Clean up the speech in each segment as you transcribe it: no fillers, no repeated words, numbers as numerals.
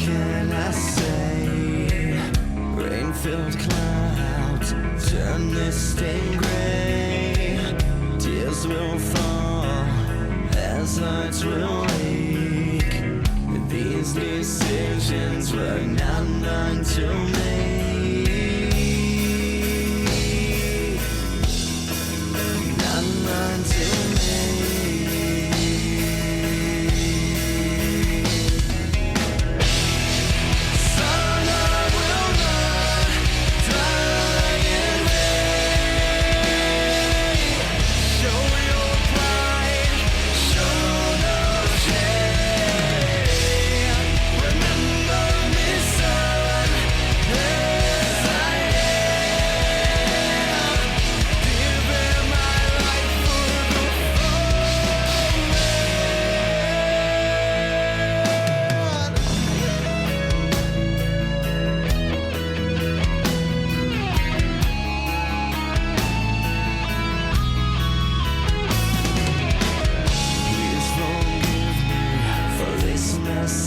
can I say? Rain-filled clouds turn misty gray. Tears will fall as hearts will ache. These decisions were not mine to make. Not mine to make.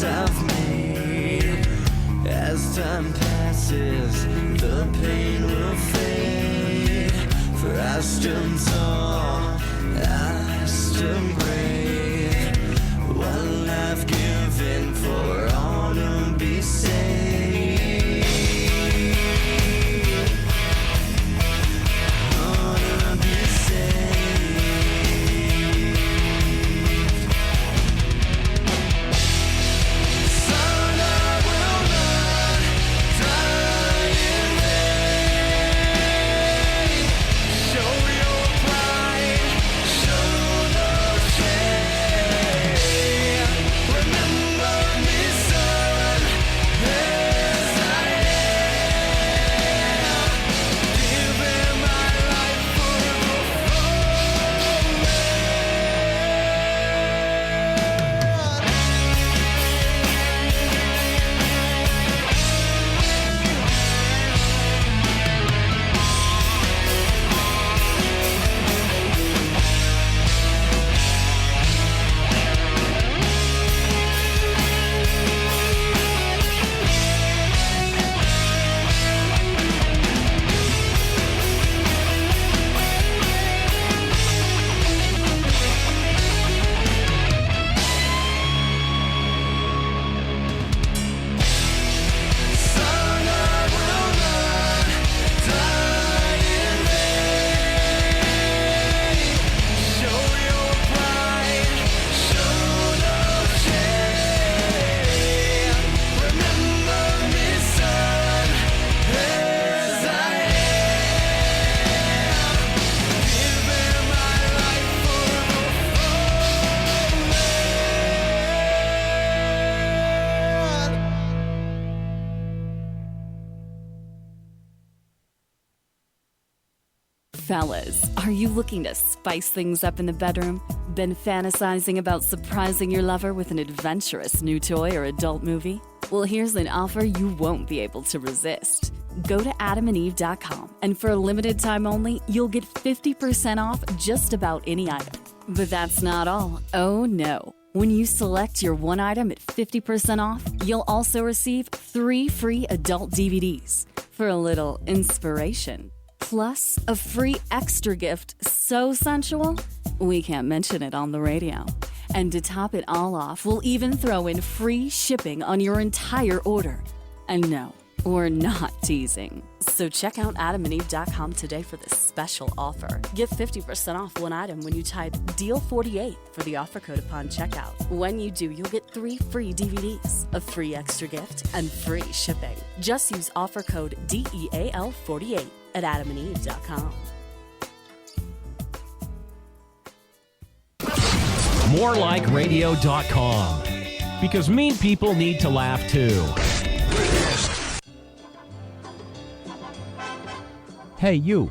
I've made. As time passes, the pain will fade. For I stood tall, I stood great. What life given for all to be saved. All to be saved. Fellas, are you looking to spice things up in the bedroom? Been fantasizing about surprising your lover with an adventurous new toy or adult movie? Well, here's an offer you won't be able to resist. Go to adamandeve.com, and for a limited time only, you'll get 50% off just about any item. But that's not all. Oh no. When you select your one item at 50% off, you'll also receive 3 free adult DVDs for a little inspiration. Plus, a free extra gift so sensual, we can't mention it on the radio. And to top it all off, we'll even throw in free shipping on your entire order. And no, we're not teasing. So check out adamandeve.com today for this special offer. Get 50% off one item when you type DEAL48 for the offer code upon checkout. When you do, you'll get 3 free DVDs, a free extra gift, and free shipping. Just use offer code DEAL48 at adamandeve.com. morelikeradio.com, because mean people need to laugh too. Hey, you.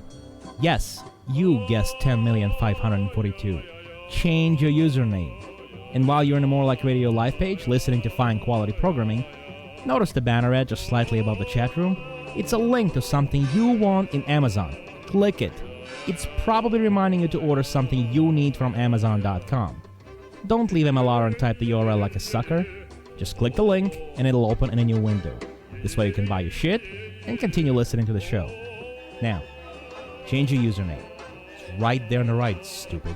Yes, you guessed 10,542. Change your username. And while you're in the More Like Radio live page listening to fine quality programming, notice the banner ad just slightly above the chat room? It's a link to something you want in Amazon. Click it. It's probably reminding you to order something you need from Amazon.com. Don't leave MLR and type the URL like a sucker. Just click the link and it'll open in a new window. This way you can buy your shit and continue listening to the show. Now, change your username. It's right there on the right, stupid.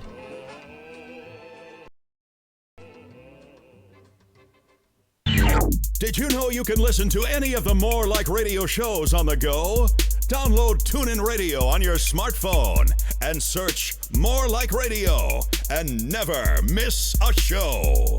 Did you know you can listen to any of the More Like Radio shows on the go? Download TuneIn Radio on your smartphone and search More Like Radio and never miss a show.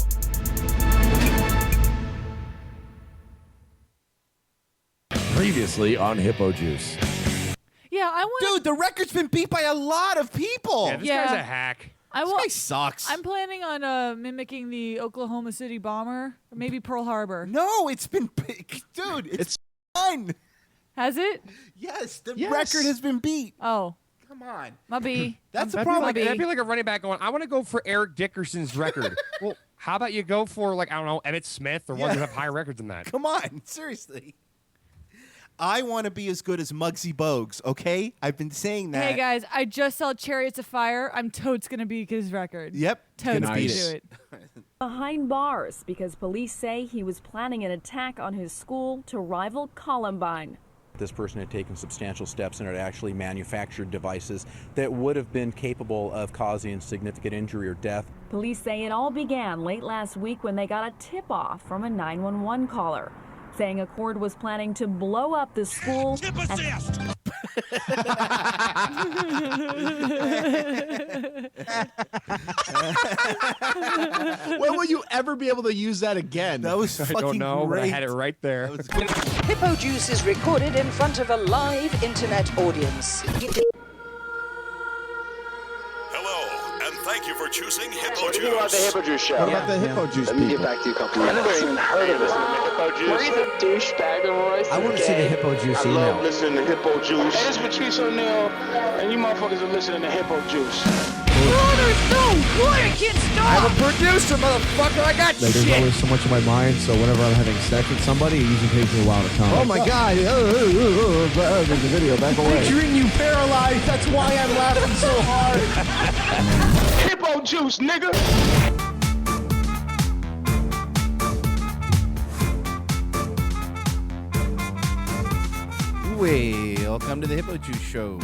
Previously on Hippojuice. Yeah, I want. Dude, the record's been beat by a lot of people. Yeah, this guy's a hack. This guy sucks. I'm planning on mimicking the Oklahoma City bomber, or maybe Pearl Harbor. No, it's been dude, it's fun. Has it? Yes, the record has been beat. Oh, come on. my B. That's the That'd problem. be like a running back going, I want to go for Eric Dickerson's record. Well, how about you go for, like, I don't know, Emmitt Smith or ones who have higher records than that? Come on, seriously. I want to be as good as Muggsy Bogues, okay? I've been saying that. Hey guys, I just saw Chariots of Fire. I'm totes gonna beat his record. Yep. Totes Gonna gonna beat do it. it. Behind bars because police say he was planning an attack on his school to rival Columbine. This person had taken substantial steps and had actually manufactured devices that would have been capable of causing significant injury or death. Police say it all began late last week when they got a tip-off from a 911 caller saying Accord was planning to blow up the school. Tip assist! When will you ever be able to use that again? That was I fucking don't know, great. but I had it right there. Hippojuice is recorded in front of a live internet audience. Hello, and thank you for choosing What do you think about the Hippojuice. Hippojuice show? What about the Hippojuice Let me people? get back to you a couple minutes. I've never even heard of listening to Hippojuice. Roy's a douchebag, Royce. I want to see the Hippojuice I email. love listening to Hippojuice. Hey, this is Patrice O'Neal, and you motherfuckers are listening to Hippojuice. I'm a producer, motherfucker. I got Like, there's always so much in my mind, so whenever I'm having sex with somebody, it usually takes me a while to come. Oh my god! There's the video. Back away. Picturing you paralyzed. That's why I'm laughing so hard. Hippojuice, nigga! Welcome to the Hippojuice Show.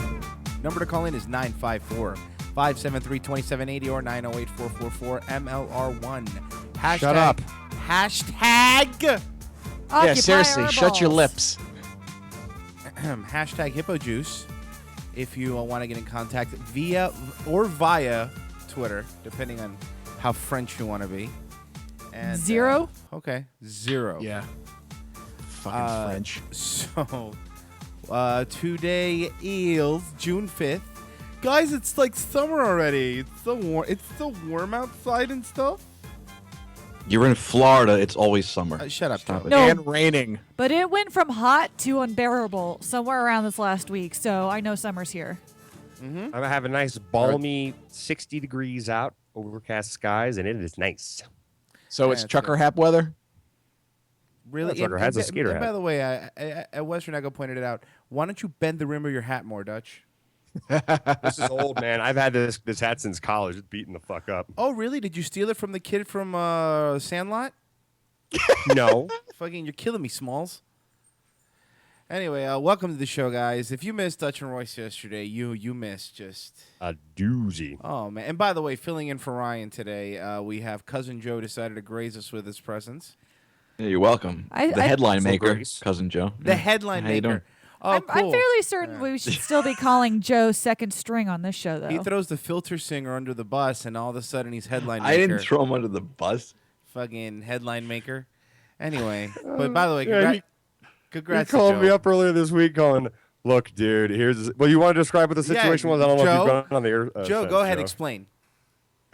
Number to call in is 954-573-2780 or 908-444-MLR1. Hashtag, Shut up. Hashtag. Occupy seriously, our shut your balls. lips. Hashtag Hippojuice. If you want to get in contact via Twitter, depending on how French you want to be. And, Zero? Okay, 0. Yeah. Fucking French. So, today is June 5th. Guys, it's like summer already. It's so warm outside and stuff. You're in Florida. It's always summer. Shut up, Stop Joe. it. No. And raining. But it went from hot to unbearable somewhere around this last week, so I know summer's here. I'm gonna have a nice balmy 60 degrees out, overcast skies, and it is nice. So Yeah, it's it's trucker hat weather? Really? Trucker has a skater and by hat. the way, Western Echo pointed it out. Why don't you bend the rim of your hat more, Dutch? This is old, man. I've had this hat since college. It's beating the fuck up. Oh, really? Did you steal it from the kid from Sandlot? No. Fucking, you're killing me, Smalls. Anyway, welcome to the show, guys. If you missed Dutch and Royce yesterday, you missed just A doozy. Oh man! And by the way, filling in for Ryan today, we have cousin Joe decided to graze us with his presence. Yeah, you're welcome. The headline maker, Cousin Joe. The headline How you doing? maker. Oh, I'm cool. fairly certain we should still be calling Joe second string on this show, though. He throws the filter singer under the bus, and all of a sudden he's headline maker. I didn't throw him under the bus. Fucking headline maker. Anyway, but by the way, Yeah, congrats He called to me Joe. up earlier this week going, look, dude, here's... Well, you want to describe what the situation was? I don't know if you've gone on the air. Joe, go ahead, explain.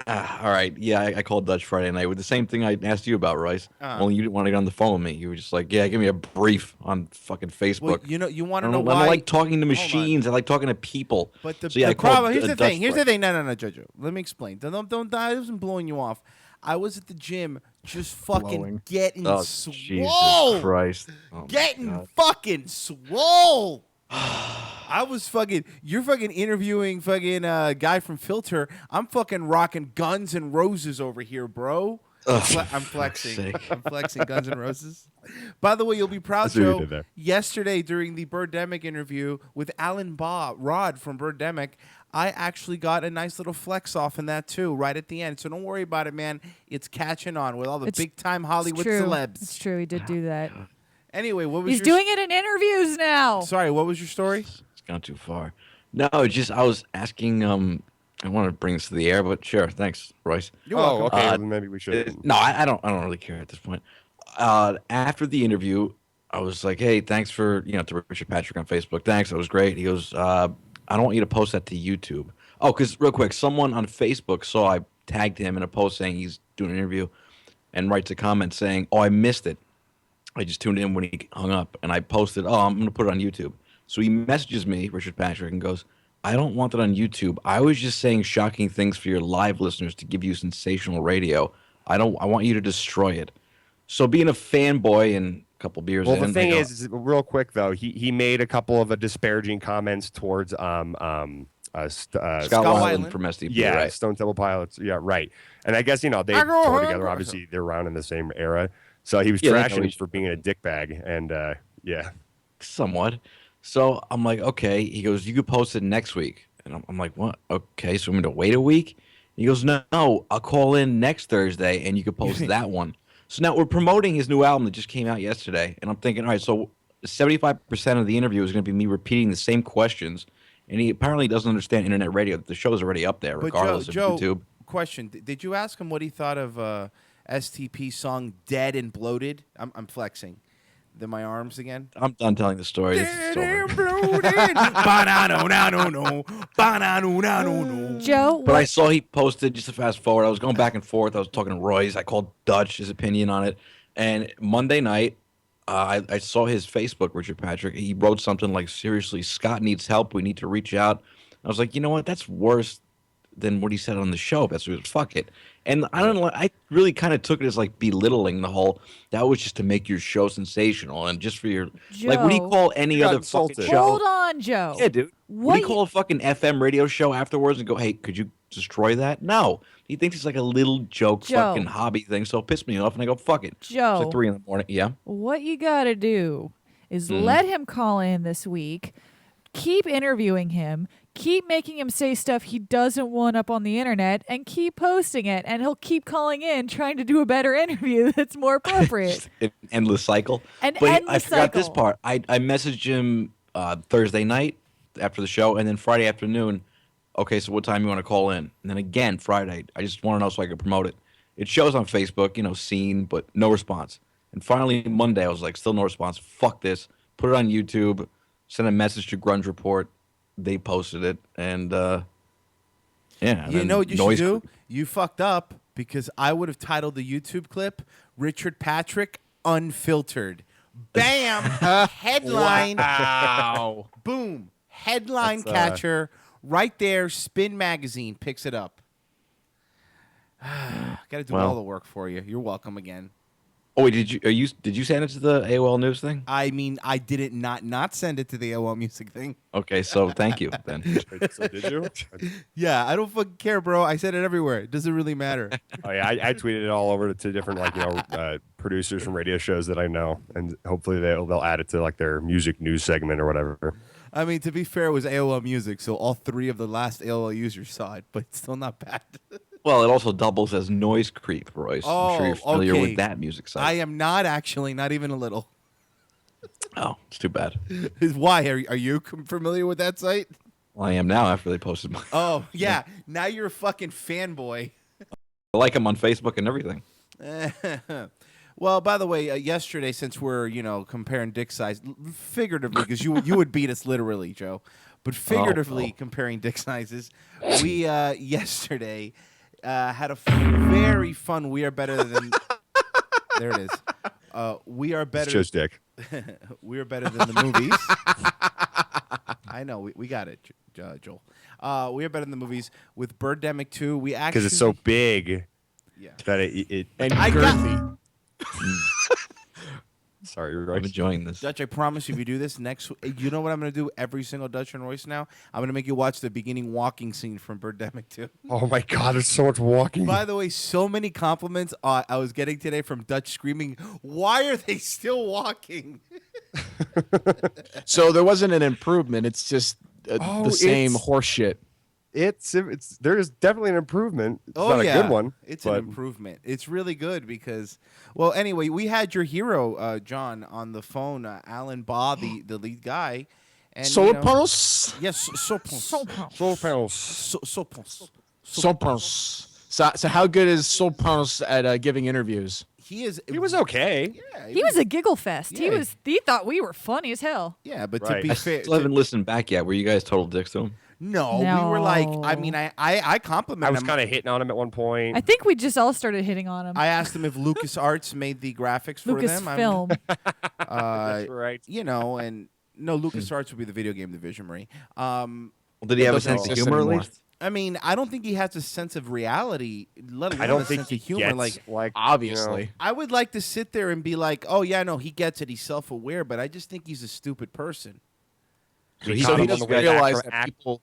All right. Yeah, I called Dutch Friday night with the same thing I asked you about, Royce. Only you didn't want to get on the phone with me. You were just like, yeah, give me a brief on fucking Facebook. Well, you want to I know don't why? I don't like talking to machines. I like talking to people. But the, So, yeah, the I called, problem, here's the Dutch thing. Here's Friday. the thing. No, Jojo. Let me explain. Don't I wasn't blowing you off. I was at the gym just fucking Blowing. getting Oh, swole. Jesus Christ. Oh, my Getting God. fucking swole. I was fucking. You're fucking interviewing fucking guy from Filter. I'm fucking rocking Guns and Roses over here, bro. I'm flexing. I'm flexing Guns N' Roses. By the way, you'll be proud, That's what you Joe. did there. Yesterday, during the Birdemic interview with Alan Rod from Birdemic, I actually got a nice little flex off in that too, right at the end. So don't worry about it, man. It's catching on with all the big-time Hollywood celebs. It's true. He did do that. Anyway, what was He's doing it in interviews now. Sorry, what was your story? It's gone too far. No, just I was asking. I want to bring this to the air, but sure, thanks, Royce. You're welcome. Okay. Well, maybe we should. No, I don't really care at this point. After the interview, I was like, "Hey, thanks for to Richard Patrick on Facebook. Thanks, that was great." He goes, "I don't want you to post that to YouTube." Oh, because real quick, someone on Facebook saw I tagged him in a post saying he's doing an interview, and writes a comment saying, "Oh, I missed it. I just tuned in when he hung up, and I posted. Oh, I'm gonna put it on YouTube." So he messages me, Richard Patrick, and goes, "I don't want it on YouTube. I was just saying shocking things for your live listeners to give you sensational radio. I want you to destroy it." So being a fanboy and a couple beers Well, in, the thing is, real quick though, he made a couple of disparaging comments towards Scott Weiland Weiland from SDP, yeah, right? Stone Temple Pilots, yeah, right. And I guess they toured together. Obviously, they're around in the same era. So he was trashing him for being a dickbag, and yeah, somewhat. So I'm like, okay. He goes, "You could post it next week," and I'm like, "What? Okay, so I'm gonna wait a week?" He goes, "No, I'll call in next Thursday, and you could post that one." So now we're promoting his new album that just came out yesterday, and I'm thinking, all right, so 75% of the interview is going to be me repeating the same questions, and he apparently doesn't understand internet radio. The show's already up there, regardless of YouTube. Question: did you ask him what he thought of STP's song "Dead and Bloated"? I'm flexing. My arms again. I'm done telling the story. Joe, but I saw he posted, just to fast forward, I was going back and forth. I was talking to Royce. I called Dutch, his opinion on it. And Monday night, I saw his Facebook, Richard Patrick. He wrote something like, "Seriously, Scott needs help. We need to reach out." I was like, you know what? That's worse than what he said on the show. That's what, fuck it. And I don't know. I really kind of took it as like belittling the whole. That was just to make your show sensational and just for your like. What do you call any other fucking show? Hold on, Joe. Yeah, dude. What do you call a fucking FM radio show afterwards and go, "Hey, could you destroy that?" No, he thinks it's like a little joke, fucking hobby thing. So it pissed me off, and I go, "Fuck it." Joe, it's like 3 a.m. Yeah. What you gotta do is let him call in this week. Keep interviewing him. Keep making him say stuff he doesn't want up on the internet, and keep posting it. And he'll keep calling in, trying to do a better interview that's more appropriate. An endless cycle. An but endless I forgot cycle. this part. I messaged him Thursday night after the show, and then Friday afternoon. Okay, so what time you want to call in? And then again Friday. I just want to know so I can promote it. It shows on Facebook, seen, but no response. And finally Monday, I was like, still no response. Fuck this. Put it on YouTube. Send a message to Grunge Report. They posted it, and yeah. You know what you should do? You fucked up because I would have titled the YouTube clip "Richard Patrick Unfiltered." Bam! Headline. Wow. Boom. Headline catcher. Right there. Spin Magazine picks it up. Got to do all the work for you. You're welcome again. Oh wait, did you send it to the AOL News thing? I mean, I didn't not send it to the AOL Music thing. Okay, so thank you then. So did you? Yeah, I don't fucking care, bro. I said it everywhere. It doesn't really matter. Oh yeah, I tweeted it all over to different producers from radio shows that I know, and hopefully they'll add it to like their music news segment or whatever. I mean, to be fair, it was AOL Music, so all 3 of the last AOL users saw it, but it's still not bad. Well, it also doubles as noise creep, Royce. I'm sure you're familiar with that music site. I am not actually, not even a little. Oh, it's too bad. Why? Are you familiar with that site? Well, I am now after they posted my... Oh, yeah. Now you're a fucking fanboy. I like them on Facebook and everything. Well, by the way, yesterday, since we're, comparing dick size, figuratively, because you would beat us literally, Joe, but figuratively comparing dick sizes, we, yesterday... had a very fun We Are Better Than... There it is. We Are Better... It's just dick. We Are Better Than the Movies. I know. We got it, Joel. We Are Better Than the Movies with Birdemic 2. We actually... Because it's so big Yeah. that it and girthy. Sorry, you're I'm right. enjoying this. Dutch, I promise you, if you do this next, you know what I'm going to do every single Dutch and Royce now? I'm going to make you watch the beginning walking scene from Birdemic 2. Oh my God, there's so much walking. By the way, so many compliments I was getting today from Dutch screaming, "Why are they still walking?" So there wasn't an improvement. It's just the same horse shit. There is definitely an improvement. It's Oh not yeah, a good one. It's an improvement. It's really good because, well, anyway, we had your hero John on the phone, Alan Baugh, the lead guy, and Solar panels. Yes, So how good is Solar panels at giving interviews? He was okay. Yeah, He was a giggle fest. Yeah. He thought we were funny as hell. Yeah, but Right. to be I fair, still haven't listened back yet. Were you guys total dicks to him? no, we were like, I mean, I complimented I was him. kind of hitting on him at one point. I think we just all started hitting on him. I asked him if LucasArts made the graphics for them. Lucasfilm. That's right. You know, and no, LucasArts would be the video game division, Marie. Well, did he have a doesn't sense of exist humor at anymore. least? I mean, I don't think he has a sense of reality, let alone I don't a think sense he of humor. gets, Like, Obviously. I would like to sit there and be like, "Oh yeah, no, he gets it. He's self-aware," but I just think he's a stupid person. So he So caught he him on the doesn't way back realize from that people.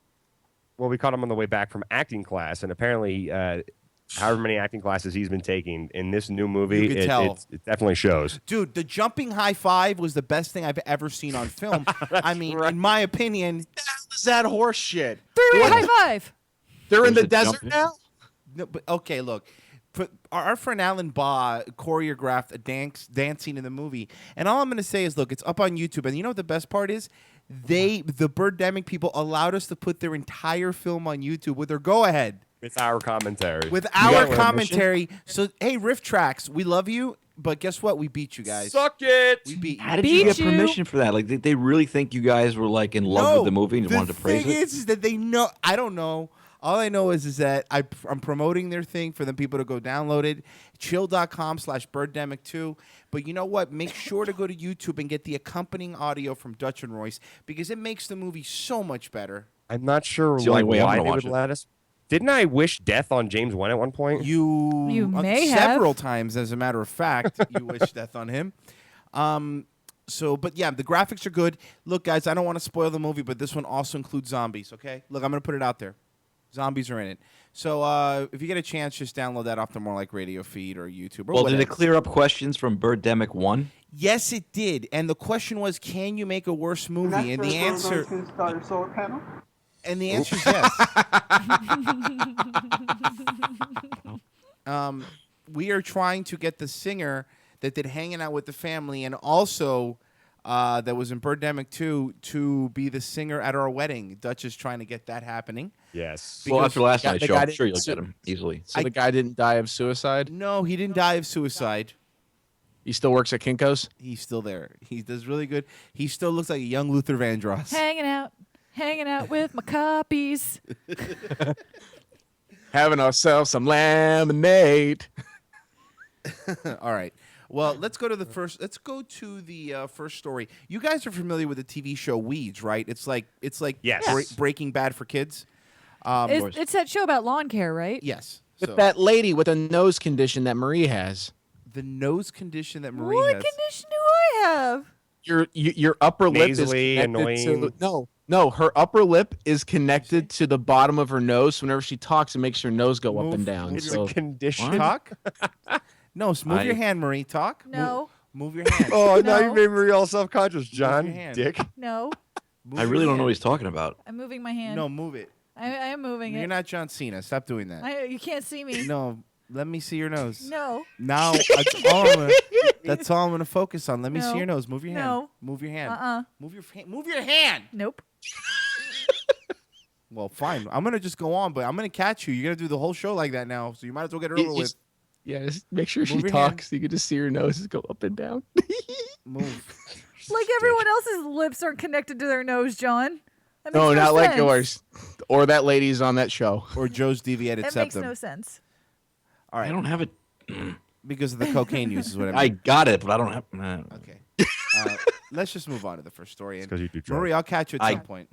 Well, we caught him on the way back from acting class, and apparently, however many acting classes he's been taking in this new movie, You can tell. it definitely shows. Dude, the jumping high five was the best thing I've ever seen on film. I mean, in my opinion, Is that horse shit? Three-way high five. They're in There's the a desert jump- now. no, but okay, look. Our friend Alan Baugh choreographed a dance scene in the movie, and all I'm going to say is, look, it's up on YouTube, and you know what the best part is? The Birdemic people allowed us to put their entire film on YouTube with their go-ahead, It's our commentary. with got our permission? commentary. So, hey, Riff Tracks, we love you, but guess what? We beat you guys. Suck it. We beat you. How did you Beat get you. permission for that? Like, did they really think you guys were like in love with the movie and wanted to praise thing it? is that they know. I don't know. All I know is that I'm promoting their thing for them people to go download it. Chill.com/Birdemic2. But you know what? Make sure to go to YouTube and get the accompanying audio from Dutch and Royce because it makes the movie so much better. I'm not sure It's the only way I'm why gonna they watch would it. let us. Didn't I wish death on James Wan at one point? You may have. several times, as a matter of fact, you wish death on him. So, but yeah, the graphics are good. Look, guys, I don't want to spoil the movie, but this one also includes zombies. Okay, look, I'm gonna put it out there. Zombies are in it. So if you get a chance, just download that off the More Like Radio feed or YouTube or Well, whatever. did it clear up questions from Birdemic 1? Yes, it did. And the question was, can you make a worse movie? And the answer is yes. We are trying to get the singer that did Hanging Out with the Family and also that was in Birdemic 2 to be the singer at our wedding. Dutch is trying to get that happening. Yes. Well, after last Yeah, night's the show, guy I'm sure you'll didn't- get him easily. So the guy didn't die of suicide. No, he didn't die of suicide. He still works at Kinko's. He's still there. He does really good. He still looks like a young Luther Vandross. Hanging out with my copies. Having ourselves some lemonade. All right. Well, let's go to the first. Let's go to the first story. You guys are familiar with the TV show Weeds, right? It's like Yes. Breaking Bad for kids. It's that show about lawn care, right? Yes. With So, that lady with a nose condition that Marie has. the nose condition that Marie What has. condition do I have? Your upper lip is Nasally, connected to annoying. no, her upper lip is connected to the bottom of her nose. So whenever she talks, it makes her nose go up and down. It's So a condition. Talk. No, move your I- hand, Marie. Talk. No. Move your hand. Oh, now No. you made me all self-conscious, John. your hand. Dick. No. Move I your really don't hand. know what he's talking about. I'm moving my hand. No, move it. I am moving You're it. not John Cena. Stop doing that. You can't see me. No, let me see your nose. No. Now that's all I'm gonna focus on. Let me see No. your nose. Move your hand. No. Move your hand. Move your hand. Move your hand. Nope. Well, fine. I'm gonna just go on, but I'm gonna catch you. You're gonna do the whole show like that now, so you might as well get it over with. Yeah, just make sure she Move your talks. You can just see her nose go up and down. Move. Like everyone else's lips aren't connected to their nose, John. That No, makes not like sense. yours. Or that lady's on that show. Or Joe's deviated That makes septum. no sense. All right. I don't have it. Because of the cocaine use is what I mean. I got it, but I don't have. Okay. Let's just move on to the first story. And 'cause you do drugs. Marie, I'll catch you at I- some point.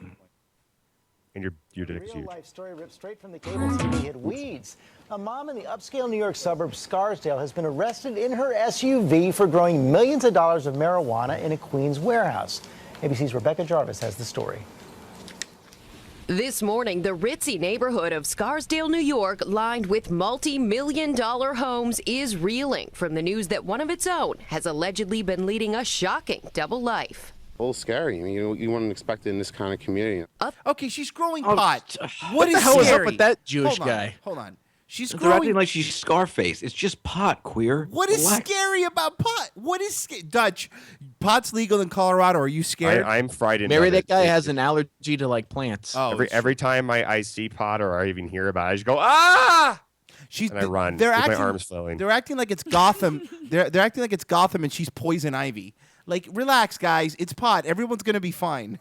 And your dick is huge. Real-life story ripped straight from the cable TV hit Weeds. A mom in the upscale New York suburb Scarsdale has been arrested in her SUV for growing millions of dollars of marijuana in a Queens warehouse. ABC's Rebecca Jarvis has the story. This morning, the ritzy neighborhood of Scarsdale, New York, lined with multi-million-dollar homes, is reeling from the news that one of its own has allegedly been leading a shocking double life. A little scary. I mean, you wouldn't expect it in this kind of community. Okay, she's growing pot. What the is hell is scary? up with that Jewish Hold on, guy? Hold on. She's They're acting growing. like she's Scarface. It's just pot, queer. What is Relax. scary about pot? What is Dutch? Pot's legal in Colorado. Are you scared? I'm frightened. Mary, of that it. guy has an allergy to like plants. Oh, Every time I see pot or I even hear about it, I just go, ah! And I run with my arms flailing. They're acting like it's Gotham. they're acting like it's Gotham and she's Poison Ivy. Like, relax, guys. It's pot. Everyone's going to be fine.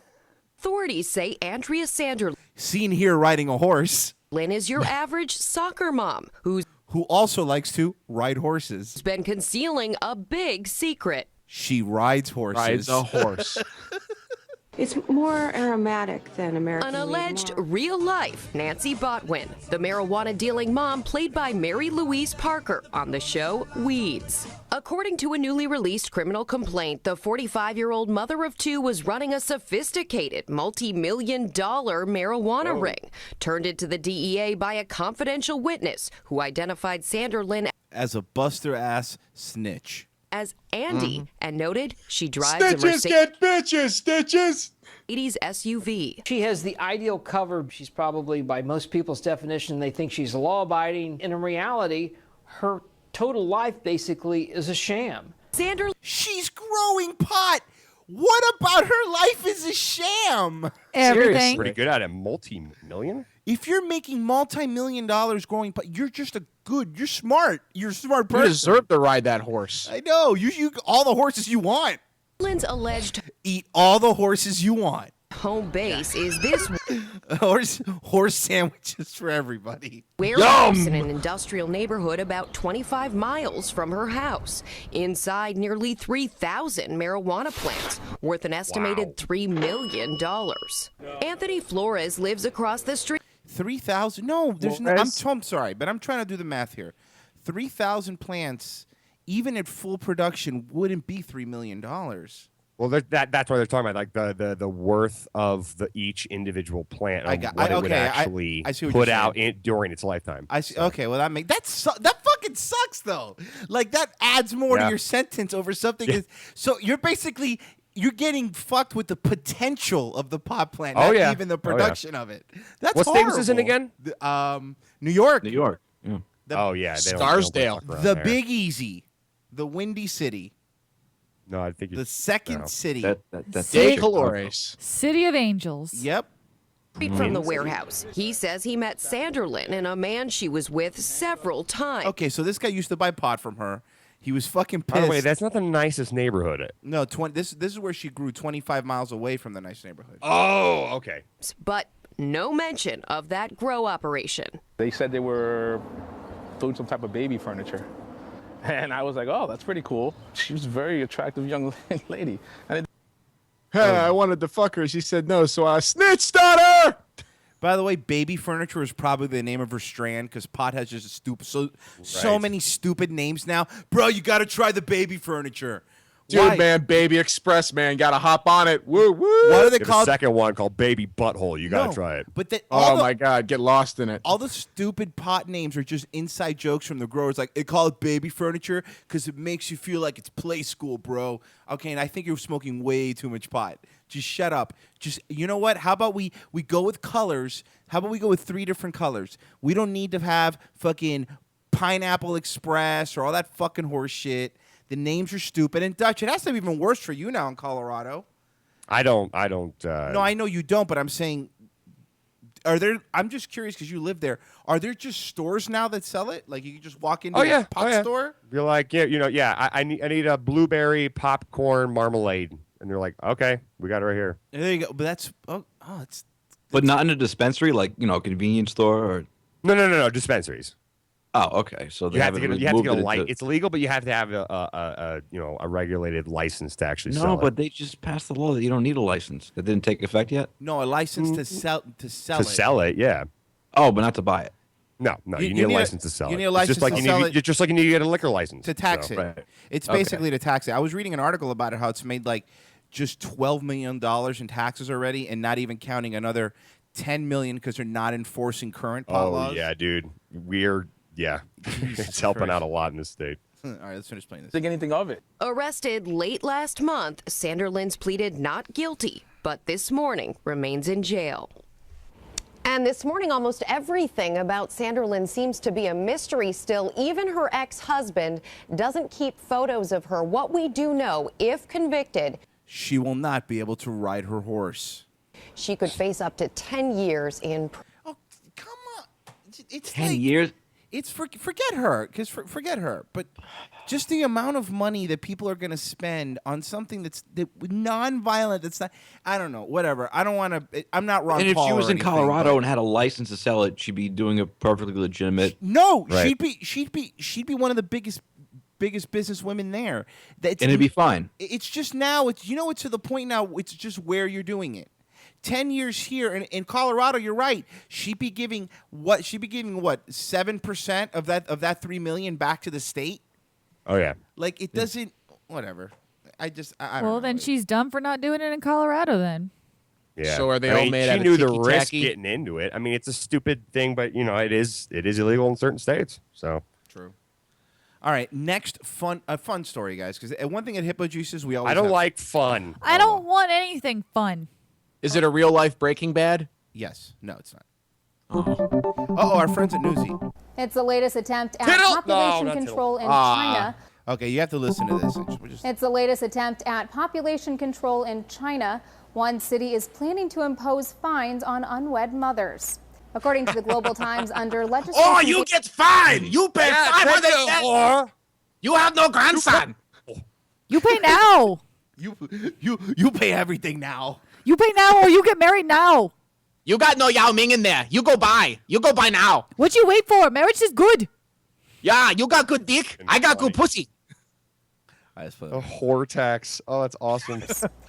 Authorities say Andrea Sanderlin Seen here riding a horse. is your average soccer mom who also likes to ride horses. has been concealing a big secret. She rides horses. Rides a horse. It's more aromatic than American An weed, alleged more. real-life Nancy Botwin, the marijuana-dealing mom played by Mary Louise Parker on the show Weeds. According to a newly released criminal complaint, the 45-year-old mother of two was running a sophisticated multi-million-dollar marijuana ring, turned into the DEA by a confidential witness who identified Sanderlin As a buster-ass snitch. as Andy and noted she drives a Snitches Mercedes get bitches, stitches. SUV. She has the ideal cover. She's probably, by most people's definition, they think she's law-abiding. And in reality, her total life basically is a sham. She's growing pot. What about her life is a sham? Everything. Pretty good at it. Multi-million? If you're making multi-million dollars growing pot, you're just you're smart. You're a smart person. You deserve to ride that horse. I know. You all the horses you want. Lynn's alleged Eat all the horses you want. home base is this Horse sandwiches for everybody. warehouse in an industrial neighborhood about 25 miles from her house. Inside, nearly 3,000 marijuana plants worth an estimated $3 million. Anthony Flores lives across the street. 3,000? No, there's no. I'm sorry, but I'm trying to do the math here. 3,000 plants, even at full production, wouldn't be $3 million. Well, that's why they're talking about like the worth of each individual plant, what it would actually I see what put you're out saying. during its lifetime. I see. Okay, well that fucking sucks though. Like that adds more to your sentence over something. So you're getting fucked with the potential of the pot plant, not even the production of it. That's what state was this in horrible. again? New York. New York. Yeah. Scarsdale. The Big Easy, the Windy City. No, I think the second city. That's De Colores. City of Angels. Yep. From the warehouse. He says he met Sanderlin and a man she was with several times. Okay, so this guy used to buy pot from her. He was fucking pissed. By the way, that's not the nicest neighborhood. No, this is where she grew 25 miles away from the nice neighborhood. Oh, okay. But no mention of that grow operation. They said they were doing some type of baby furniture. And I was like, oh, that's pretty cool. She was a very attractive young lady. And Hey, I wanted to fuck her. She said no, so I snitched on her. By the way, baby furniture is probably the name of her strand because pot has just so many stupid names now. Bro, you got to try the baby furniture. Dude, Why? man, Baby Express, man, gotta hop on it. Woo woo. What are they There's called? a second one called Baby Butthole. You gotta try it. But my God, get lost in it. All the stupid pot names are just inside jokes from the growers. Like, they call it baby furniture because it makes you feel like it's play school, bro. Okay, and I think you're smoking way too much pot. Just shut up. Just, you know what? How about we go with colors? How about we go with 3 different colors? We don't need to have fucking Pineapple Express or all that fucking horse shit. The names are stupid. And Dutch, it has to be even worse for you now in Colorado. I don't. No, I know you don't, but I'm saying, I'm just curious because you live there. Are there just stores now that sell it? Like you can just walk into a pot store? You're like, I need a blueberry popcorn marmalade. And they're like, okay, we got it right here. There you go. But that's, it's. But not in a dispensary, like, convenience store or. No, dispensaries. Oh, okay. So they You have to get a light. into... It's legal, but you have to have a regulated license to actually No, sell it. but they just passed the law that you don't need a license. That didn't take effect yet. No, a license to sell it. Yeah. Oh, but not to buy it. No, you need a license to sell it. You need a license to sell it. Just like you need to get a liquor license to tax it. Right. It's basically to tax it. I was reading an article about it, how it's made like just $12 million in taxes already, and not even counting another $10 million because they're not enforcing current pot laws. Oh yeah, dude. It's helping out a lot in this state. All right, let's finish playing this. Think anything of it. Arrested late last month, Sanderlins pleaded not guilty, but this morning remains in jail. And this morning, almost everything about Sanderlin seems to be a mystery still. Even her ex-husband doesn't keep photos of her. What we do know, if convicted, she will not be able to ride her horse. She could face up to 10 years in prison. Oh, come on. It's 10 years? It's forget her, because forget her. But just the amount of money that people are going to spend on something that's non-violent, that's not, I don't know, whatever. I don't want to, I'm not Ron Paul. And if she was or in anything, Colorado and had a license to sell it, she'd be doing a perfectly legitimate. No, Right. she'd be one of the biggest businesswomen there. And it'd be fine. It's just now, it's to the point now, it's just where you're doing it. 10 years here in Colorado, you're right. She'd be giving what 7% of that $3 million back to the state. Oh yeah. Like it doesn't. Whatever. I don't Well, know. then she's dumb for not doing it in Colorado. Then. Yeah. So are they all made out She of knew the risk ticky-tacky? getting into it. I mean, it's a stupid thing, but it is illegal in certain states. So True. All right, next a fun story, guys. Because one thing at Hippojuice is we always. I don't have- like fun. I don't want anything fun. Is it a real life Breaking Bad? Yes. No, it's not. Oh, our friends at Newsy. It's the latest attempt at Tittle? population No, not control in Tittle. China. Okay, you have to listen to this. It's the latest attempt at population control in China. One city is planning to impose fines on unwed mothers. According to the Global Times, under legislation... Oh, you get fined! You pay $500. You have no grandson. You pay now. You pay everything now. You pay now, or you get married now. You got no Yao Ming in there. You go buy. You go buy now. What you wait for? Marriage is good. Yeah, you got good dick. I got good pussy. A whore tax. Oh, that's awesome.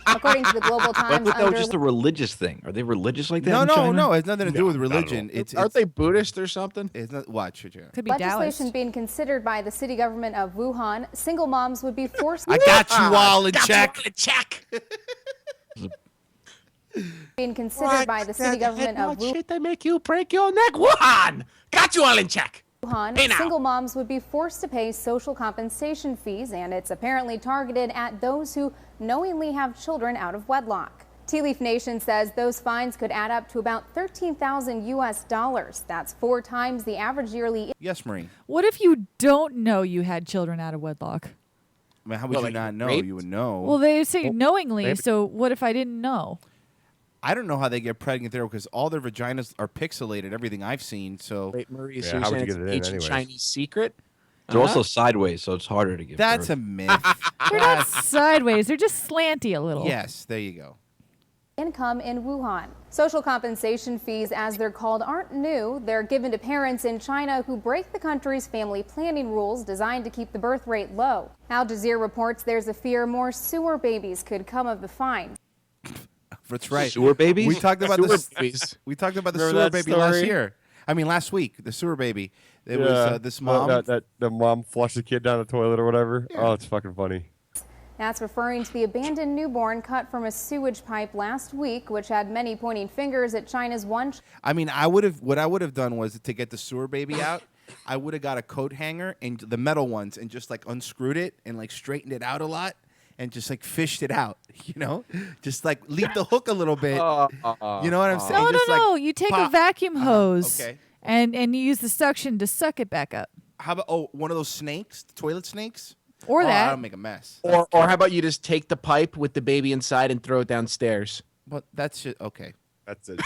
According to the Global I Times, thought that was just a religious thing. Are they religious like that? in China? No. It has nothing to do with religion. Aren't they Buddhist or something? It's not. Watch. Could be legislation Taoist. being considered by the city government of Wuhan, single moms would be forced... I got you all in Got check. you all in check. Being considered by the city government of Wuhan. Shit, they make you break your neck. Wuhan! Got you all in check. Hey, now. Single moms would be forced to pay social compensation fees, and it's apparently targeted at those who knowingly have children out of wedlock. Tea Leaf Nation says those fines could add up to about $13,000 US. That's 4 times the average yearly. Yes, Marie. What if you don't know you had children out of wedlock? I mean, how would you not know? raped? You would know. Well, they say knowingly. maybe- So what if I didn't know? I don't know how they get pregnant there because all their vaginas are pixelated. Everything I've seen. So Wait, Marie, Yeah, so you're how would saying you it's get an it in ancient anyways? Chinese secret? They're also sideways, so it's harder to give that's birth. a myth. They're not sideways. They're just slanty a little. Yes, there you go. Income in Wuhan. Social compensation fees, as they're called, aren't new. They're given to parents in China who break the country's family planning rules designed to keep the birth rate low. Al Jazeera reports there's a fear more sewer babies could come of the fine. That's right. Sewer babies? We talked about Sewer this. babies. We talked about the Remember sewer that baby last story? year. I mean, last week. The sewer baby. It was this mom. That the mom flushed the kid down the toilet or whatever. Oh, it's fucking funny. That's referring to the abandoned newborn cut from a sewage pipe last week, which had many pointing fingers at China's one. I mean, what I would have done was to get the sewer baby out. I would have got a coat hanger and the metal ones and just like unscrewed it and like straightened it out a lot and just like fished it out. Just like leave the hook a little bit. You know what I'm saying? No, Just, like, no. You take a pop. vacuum hose okay. and you use the suction to suck it back up. How about one of those snakes, toilet snakes? Or that. That'll make a mess. Or how about you just take the pipe with the baby inside and throw it downstairs? But that's just okay. That's it.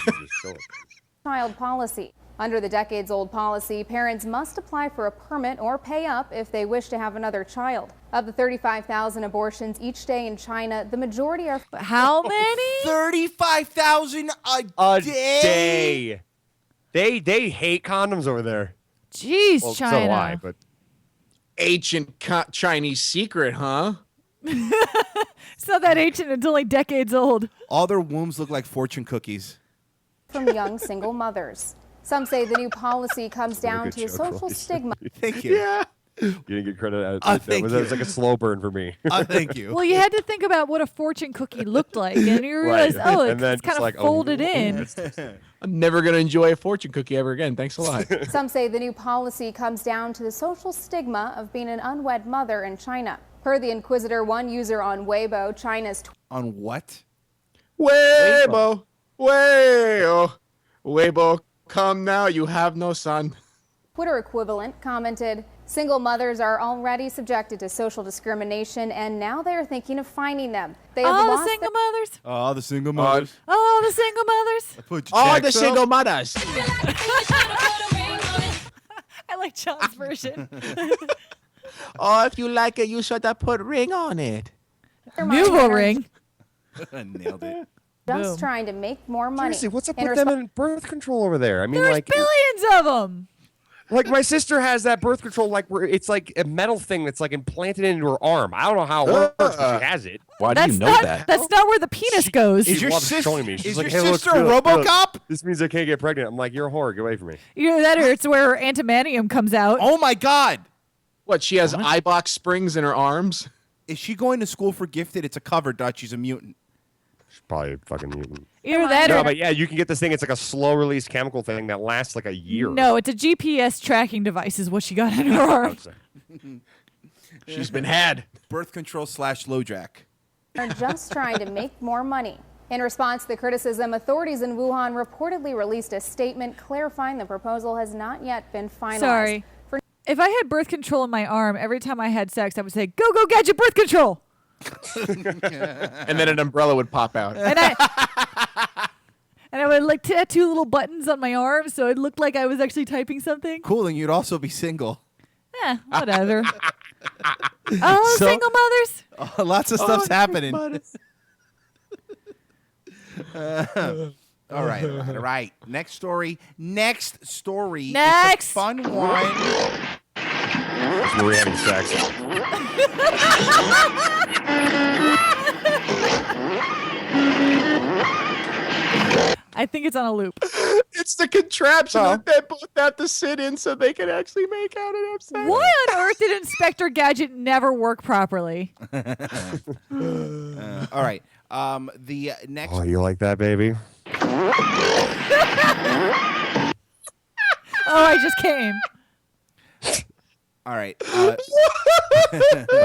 Child policy. Under the decades-old policy, parents must apply for a permit or pay up if they wish to have another child. Of the 35,000 abortions each day in China, the majority are... How many? 35,000 a A day. day. They hate condoms over there. Jeez, Well, China. so do I, but Ancient Chinese secret, huh? It's not that ancient. It's only decades old. All their wombs look like fortune cookies. From young single mothers. Some say the new policy comes down to a social stigma. Thank you. Yeah. you didn't get credit. Thank That was like a slow burn for me. Thank you. Well, you had to think about what a fortune cookie looked like, and you realized, Right. oh, And then it's kind just of like, oh, folded in. I'm never going to enjoy a fortune cookie ever again. Thanks a lot. Some say the new policy comes down to the social stigma of being an unwed mother in China. Per the Inquisitor, one user on Weibo, China's On what? Weibo. Weibo, come now. You have no son. Twitter equivalent commented, single mothers are already subjected to social discrimination, and now they are thinking of finding them. They have All the lost single mothers. Oh, the single mothers. All the single mothers. All the single mothers. I like John's version. Oh, if you like it, you should have put ring on it. Nuvo ring. Nailed it. Just Boom. trying to make more money. Seriously, what's up In with them in birth control over there? I mean, There's like, billions of them. like my sister has that birth control, like where it's like a metal thing that's like implanted into her arm. I don't know how it works, but she has it. Why do you know not, that? That's not where the penis goes. Is your loves sis- showing me. She's is like, your hey, look, sister a look, look. RoboCop? This means I can't get pregnant. I'm like, you're a whore. Get away from me. You know that, or it's where antimanium comes out. Oh my God. What, she has eye box springs in her arms? Is she going to school for gifted? It's a cover, Dutch. She's a mutant. She's probably a fucking mutant. Either that No, or but yeah, you can get this thing. It's like a slow release chemical thing that lasts like a year. no, it's a GPS tracking device is what she got in her arm. She's been had. Birth control / low jack. Are just trying to make more money. In response to the criticism, authorities in Wuhan reportedly released a statement clarifying the proposal has not yet been finalized. Sorry. If I had birth control in my arm, every time I had sex, I would say, "Go, go, gadget birth control." And then an umbrella would pop out. And I would like tattoo little buttons on my arm so it looked like I was actually typing something. Cool, and you'd also be single. Whatever. Oh, So- single mothers. Lots of stuff's happening. All right. Next story. It's a fun one. We're having sex. I think it's on a loop. It's the contraption that they both have to sit in so they can actually make out and have sex. Why on earth did Inspector Gadget never work properly? All right. The next. Oh, you like that, baby? Oh, I just came. All right.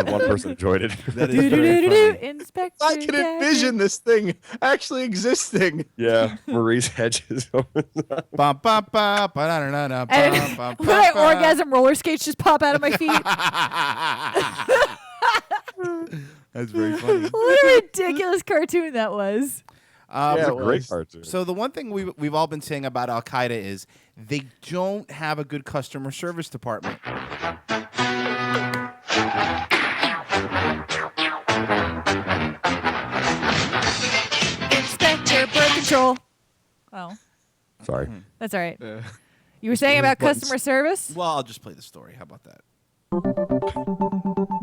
One person enjoyed it. That is very funny. Inspector I can envision this thing actually existing. Yeah, Marie's hedges. Bum, bum, bum, ba-da-da-da, And bum, bum, when I bum, orgasm, roller skates just pop out of my feet. That's very funny. What a ridiculous cartoon that was. It's a great cartoon. So the one thing we've all been saying about Al Qaeda is they don't have a good customer service department. Inspector birth control. Oh, Sorry. that's all right. You were saying about customer service? Well, I'll just play the story. How about that?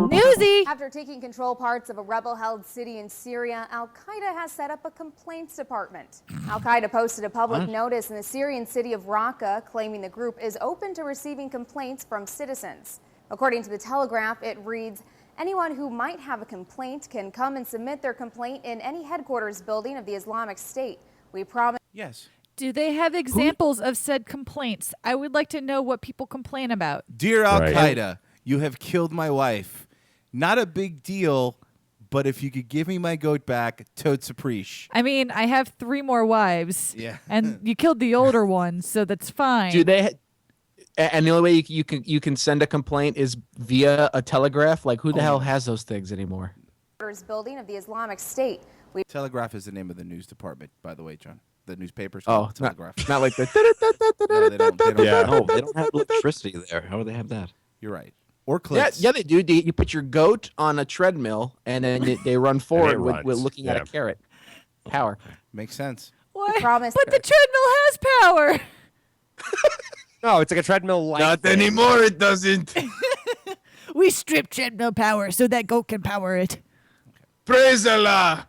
Newsy. After taking control parts of a rebel-held city in Syria, Al-Qaeda has set up a complaints department. Al-Qaeda posted a public notice in the Syrian city of Raqqa claiming the group is open to receiving complaints from citizens. According to the Telegraph, it reads, anyone who might have a complaint can come and submit their complaint in any headquarters building of the Islamic State. We promise. Yes. Do they have examples of said complaints? I would like to know what people complain about. Dear Al Qaeda, you have killed my wife. Not a big deal, but if you could give me my goat back, totes appreciate. I mean, I have 3 more wives. Yeah. And you killed the older one, so that's fine. Do they? And the only way you can send a complaint is via a telegraph. Like, who the hell has those things anymore? Building of the Islamic State. We Telegraph is the name of the news department, by the way, John. The newspaper's Oh, called Telegraph. not like the. No, they don't. No, they don't have electricity there. How would they have that? You're right. Or clicks. Yeah, they do. You put your goat on a treadmill, and then they run forward with looking at a carrot. Power. Makes sense. What? promise. But the treadmill has power. No, it's like a treadmill. Not anymore. It doesn't. We strip treadmill power so that goat can power it. Praise Allah.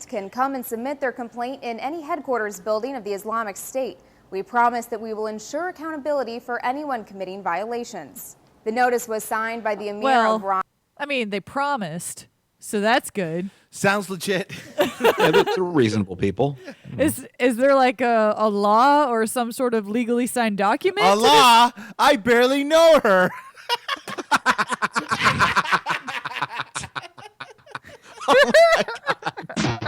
Can come and submit their complaint in any headquarters building of the Islamic State. We promise that we will ensure accountability for anyone committing violations. The notice was signed by the Emir of Ron. I mean, they promised, so that's good. Sounds legit. Yeah, they're reasonable people. Is there like a law or some sort of legally signed document? A law? I barely know her. Oh my God.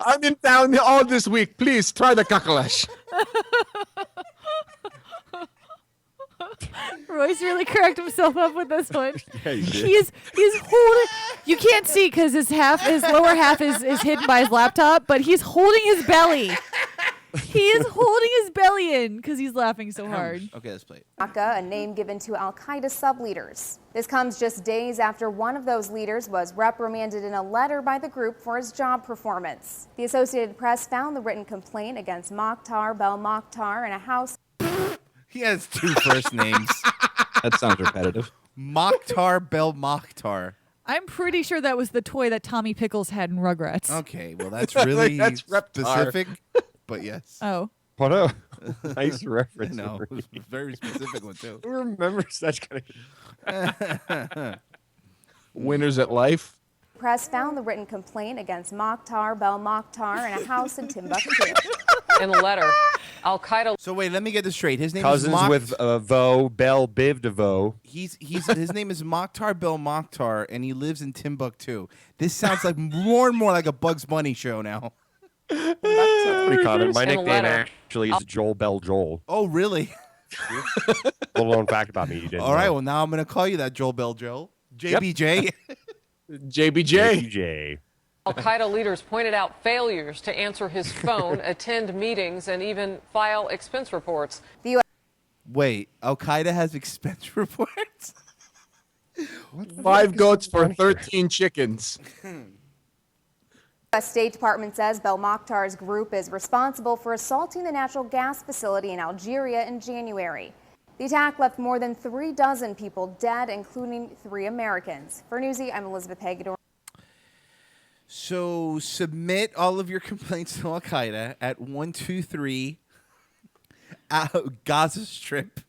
I'm in town all this week. Please try the kakalash. Royce really cracked himself up with this one. Yeah, he did. He's holding. You can't see because his lower half is hidden by his laptop, but he's holding his belly. He is holding his belly in because he's laughing so hard. Okay, let's play it. A name given to al-Qaeda sub-leaders. This comes just days after one of those leaders was reprimanded in a letter by the group for his job performance. The Associated Press found the written complaint against Mokhtar Belmokhtar in a house. He has two first names. That sounds repetitive. Mokhtar Belmokhtar. I'm pretty sure that was the toy that Tommy Pickles had in Rugrats. Okay, well that's really specific, but yes. Oh. What a nice reference. No, it was a very specific one too. Who remembers such kind of Winners at life. Press found the written complaint against Mokhtar Belmokhtar in a house in Timbuktu. In the letter, Al-Qaeda. So wait, let me get this straight. His name cousins is with Vo Bel Biv DeVoe. His name is Mokhtar Belmokhtar, and he lives in Timbuktu. This sounds like more and more like a Bugs Bunny show now. That's pretty common. My nickname actually is Joel Bell Joel. Oh, really? Little known fact about me. You didn't All right, know. well now I'm gonna call you that Joel Bell Joel. JBJ. JBJ. Al-Qaeda leaders pointed out failures to answer his phone, attend meetings, and even file expense reports. Wait, Al Qaeda has expense reports? 5 goats for 13 chickens. The State Department says Belmokhtar's group is responsible for assaulting the natural gas facility in Algeria in January. The attack left more than 36 people dead, including 3 Americans. For Newsy, I'm Elizabeth Hagedorn. So submit all of your complaints to Al Qaeda at 123 Gaza Strip.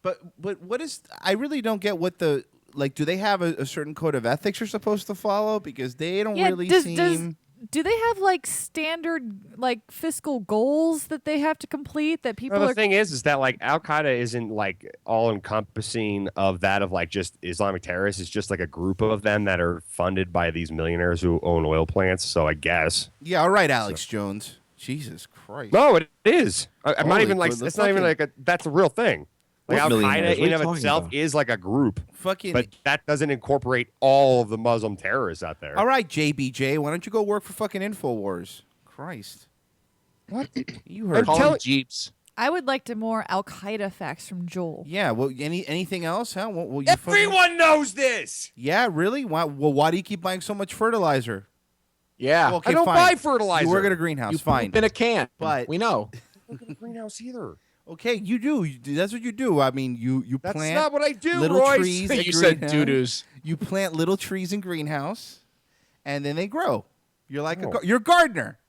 But what is? I really don't get what the like. Do they have a certain code of ethics you're supposed to follow? Because they don't really seem. Do they have like standard like fiscal goals that they have to complete that people Well, the are? thing is that like Al Qaeda isn't like all encompassing of that of like just Islamic terrorists. It's just like a group of them that are funded by these millionaires who own oil plants. So I guess. Yeah. All right, Alex Jones. Jesus Christ. No, it is. I'm not Holy even like. God, It's not even like a. That's a real thing. Like What Al millionaires? Qaeda What are in you of talking itself about? is like a group. Fucking. But that doesn't incorporate all of the Muslim terrorists out there. All right, JBJ. Why don't you go work for fucking InfoWars? Christ. What? You heard Call them Jeeps. I would like to more Al Qaeda facts from Joel. Yeah. Well, anything else? Huh? What, you Everyone knows this. Yeah. Really? Why? Well, why do you keep buying so much fertilizer? Yeah. Well, okay, I don't fine. buy fertilizer. You work at a greenhouse. You Fine. poop in a can. But we know. Look at the greenhouse either. Okay, you do. That's what you do. I mean, you That's plant not what I do, little Royce. trees. in You said greenhouse. doo-doos. You plant little trees in greenhouse, and then they grow. You're like Oh. you're a gardener.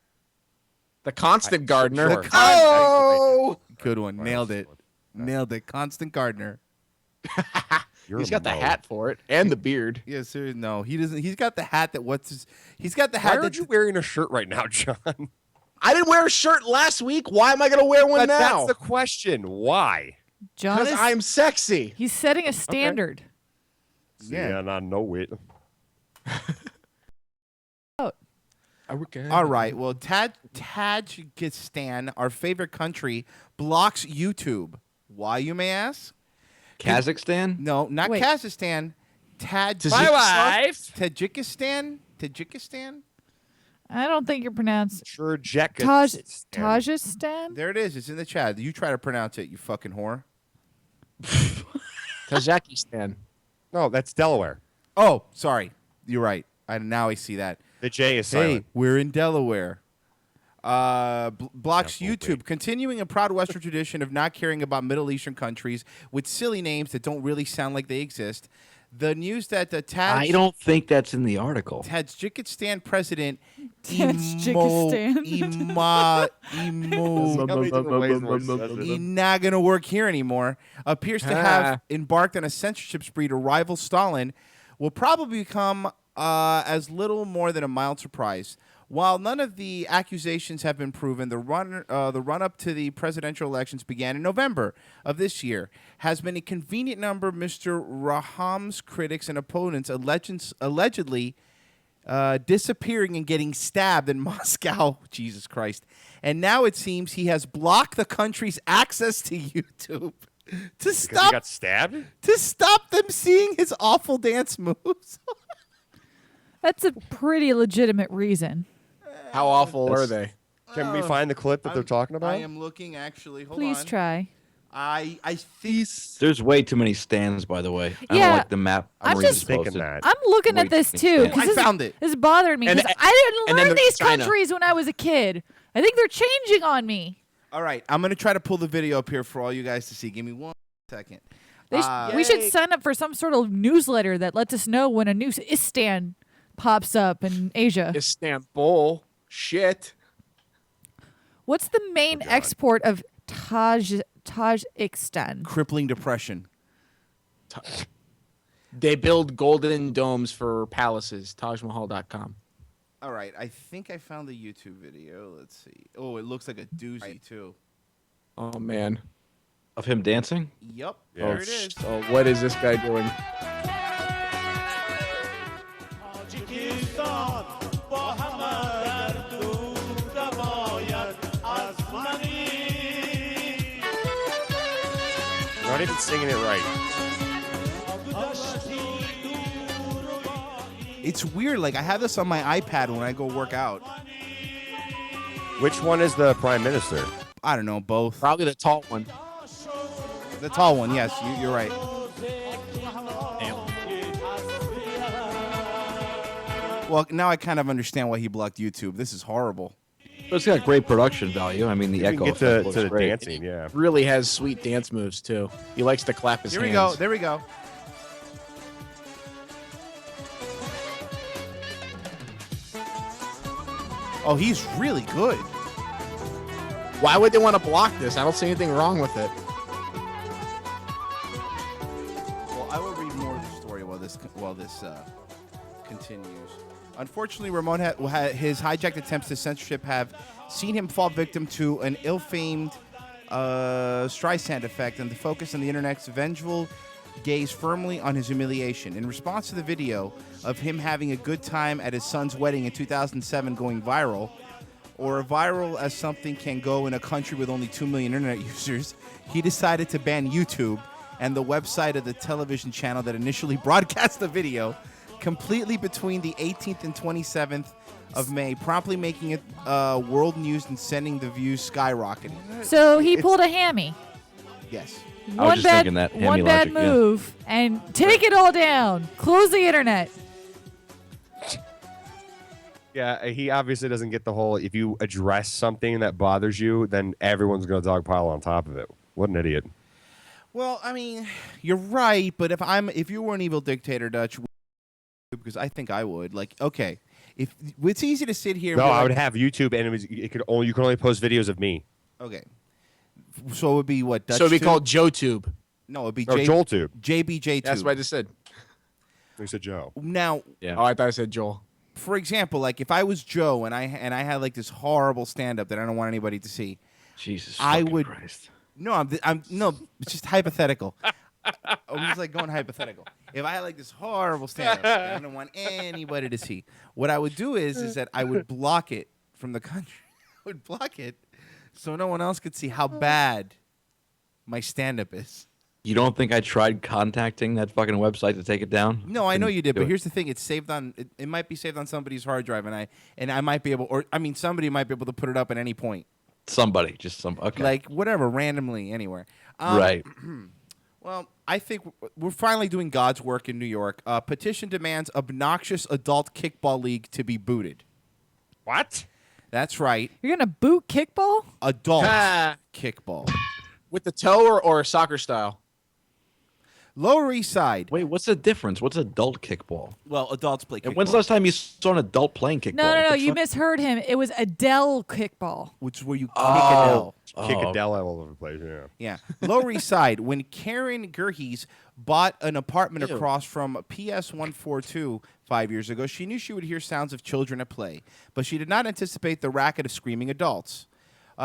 The constant gardener. Sure. Oh! Good one. Nailed it. Nailed it. Constant gardener. He's got the hat for it and the beard. Yes, sir. No, he doesn't. He's got the hat that he's got the hat Why that aren't you wearing a shirt right now, John? I didn't wear a shirt last week. Why am I going to wear one now? That's the question. Why? John Because is I'm sexy. he's setting a standard. Yeah, and I know it. All right. Well, Tajikistan, our favorite country, blocks YouTube. Why, you may ask? Kazakhstan? No, not Wait. Kazakhstan. My wife. Tajikistan. Tajikistan. I don't think you're pronouncing Sure, Jack. Tajikistan. There it is. It's in the chat. You try to pronounce it, you fucking whore. Tajikistan. No, that's Delaware. Oh, sorry. You're right. Now I see that. The J is Hey, silent. we're in Delaware. Blocks YouTube, continuing a proud Western tradition of not caring about Middle Eastern countries with silly names that don't really sound like they exist. The news that the I don't think that's in the article. Tajikistan president He's not going to work here anymore, appears to have embarked on a censorship spree to rival Stalin, will probably become as little more than a mild surprise. While none of the accusations have been proven, the run-up to the presidential elections began in November of this year. Has been a convenient number of Mr. Raham's critics and opponents allegedly disappearing and getting stabbed in Moscow. Jesus Christ. And now it seems he has blocked the country's access to YouTube Because he got stabbed? to stop them seeing his awful dance moves. That's a pretty legitimate reason. How awful are they? Can we find the clip that they're talking about? I am looking, actually. Hold Please on. try. I think There's way too many stands, by the way. I Yeah, don't like the map. I'm Maurice just posted. I'm looking at this too. 'Cause I found it. This bothered me And- because I and didn't then learn there's these China. countries when I was a kid. I think they're changing on me. All right, I'm going to try to pull the video up here for all you guys to see. Give me 1 second. We should sign up for some sort of newsletter that lets us know when a new Istan pops up in Asia. Istanbul. Shit. What's the main export of Tajikistan? Crippling depression. They build golden domes for palaces. TajMahal.com. All right, I think I found the YouTube video. Let's see. Oh, it looks like a doozy, too. Oh, man. Of him dancing? Yep, Oh, there it is. Oh, what is this guy doing? Not even singing it right. It's weird. Like, I have this on my iPad when I go work out. Which one is the prime minister? I don't know, both. Probably the tall one. The tall one, yes, you're right. Well, now I kind of understand why he blocked YouTube. This is horrible. But it's got great production value. I mean, the echo get effect to looks the great. dancing, yeah. Really has sweet dance moves, too. He likes to clap his Here hands. we go. There we go. Oh, he's really good. Why would they want to block this? I don't see anything wrong with it. Well, I will read more of the story while this continues. Unfortunately, Ramon his hijacked attempts to censorship have seen him fall victim to an ill-famed Streisand effect, and the focus on the internet's vengeful gaze firmly on his humiliation. In response to the video of him having a good time at his son's wedding in 2007 going viral, or viral as something can go in a country with only 2 million internet users, he decided to ban YouTube and the website of the television channel that initially broadcast the video completely between the 18th and 27th of May, promptly making it world news and sending the views skyrocketing. So he pulled a hammy. Yes. I was just thinking that hammy one bad logic, yeah. move, and take it all down. Close the internet. Yeah, he obviously doesn't get the whole, if you address something that bothers you, then everyone's going to dogpile on top of it. What an idiot. Well, I mean, you're right, but if you were an evil dictator, Dutch, because I think I would. Like, okay, if it's easy to sit here. No, and be I like, would have YouTube, and you could only post videos of me. Okay, so it would be what? Dutch So it'd be Tube? called JoeTube. No, it'd be Or JoelTube. JBJ. That's what I just said. You said Joe. Now, Oh, I thought I said Joel. for example, like if I was Joe and I had like this horrible stand-up that I don't want anybody to see, Jesus, I fucking would. Christ. No, I'm no. It's just hypothetical. I'm just like going hypothetical. If I had like this horrible stand-up that I don't want anybody to see, what I would do is that I would block it from the country. I would block it so no one else could see how bad my stand-up is. You don't think I tried contacting that fucking website to take it down? No, I know you did, do but it. here's the thing: it's saved on. It might be saved on somebody's hard drive, and I might be able, or I mean, somebody might be able to put it up at any point. Somebody, just some. Okay. Like whatever, randomly, anywhere. Right. Well, I think we're finally doing God's work in New York. Petition demands obnoxious adult kickball league to be booted. What? That's right. You're gonna boot kickball? Adult Ah. kickball. With the toe or soccer style? Lower East Side. Wait, what's the difference? What's adult kickball? Well, adults play kickball. And when's the last time you saw an adult playing kickball? No. You misheard him. It was Adele kickball. Which is where you kick Adele. Kick Adele all over the place. Yeah. Lower East Side. When Karen Gerhes bought an apartment across from PS 142 5 years ago, she knew she would hear sounds of children at play, but she did not anticipate the racket of screaming adults.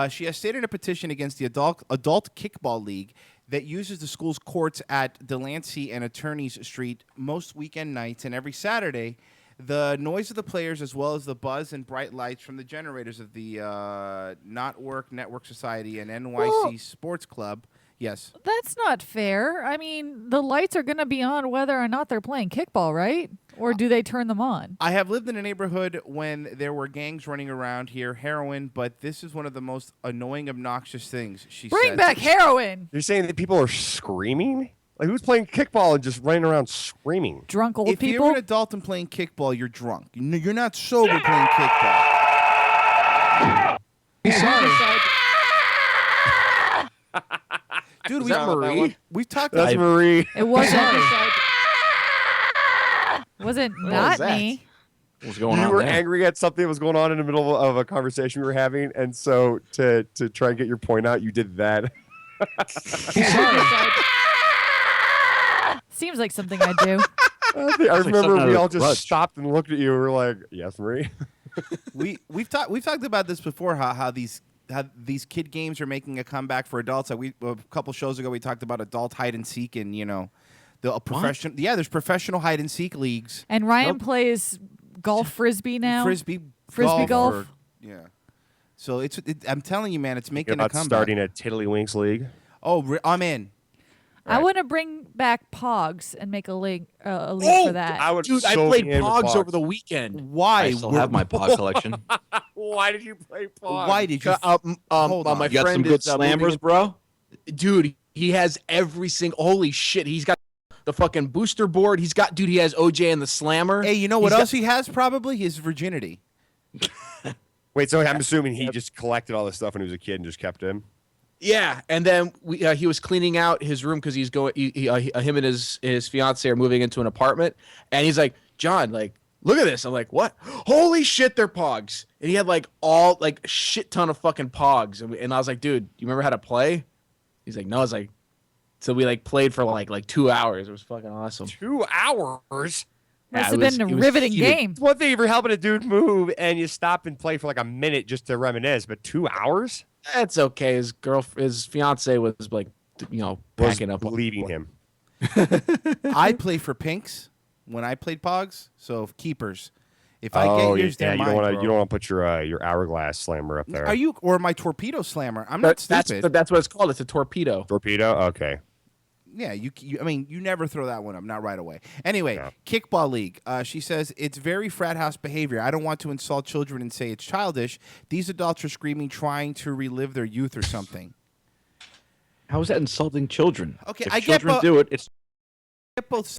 She has stated in a petition against the adult kickball league that uses the school's courts at Delancey and Attorneys Street most weekend nights, and every Saturday, the noise of the players as well as the buzz and bright lights from the generators of the Not Work Network Society and NYC Sports Club. Yes. That's not fair. I mean, the lights are going to be on whether or not they're playing kickball, right? Or do they turn them on? I have lived in a neighborhood when there were gangs running around here, heroin, but this is one of the most annoying, obnoxious things, she said. Bring back heroin! You're saying that people are screaming? Like, who's playing kickball and just running around screaming? Drunk old If people? you're an adult and playing kickball, you're drunk. You're not sober playing kickball. Sorry. Dude, Is that Marie? We've talked That's about Marie. It wasn't. wasn't not that? me. What's going You on were there? angry at something that was going on in the middle of a conversation we were having, and so to try and get your point out, you did that. Seems like something I do. I remember something we out all of just Grudge. stopped and looked at you and were like, "Yes, Marie." we've talked about this before. How these kid games are making a comeback for adults. Like a couple shows ago, we talked about adult hide and seek, and the professional. Yeah, there's professional hide and seek leagues. And Ryan plays golf frisbee now. Frisbee golf. or- yeah. So I'm telling you, man, it's making About a comeback. starting a Tiddlywinks league. Oh, I'm in. I want to bring back Pogs and make a league for that. I would Dude, I so played be in with Pogs over the weekend. Why? I still have my Pog collection. Why did you play Pog? Why did you? My You got friend some good is, moving slammers, in- bro? Dude, he has every single. Holy shit, he's got the fucking booster board. He has OJ and the slammer. Hey, you know what else he has? Probably his virginity. Wait, so I'm assuming he just collected all this stuff when he was a kid and just kept him. Yeah, and then he was cleaning out his room because he's going. Him and his fiance are moving into an apartment, and he's like, John, like, look at this. I'm like, what? Holy shit, they're Pogs. And he had like a shit ton of fucking Pogs, and I was like, dude, you remember how to play? He's like, no. I was like, so we like played for like 2 hours. It was fucking awesome. 2 hours. Must Yeah, have been a it was riveting heated. game. It's one thing if you're helping a dude move and you stop and play for like a minute just to reminisce, but 2 hours? That's okay. His fiance was like, packing up, leaving him. I play for pinks when I played Pogs. So keepers. If I get yours, they're you mine, don't want to. bro. You don't want to put your hourglass slammer up there. Are you or my torpedo slammer? I'm not stupid. That's what it's called. It's a torpedo. Torpedo. Okay. Yeah, I mean, you never throw that one up, not right away. Anyway, Kickball League. She says, it's very frat house behavior. I don't want to insult children and say it's childish. These adults are screaming, trying to relive their youth or something. How is that insulting children? Okay, if I get children do it. It's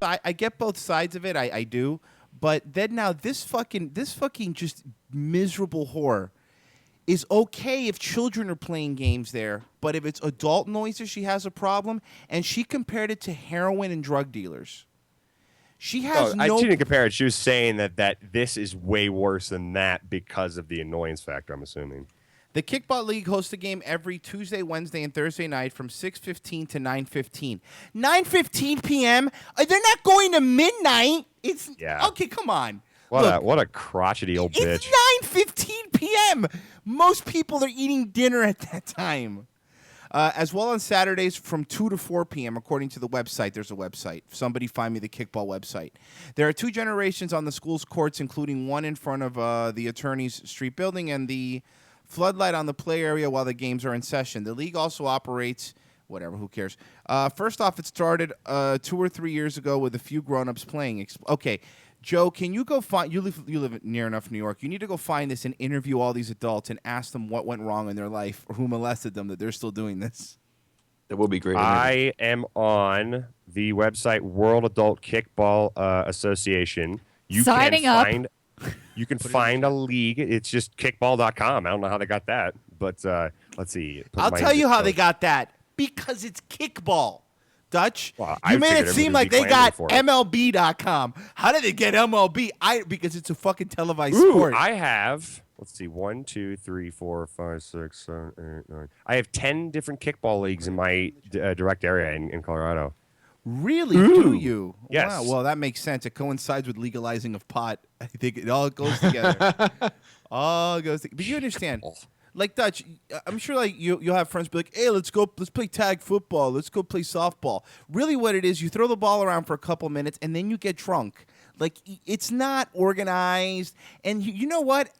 I get both sides of it. I do. But then now this fucking just miserable whore is okay if children are playing games there, but if it's adult noises, she has a problem. And she compared it to heroin and drug dealers. She has She didn't compare it. She was saying that this is way worse than that because of the annoyance factor, I'm assuming. The Kickball League hosts a game every Tuesday, Wednesday, and Thursday night from 6:15 to 9:15. 9:15 p.m.? They're not going to midnight. It's okay, come on. What a crotchety old bitch. It's 9:15 p.m. Most people are eating dinner at that time. As well on Saturdays from 2 to 4 p.m., according to the website. There's a website. Somebody find me the Kickball website. There are 2 generations on the school's courts, including one in front of the Attorneys Street building and the floodlight on the play area while the games are in session. The league also operates... Whatever, who cares? First off, it started 2 or 3 years ago with a few grown-ups playing. Okay, Joe, can you go find... You live near enough New York. You need to go find this and interview all these adults and ask them what went wrong in their life or who molested them that they're still doing this. That will be great. I am on the website World Adult Kickball Association. You Signing can up. find, You can find a league. It's just kickball.com. I don't know how they got that, but let's see. I'll tell you how they got that. Because it's kickball. Dutch, I you made figured it seem would like be they got clamoring for it. MLB.com. How did they get MLB? Because it's a fucking televised Ooh, sport. I have, let's see, 1, 2, 3, 4, 5, 6, 7, 8, 9. I have 10 different kickball leagues in my direct area in Colorado. Really? Do you? Yes. Wow. Well, that makes sense. It coincides with legalizing of pot. I think it all goes together. All goes together. But you understand. Like, Dutch, I'm sure like you'll have friends be like, hey, let's play tag football. Let's go play softball. Really what it is, you throw the ball around for a couple minutes, and then you get drunk. Like, it's not organized. And you know what?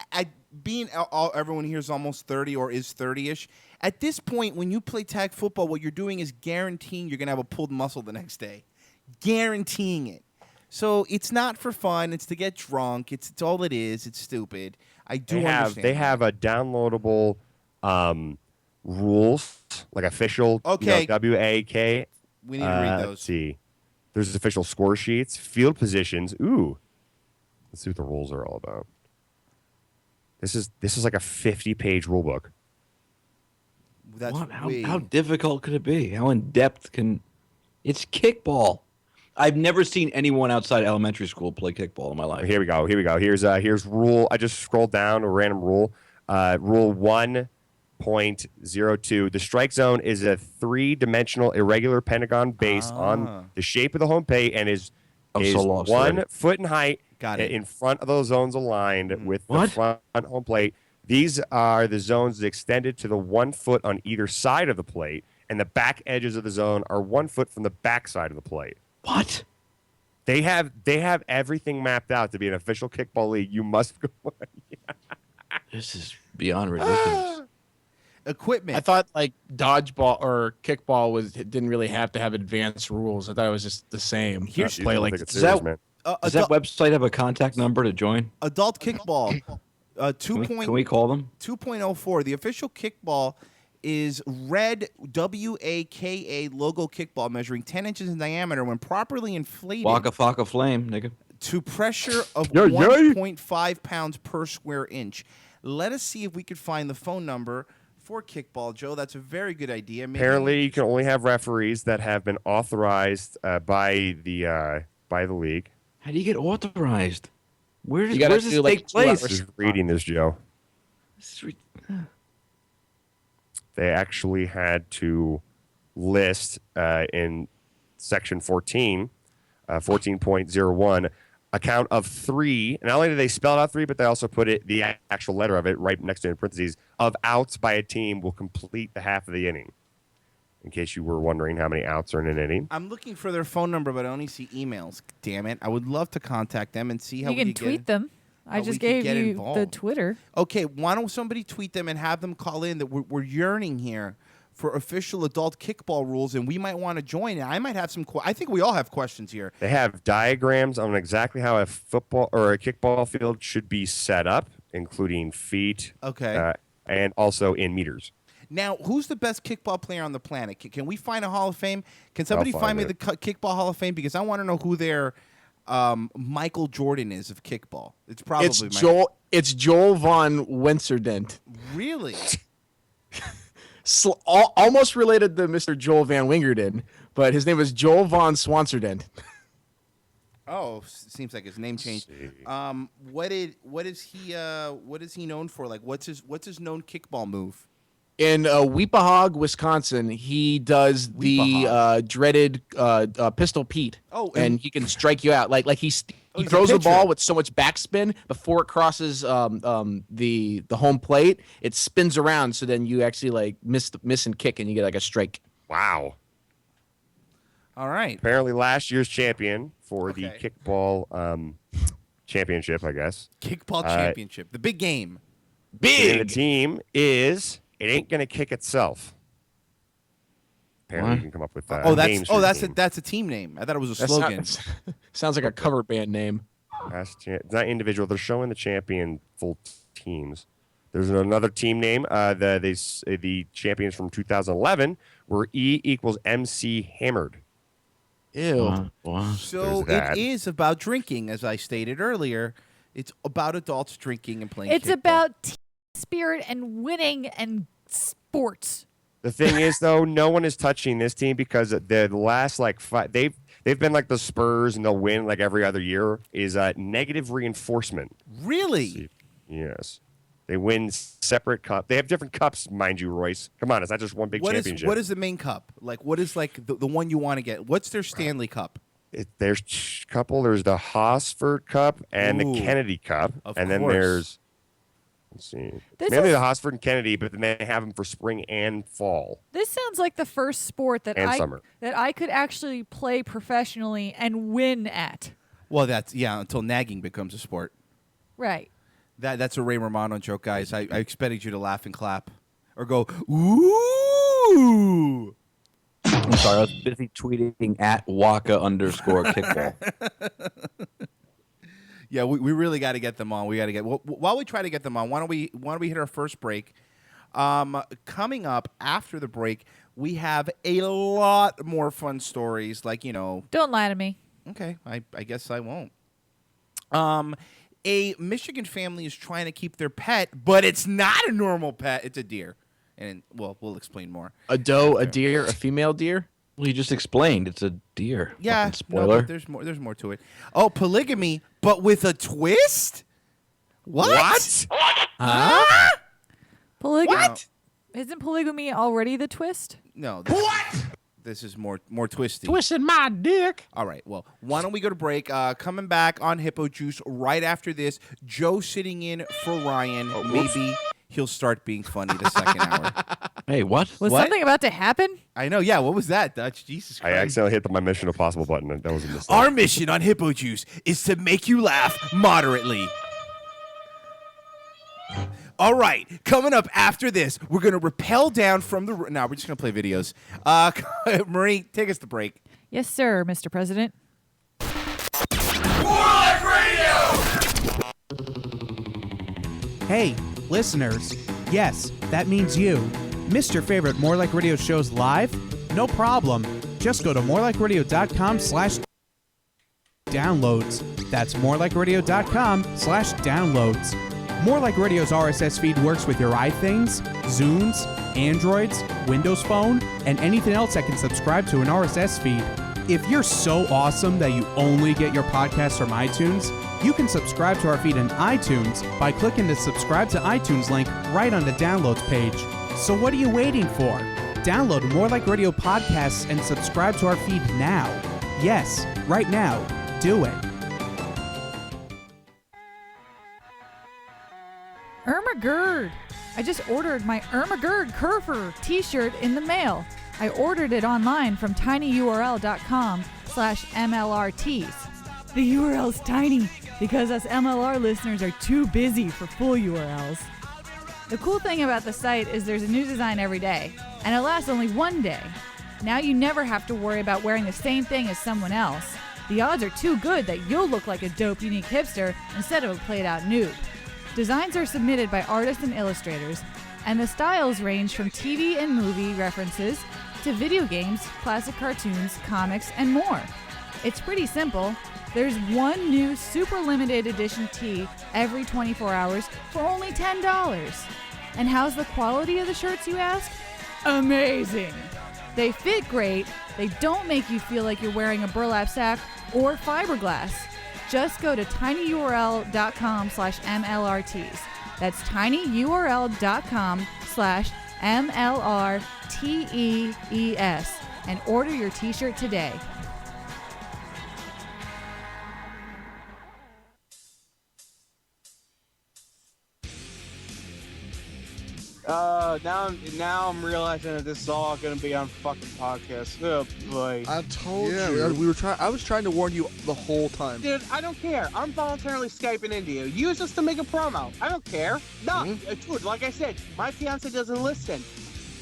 Everyone here is almost 30 or is 30-ish. At this point, when you play tag football, what you're doing is guaranteeing you're going to have a pulled muscle the next day. Guaranteeing it. So it's not for fun. It's to get drunk. It's all it is. It's stupid. I do understand. They have a downloadable rules, like official Okay. WAK. We need to read those. Let's see. There's official score sheets, field positions. Ooh. Let's see what the rules are all about. This is like a 50-page rule book. That's how difficult could it be? How in depth can? It's kickball. I've never seen anyone outside elementary school play kickball in my life. Here we go. Here's rule. I just scrolled down a random rule. Rule 1.02. The strike zone is a 3-dimensional irregular pentagon based on the shape of the home plate and is so lost 1 already. foot in height. Got it. In front of those zones aligned with the front home plate. These are the zones extended to the 1 foot on either side of the plate, and the back edges of the zone are 1 foot from the back side of the plate. What? They have everything mapped out to be an official kickball league. You must go. This is beyond ridiculous. Equipment. I thought like dodgeball or kickball didn't really have to have advanced rules. I thought it was just the same. Here's- play like Does that website have a contact number to join? Adult kickball. Can we call them? 2.04. The official kickball is red WAKA logo kickball measuring 10 inches in diameter when properly inflated. Waka Faka Flame, nigga. To pressure of Yay, yay. 1.5 pounds per square inch. Let us see if we could find the phone number for kickball, Joe. That's a very good idea. Maybe Apparently, you can only have referees that have been authorized by the league. How do you get authorized? Where does gotta this do, like, take 2 hours. place? Just reading this, Joe. They actually had to list in section 14, 14.01, a count of 3. Not only did they spell out 3, but they also put the actual letter of it right next to it in parentheses, of outs by a team will complete the half of the inning. In case you were wondering how many outs are in an inning. I'm looking for their phone number, but I only see emails. Damn it. I would love to contact them and see how You we can could tweet get them. I how we just could gave get you the involved. Twitter. Okay, why don't somebody tweet them and have them call in that we're yearning here for official adult kickball rules, and we might want to join. And I might have some. I think we all have questions here. They have diagrams on exactly how a football or a kickball field should be set up, including feet. Okay. And also in meters. Now, who's the best kickball player on the planet? Can we find a Hall of Fame? Can somebody I'll find me find the kickball Hall of Fame? Because I want to know who their Michael Jordan is of kickball. It's probably It's Joel von Winserdent. Really? Almost related to Mr. Joel Van Wingerden, but his name is Joel von Swanserdent. Oh, seems like his name changed. What is he known for? Like, what's his known kickball move? In Weepahaug, Wisconsin, he does the dreaded Pistol Pete. Oh, and he can strike you out. Like he he's throws a the ball pitcher. with so much backspin before it crosses the home plate. It spins around, so then you actually like miss and kick, and you get like a strike. Wow. All right. Apparently, last year's champion for the kickball championship, I guess. Kickball championship, the big game. And the team is It Ain't Gonna Kick Itself. Apparently, you can come up with names for the team. That's a team name. I thought it was a slogan. Sounds like a cover band name. It's not individual. They're showing the champion full teams. There's another team name. The champions from 2011 were E equals MC Hammered. Ew. So it is about drinking, as I stated earlier. It's about adults drinking and playing. It's kickball. about team spirit and winning and sports. The thing is, though, no one is touching this team because the last like they've been like the Spurs and they'll win like every other year is negative reinforcement. Really? Yes. They win separate cup. They have different cups, mind you, Royce. Come on, it's not just one big championship. What is the main cup? Like, what is like the one you want to get? What's their Stanley Cup? There's a couple. There's the Hosford Cup and the Kennedy Cup, and then there's let's see, mainly the Hosford and Kennedy, but then they have them for spring and fall. This sounds like the first sport that summer. that I could actually play professionally and win at. Well, that's until nagging becomes a sport. Right. That's a Ray Romano joke, guys. I expected you to laugh and clap or go ooh. I'm sorry, I was busy tweeting at Waka_kickball. Yeah, we really got to get them on. We got to get. While we try to get them on, why don't we hit our first break? Coming up after the break, we have a lot more fun stories. Like Don't lie to me. Okay, I guess I won't. A Michigan family is trying to keep their pet, but it's not a normal pet. It's a deer. And, we'll explain more. A doe, a deer, a female deer? Well, you just explained. It's a deer. Yeah. Fucking spoiler. No, but there's more to it. Oh, polygamy, but with a twist? What? Huh? Polygamy. What? Isn't polygamy already the twist? No. This is more twisty. Twisting my dick. All right. Well, why don't we go to break? Coming back on Hippojuice right after this. Joe sitting in for Ryan. Maybe he'll start being funny the second hour. Hey, what? Was something about to happen? I know. Yeah. What was that, Dutch? Jesus Christ. I accidentally hit my Mission Impossible button, and that was a mistake. Our mission on Hippojuice is to make you laugh moderately. All right, coming up after this, we're going to rappel down from the... No, we're just going to play videos. Marie, take us to break. Yes, sir, Mr. President. More Like Radio! Hey, listeners. Yes, that means you. Missed your favorite More Like Radio shows live? No problem. Just go to morelikeradio.com/downloads. That's morelikeradio.com/downloads. More Like Radio's RSS feed works with your iThings, Zunes, Androids, Windows Phone, and anything else that can subscribe to an RSS feed. If you're so awesome that you only get your podcasts from iTunes, you can subscribe to our feed in iTunes by clicking the subscribe to iTunes link right on the downloads page. So what are you waiting for? Download More Like Radio podcasts and subscribe to our feed now. Yes, right now. Do it. Irma Gerd. I just ordered my Irma Gerd Kerfer t-shirt in the mail. I ordered it online from tinyurl.com/MLRTs. The URL's tiny because us MLR listeners are too busy for full URLs. The cool thing about the site is there's a new design every day, and it lasts only one day. Now you never have to worry about wearing the same thing as someone else. The odds are too good that you'll look like a dope, unique hipster instead of a played-out noob. Designs are submitted by artists and illustrators, and the styles range from TV and movie references to video games, classic cartoons, comics, and more. It's pretty simple. There's one new super limited edition tee every 24 hours for only $10. And how's the quality of the shirts, you ask? Amazing! They fit great, they don't make you feel like you're wearing a burlap sack or fiberglass. Just go to tinyurl.com/MLRTs. That's tinyurl.com/MLRTEES and order your t-shirt today. Now I'm realizing that this is all going to be on fucking podcast. Oh boy! I told you. I was trying to warn you the whole time. Dude, I don't care. I'm voluntarily Skyping into you. Use this to make a promo. I don't care. No, dude, like I said, my fiance doesn't listen.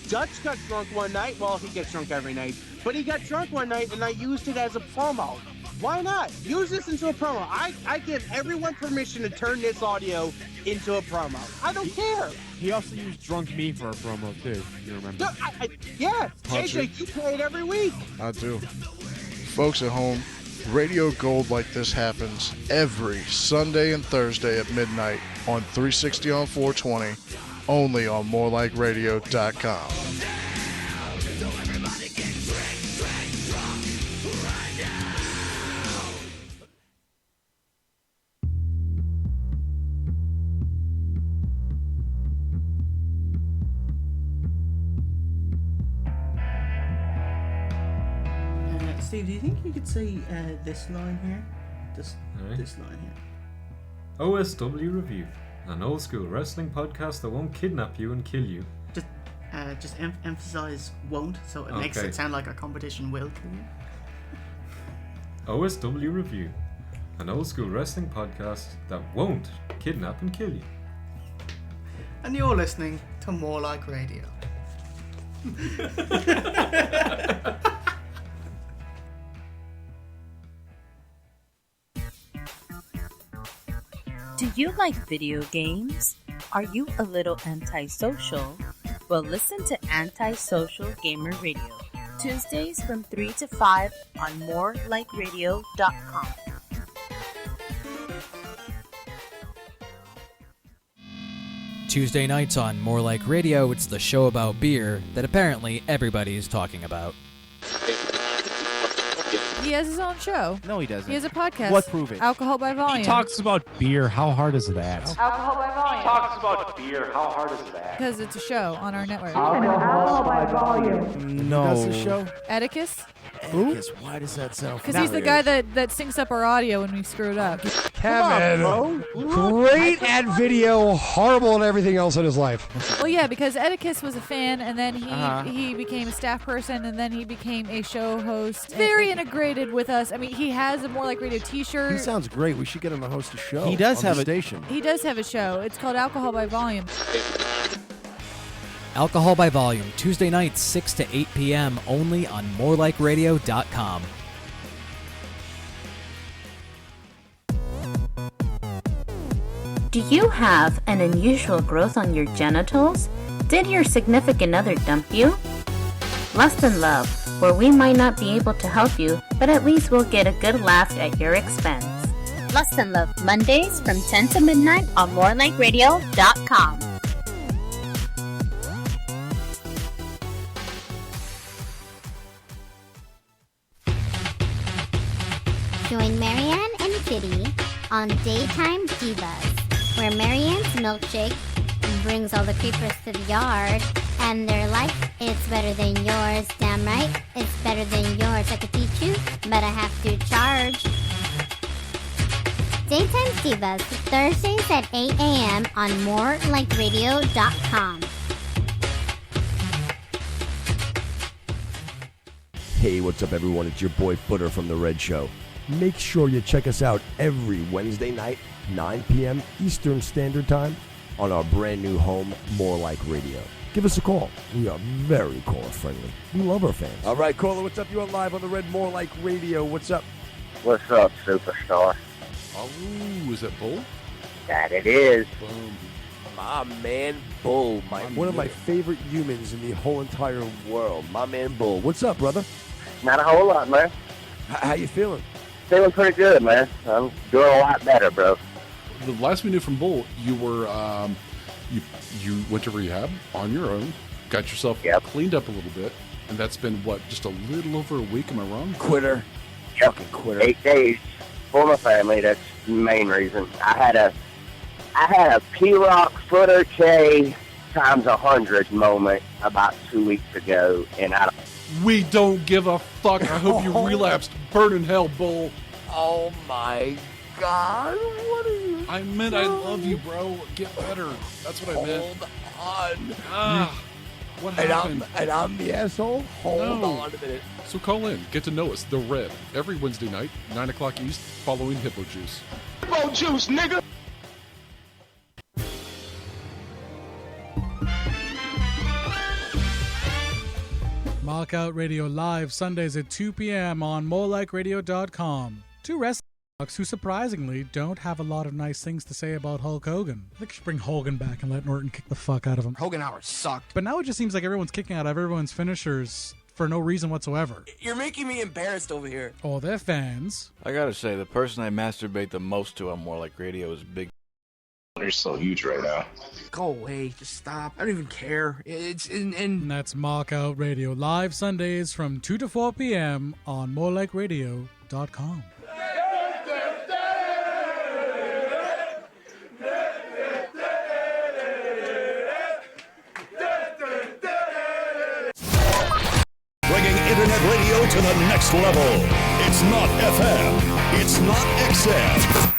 Dutch got drunk one night. Well, he gets drunk every night. But he got drunk one night, and I used it as a promo. Why not? Use this into a promo. I give everyone permission to turn this audio into a promo. I don't care. He also used Drunk Me for a promo, too. You remember? No, yeah. AJ, you play it every week. I do. Folks at home, Radio gold like this happens every Sunday and Thursday at midnight on 360 on 420, only on morelikeradio.com. Steve, do you think you could say this line here? This line here. OSW Review, an old school wrestling podcast that won't kidnap you and kill you. Just emphasize won't, so it makes it sound like our competition will kill you. OSW Review, an old school wrestling podcast that won't kidnap and kill you. And you're listening to More Like Radio. Do you like video games? Are you a little antisocial? Well, listen to Antisocial Gamer Radio, Tuesdays from 3 to 5 on morelikeradio.com. Tuesday nights on More Like Radio, it's the show about beer that apparently everybody is talking about. He has his own show. No, he doesn't. He has a podcast. What? Prove it. Alcohol by Volume. He talks about beer. How hard is that? Alcohol by Volume. Talks about beer. How hard is that? Because it's a show on our network. Alcohol by Volume. No. That's the show? Atticus? Atticus, why does that sound Because he's the guy that syncs up our audio when we screw it up. Kevin, great at video, horrible at everything else in his life. Well, yeah, because Atticus was a fan, and then Uh-huh. he became a staff person, and then he became a show host. Very integrated with us. I mean, he has a More Like Radio T-shirt. He sounds great. We should get him to host a show. He does on have the a station. He does have a show. It's called Alcohol by Volume. Alcohol by Volume, Tuesday nights 6 to 8 p.m. only on morelikeradio.com. Do you have an unusual growth on your genitals? Did your significant other dump you? Lust and Love, where we might not be able to help you, but at least we'll get a good laugh at your expense. Lust and Love, Mondays from 10 to midnight on morelikeradio.com. Join Marianne and Kitty on Daytime Divas, where Marianne's milkshake brings all the creepers to the yard, and they're like, it's better than yours. Damn right, it's better than yours. I could teach you, but I have to charge. Daytime Divas, Thursdays at 8 a.m. on morelikeradio.com. Hey, what's up, everyone? It's your boy Footer from The Red Show. Make sure you check us out every Wednesday night, 9 p.m. Eastern Standard Time, on our brand new home, More Like Radio. Give us a call. We are very caller friendly. We love our fans. All right, caller, what's up? You are live on the Red More Like Radio. What's up? What's up, superstar? Oh, is it Bull? That it is. Boom. My man Bull, one of my favorite humans in the whole entire world. My man Bull. What's up, brother? Not a whole lot, man. How you feeling? Feeling pretty good, man. I'm doing a lot better, bro. The last we knew from Bull, you were you went to rehab on your own, got yourself cleaned up a little bit, and that's been what, just a little over a week? Am I wrong? Quitter. Yep. Fucking quitter. 8 days for my family. That's the main reason. I had a P-Rock Footer K times 100 moment about 2 weeks ago, and We don't give a fuck. I hope you relapsed. Burn in hell, Bull. Oh my God! What are you? I meant I love you, bro. Get better. That's what I meant. Hold on. What And happened? I'm the asshole? Hold No. on a minute. So call in. Get to know us. The Red. Every Wednesday night, 9 o'clock East, following Hippojuice. Hippojuice, nigga! Markout Radio live Sundays at 2 p.m. on morelikeradio.com. Two wrestling who surprisingly don't have a lot of nice things to say about Hulk Hogan. I think we should bring Hogan back and let Norton kick the fuck out of him. Hogan hours sucked. But now it just seems like everyone's kicking out everyone's finishers for no reason whatsoever. You're making me embarrassed over here. Or their fans. I gotta say, the person I masturbate the most to on More Like Radio is Big. They're so huge right now. Go away. Just stop. I don't even care. It's And that's Markout Radio, live Sundays from 2 to 4 p.m. on morelikeradio.com. Bringing internet radio to the next level. It's not FM. It's not XM.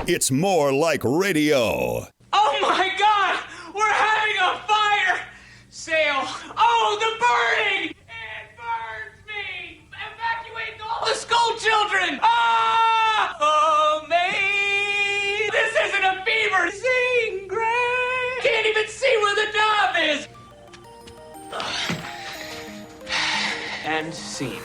It's More Like Radio. Oh my God! We're having a fire sale! Oh, the burning! It burns me! Evacuate all the school children! Ah! Oh, May! This isn't a fever! Sing, Gray! Can't even see where the knob is! And scene.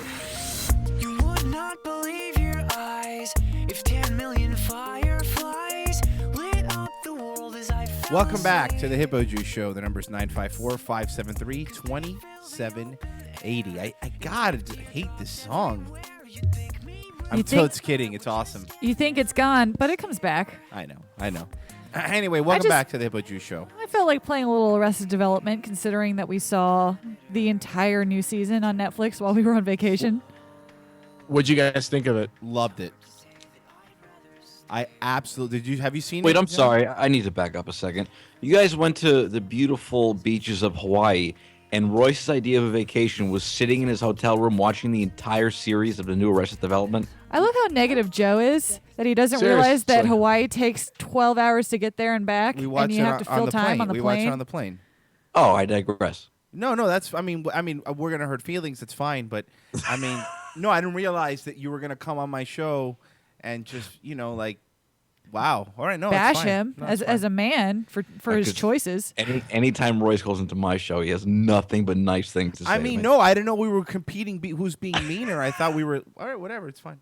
You would not believe your eyes if 10 million fireflies lit up the world as I fell. Welcome back to the Hippojuice Show. The number's 954-573-2780. I gotta hate this song. I'm totes kidding. It's awesome. You think it's gone, but it comes back. I know. Anyway, welcome back to the Hippojuice Show. I felt like playing a little Arrested Development, considering that we saw the entire new season on Netflix while we were on vacation. What'd you guys think of it? Loved it. I absolutely have you seen it? Wait, I'm sorry. I need to back up a second. You guys went to the beautiful beaches of Hawaii, and Royce's idea of a vacation was sitting in his hotel room watching the entire series of the new Arrested Development. I love how negative Joe is, that he doesn't realize that Hawaii takes 12 hours to get there and back, and you have to fill time on the plane. We watched it on the plane. Oh, I digress. No, that's. I mean, we're gonna hurt feelings. It's fine, but I mean, no, I didn't realize that you were gonna come on my show and just, like, wow. All right, no, bash it's fine. him No, it's as a man for his choices. Anytime Royce goes into my show, he has nothing but nice things to say. I mean, no, I didn't know we were competing. Who's being meaner? I thought we were. All right, whatever. It's fine.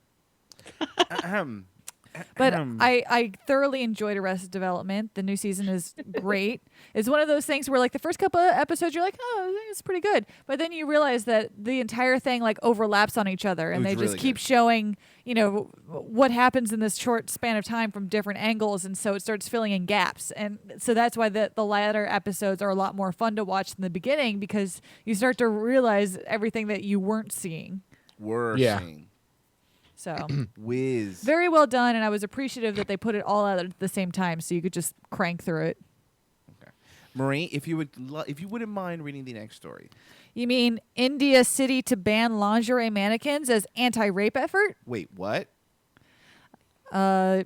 But I thoroughly enjoyed Arrested Development. The new season is great. It's one of those things where, like, the first couple of episodes, you're like, oh, it's pretty good. But then you realize that the entire thing, like, overlaps on each other. And they just really keep good. showing, what happens in this short span of time from different angles. And so it starts filling in gaps. And so that's why the latter episodes are a lot more fun to watch than the beginning, because you start to realize everything that you weren't seeing. Seeing. So, whiz. Very well done, and I was appreciative that they put it all out at the same time, so you could just crank through it. Okay, Marie, if you wouldn't mind reading the next story. You mean India city to ban lingerie mannequins as anti-rape effort? Wait, what? Yeah.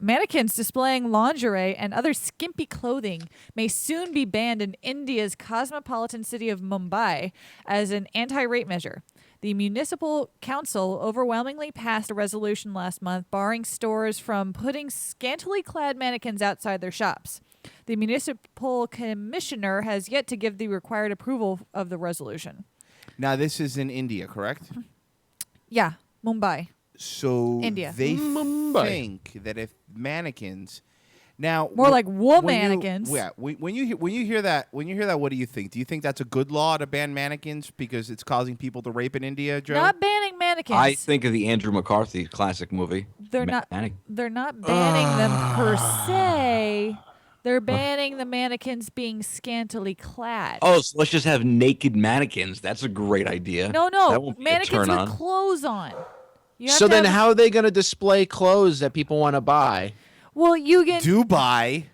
Mannequins displaying lingerie and other skimpy clothing may soon be banned in India's cosmopolitan city of Mumbai as an anti-rape measure. The municipal council overwhelmingly passed a resolution last month barring stores from putting scantily clad mannequins outside their shops. The municipal commissioner has yet to give the required approval of the resolution. Now, this is in India, correct? Yeah, Mumbai. So India. they think that if mannequins, now more like mannequins. When you hear that, what do you think? Do you think that's a good law to ban mannequins because it's causing people to rape in India, Joe? Not banning mannequins. I think of the Andrew McCarthy classic movie. They're not banning them per se. They're banning the mannequins being scantily clad. Oh, so let's just have naked mannequins. That's a great idea. No, That won't be a mannequins turn with on. clothes on. So then how are they going to display clothes that people want to buy? Well, you get Dubai.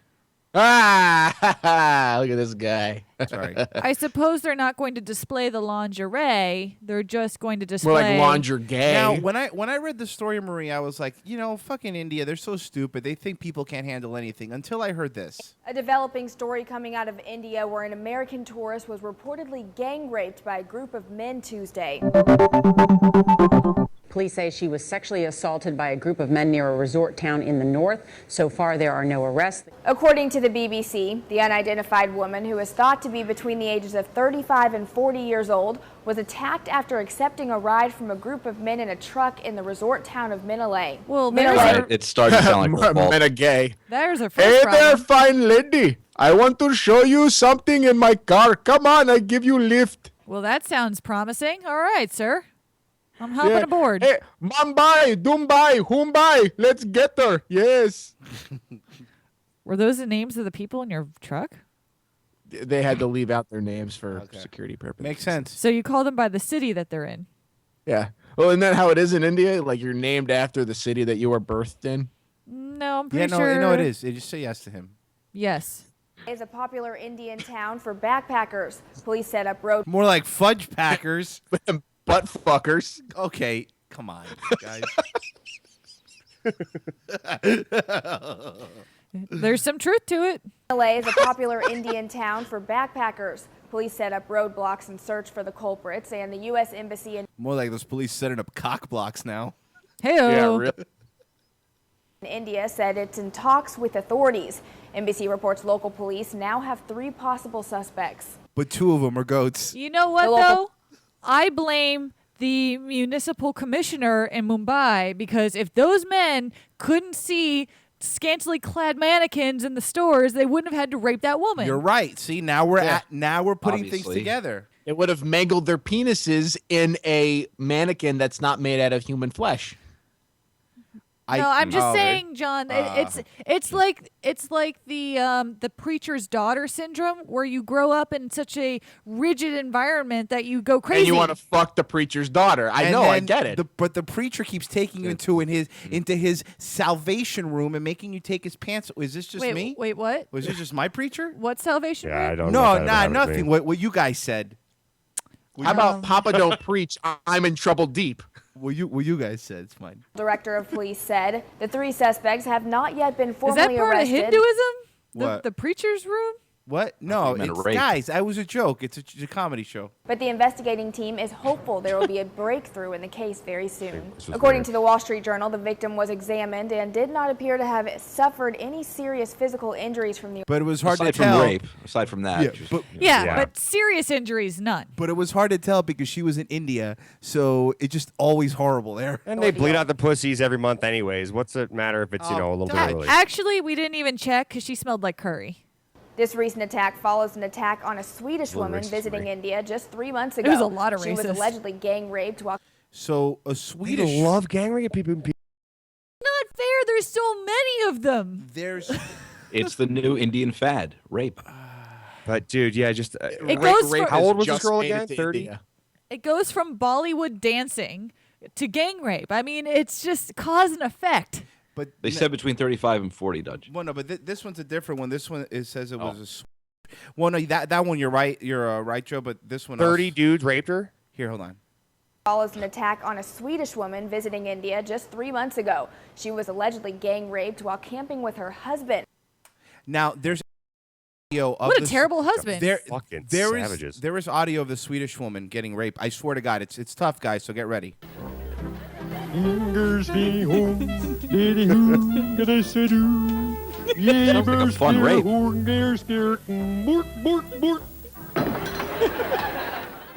Ah, look at this guy. Sorry. I suppose they're not going to display the lingerie. They're just going to display More like lingerie. Now, when I read the story, Marie, I was like, fucking India, they're so stupid. They think people can't handle anything. Until I heard this. A developing story coming out of India where an American tourist was reportedly gang raped by a group of men Tuesday. Police say she was sexually assaulted by a group of men near a resort town in the north. So far, there are no arrests. According to the BBC, the unidentified woman, who is thought to be between the ages of 35 and 40 years old, was attacked after accepting a ride from a group of men in a truck in the resort town of Minalay. Well, It started to sound like football. Men are gay. There's a first Hey there, problem. fine lady. I want to show you something in my car. Come on, I give you lift. Well, that sounds promising. All right, sir. I'm hopping aboard. Hey, Mumbai, Dumbai, Humbai, let's get her. Yes. Were those the names of the people in your truck? They had to leave out their names for security purposes. Makes sense. So you call them by the city that they're in. Yeah. Well, isn't that how it is in India? Like you're named after the city that you were birthed in? No, I'm pretty Yeah, sure. no, it is. They just say yes to him. Yes. Is a popular Indian town for backpackers. Police set up road. More like fudge packers. Butt fuckers. Okay, come on, guys. There's some truth to it. LA is a popular Indian town for backpackers. Police set up roadblocks and search for the culprits, and the U.S. Embassy in More like those police setting up cock blocks now. Hey-o. Yeah, really. India said it's in talks with authorities. NBC reports local police now have 3 possible suspects. But 2 of them are goats. You know what, though? I blame the municipal commissioner in Mumbai because if those men couldn't see scantily clad mannequins in the stores, they wouldn't have had to rape that woman. You're right. See, now we're putting things together. It would have mangled their penises in a mannequin that's not made out of human flesh. No, I'm just saying, John. It's like the preacher's daughter syndrome, where you grow up in such a rigid environment that you go crazy. And you want to fuck the preacher's daughter. I get it. But the preacher keeps taking you into his salvation room and making you take his pants. Is this just me? Wait, what? Was this just my preacher? What salvation room? I don't know. Nothing. What you guys said. How about Papa don't preach? I'm in trouble deep. What you guys said. It's fine. Director of police said the 3 suspects have not yet been Is formally that part arrested. of Hinduism? What? The preacher's room? What? No, meant it's, rape. guys, that was a joke. It's a comedy show. But the investigating team is hopeful there will be a breakthrough in the case very soon. According to the Wall Street Journal, the victim was examined and did not appear to have suffered any serious physical injuries from the. But it was hard aside to tell. from rape, aside from that. Yeah, just- but- But serious injuries, none. But it was hard to tell because she was in India, so it's just always horrible there. And they bleed out the pussies every month anyways. What's it matter if it's, a little bit early? Actually, we didn't even check because she smelled like curry. This recent attack follows an attack on a Swedish woman visiting India just 3 months ago. It was a lot of She was racist. allegedly gang raped while. So a Swedish. They love gang rape people. Not fair. There's so many of them. There's. It's the new Indian fad, rape. But dude, yeah, just It goes rape for- how old was just this girl made it again? to 30. India. It goes from Bollywood dancing to gang rape. I mean, it's just cause and effect. But They said between 35 and 40, Dutch. Well, no, but this one's a different one. This one says it was a. Well, no, that one you're right. You're right, Joe. But this one. 30 dudes raped her. Here, hold on. Follows an attack on a Swedish woman visiting India just 3 months ago. She was allegedly gang raped while camping with her husband. Now there's audio of What a terrible husband. Fucking there is savages. there is audio of the Swedish woman getting raped. I swear to God, it's tough, guys. So get ready. Sounds like a fun rape.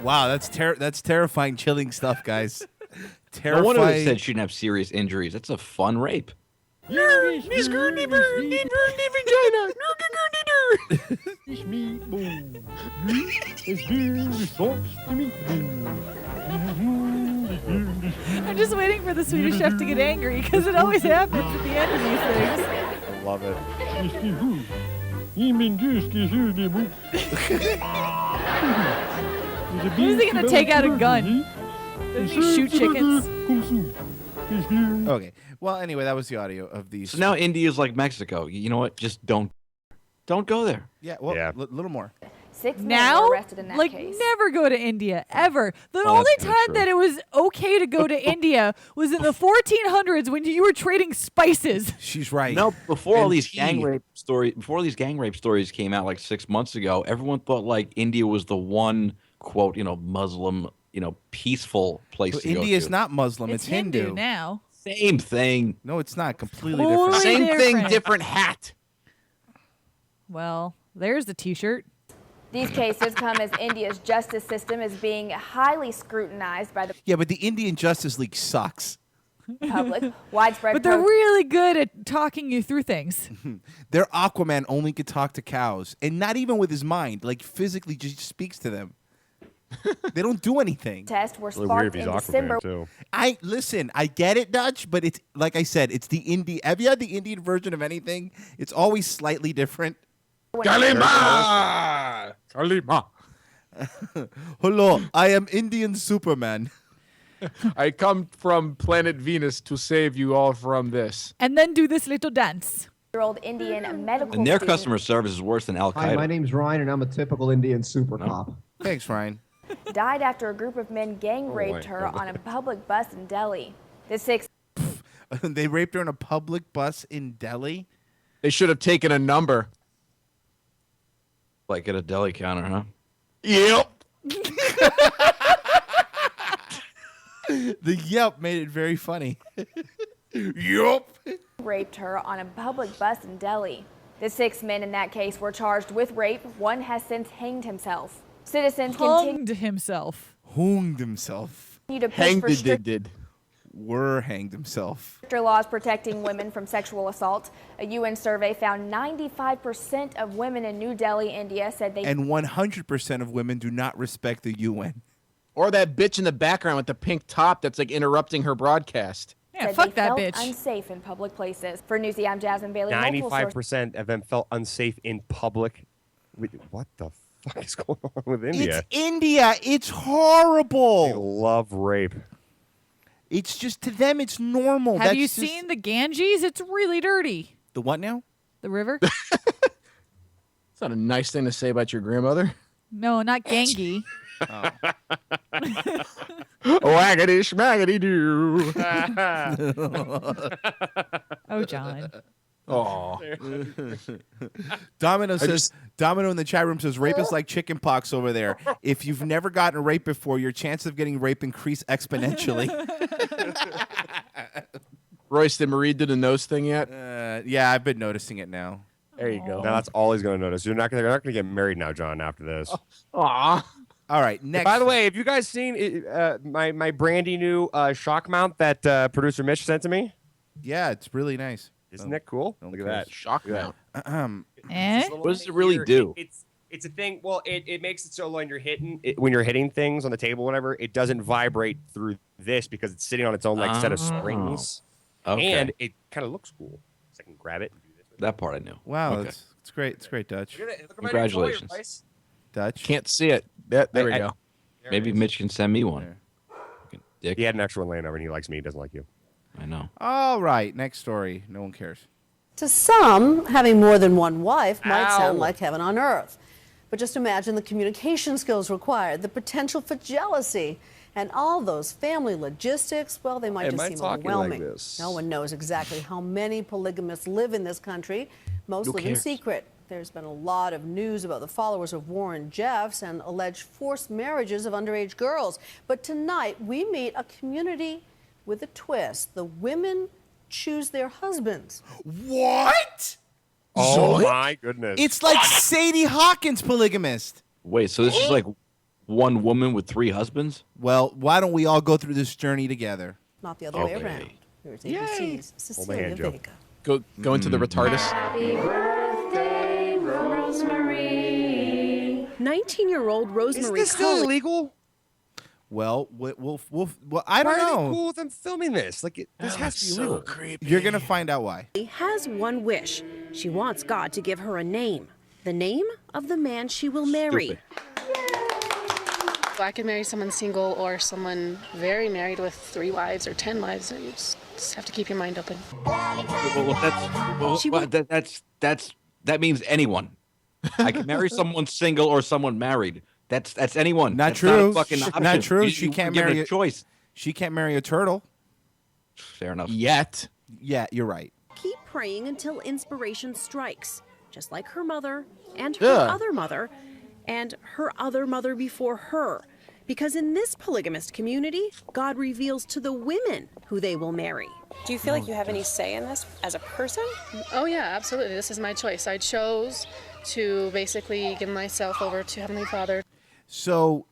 Wow, that's terrifying, chilling stuff, guys. No wonder they Terrifying. said she didn't have serious injuries. That's a fun rape. I'm just waiting for the Swedish chef to get angry because it always happens at the end of these things. I love it. Who's he gonna take out a gun? Does he shoot chickens? Okay. Well, anyway, that was the audio of these. So now India's like Mexico. You know what? Just don't go there. Yeah. Well, little more. 6 men Now, were arrested in that like, case. never go to India ever. The Oh, only that's very time true. that it was okay to go to India was in the 1400s when you were trading spices. She's right. No, before all And these tea. gang rape stories came out like 6 months ago, everyone thought like India was the one quote, Muslim, peaceful place So to go India's to. not Muslim. It's It's Hindu. now. Same thing. No, it's not. Completely Totally different. Same thing, different. different hat. Well, there's the T-shirt. These cases come as India's justice system is being highly scrutinized by the Yeah, but the Indian Justice League sucks. public. Widespread But they're really good at talking you through things. Their Aquaman only could talk to cows, and not even with his mind. Like physically, just speaks to them. They don't do anything. Tests were It's really weird sparked if he's in Aquaman, December. too. I get it, Dutch, but it's like I said, it's the indie. Have you had the Indian version of anything? It's always slightly different. Kalima! Kalima. Hello, I am Indian Superman. I come from planet Venus to save you all from this. And then do this little dance. Year-old Indian medical And their student customer service is worse than Al Qaeda. Hi, my name's Ryan, and I'm a typical Indian super cop. Thanks, Ryan. died after a group of men gang raped her on a public bus in Delhi. The six. They raped her on a public bus in Delhi? They should have taken a number. Like at a deli counter, huh? Yep. The yelp made it very funny. Yup. Raped her on a public bus in Delhi. The 6 men in that case were charged with rape. One has since hanged himself. Citizens Hanged himself. Hanged himself. continue to push for stricter Hanged himself. laws protecting women from sexual assault. A UN survey found 95% of women in New Delhi, India, said they. And 100% of women do not respect the UN. Or that bitch in the background with the pink top that's like interrupting her broadcast. Yeah, fuck they that felt bitch. unsafe in public places. For Newsy, I'm Jasmine Bailey. Multiple 95% of them felt unsafe in public. What the fuck is going on with India? It's India. It's horrible. They love rape. It's just, to them, it's normal. Have That's you just- seen the Ganges? It's really dirty. The what now? The river? It's not a nice thing to say about your grandmother. No, not Ganges. Waggity schmaggity doo. Oh, John. Oh. Domino says, Domino in the chat room says, rape is like chicken pox over there. If you've never gotten raped before, your chance of getting raped increase exponentially. Royce, did Marie do the nose thing yet? Yeah, I've been noticing it now. There you go. Now that's all he's going to notice. They're not going to get married now, John, after this. Aw. All right, next. By the way, have you guys seen my brandy new shock mount that producer Mitch sent to me? Yeah, it's really nice. Isn't that cool? Look at that. Shock mount. What does it really do? It's a thing. Well, it makes it so when you're hitting things on the table, whatever, it doesn't vibrate through this because it's sitting on its own set of springs, Okay. and it kind of looks cool. So I can grab it and do this. That part I knew. Wow, Okay. it's great. It's great, Dutch. Look at my new Congratulations. toy, Royce. Dutch. Can't see it. There we go. Maybe Mitch can send me one. Dick. He had an extra one laying over, and he likes me. He doesn't like you. I know. All right, next story. No one cares. To some, having more than one wife might Ow. sound like heaven on earth. But just imagine the communication skills required, the potential for jealousy, and all those family logistics. Well, they might Am just I seem talking like overwhelming. this? No one knows exactly how many polygamists live in this country. Most Who live in cares? secret. There's been a lot of news about the followers of Warren Jeffs and alleged forced marriages of underage girls. But tonight, we meet a community with a twist. The women choose their husbands. What? Oh my goodness! It's like Sadie Hawkins polygamist. Wait, so this is like one woman with 3 husbands? Well, why don't we all go through this journey together? Not the other way Okay. around. Here's ABC's Cecilia hand, Joe. Vega. Go into the retardus. Happy birthday, Rosemary. 19-year-old Rosemary. Is this still illegal? Well, I don't Why are know. they cool with them filming this? Like, this has to be illegal. You're gonna find out why. Has one wish. She wants God to give her a name. The name of the man she will marry. I could marry someone single or someone very married with 3 wives or 10 wives. You just have to keep your mind open. That means anyone. I can marry someone single or someone married. That's anyone. Not That's true. Not, a fucking option. Not true. You She were can't given marry a choice. She can't marry a turtle. Fair enough. Yet. Yeah, you're right. Keep praying until inspiration strikes, just like her mother and her Ugh. other mother and her other mother before her. Because in this polygamist community, God reveals to the women who they will marry. Do you feel like you have any say in this as a person? Oh, yeah, absolutely. This is my choice. I chose to basically give myself over to Heavenly Father. So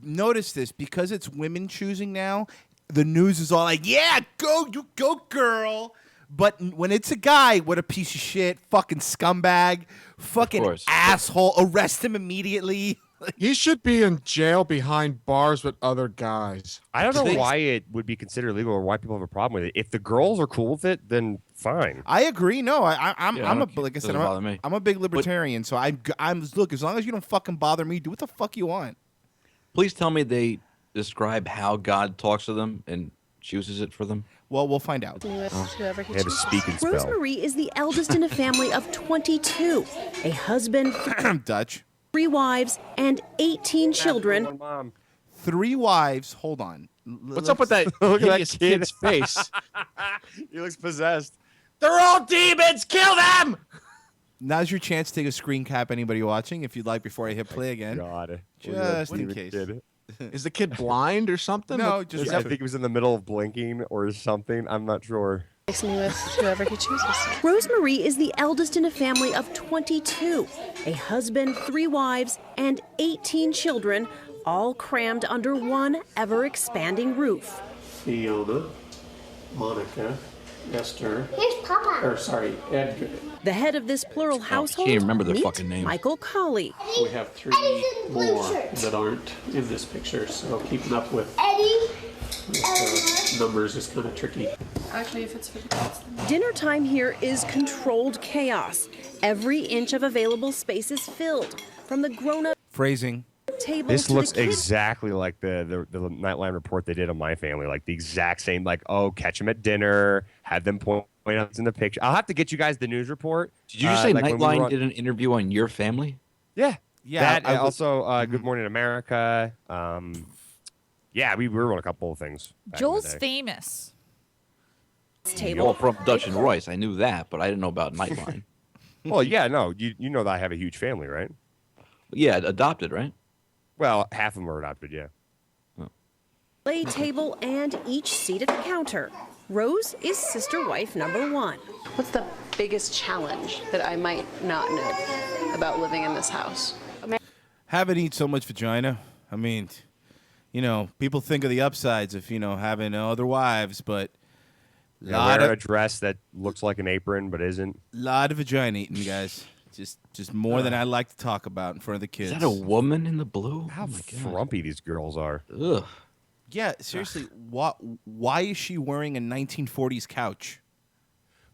notice this, because it's women choosing now, the news is all like, yeah, go, you go, girl. But when it's a guy, what a piece of shit, fucking scumbag, fucking asshole, arrest him immediately. He should be in jail behind bars with other guys. I don't know why it would be considered illegal or why people have a problem with it. If the girls are cool with it, then fine. I agree. No, I'm Yeah, like I said, doesn't bother me. I'm a big libertarian. So I'm look, as long as you don't fucking bother me, do what the fuck you want. Please tell me they describe how God talks to them and chooses it for them. Well, we'll find out. Whoever he They had a chooses. speaking spell. Rosemary is the eldest in a family of 22, a husband, Dutch. 3 wives, and 18 children. Mom. 3 wives. Hold on. What's up with that Look at that hideous kid's face? He looks possessed. They're all demons. Kill them. Now's your chance to take a screen cap. Anybody watching, if you'd like, before I hit play again. God. Just in case. Is the kid blind or something? No, just I think he was in the middle of blinking or something. I'm not sure. Makes me with whoever he chooses. Rosemary is the eldest in a family of 22, a husband, 3 wives, and 18 children, all crammed under one ever-expanding roof. Fiona, Monica, Esther. Here's Papa. Or sorry, Edgar. The head of this plural household, can't remember their meet fucking names. Michael Colley. We have 3 more that aren't in this picture, so keeping up with numbers is kind of tricky. Actually, if it's for the kids, then Dinner time here is controlled chaos. Every inch of available space is filled, from the grown-up Phrasing. table This to looks the kids. exactly like the Nightline report they did on My Family. Like the exact same, like, oh, catch them at dinner, have them point out in the picture. I'll have to get you guys the news report. Did you just say like when we Nightline were on- did an interview on your family? Yeah. Yeah. That, I and was- also Good Morning America. Yeah, we were on a couple of things. back in the Joel's day. famous. table. Well, from Dutch and Royce, I knew that, but I didn't know about Nightline. Well, yeah, no, you know that I have a huge family, right? Yeah, adopted, right? Well, half of them are adopted, yeah. Play table and each seat at the counter. Rose is sister wife number 1. what's the biggest challenge that I might not know about living in this house? Haven't eaten so much vagina. I mean, you know, people think of the upsides of, you know, having other wives, but Wear a dress that looks like an apron but isn't. lot of vagina eating, guys. Just more than I like to talk about in front of the kids. Is that a woman in the blue? How frumpy these girls are. Ugh. Yeah, seriously, why is she wearing a 1940s couch?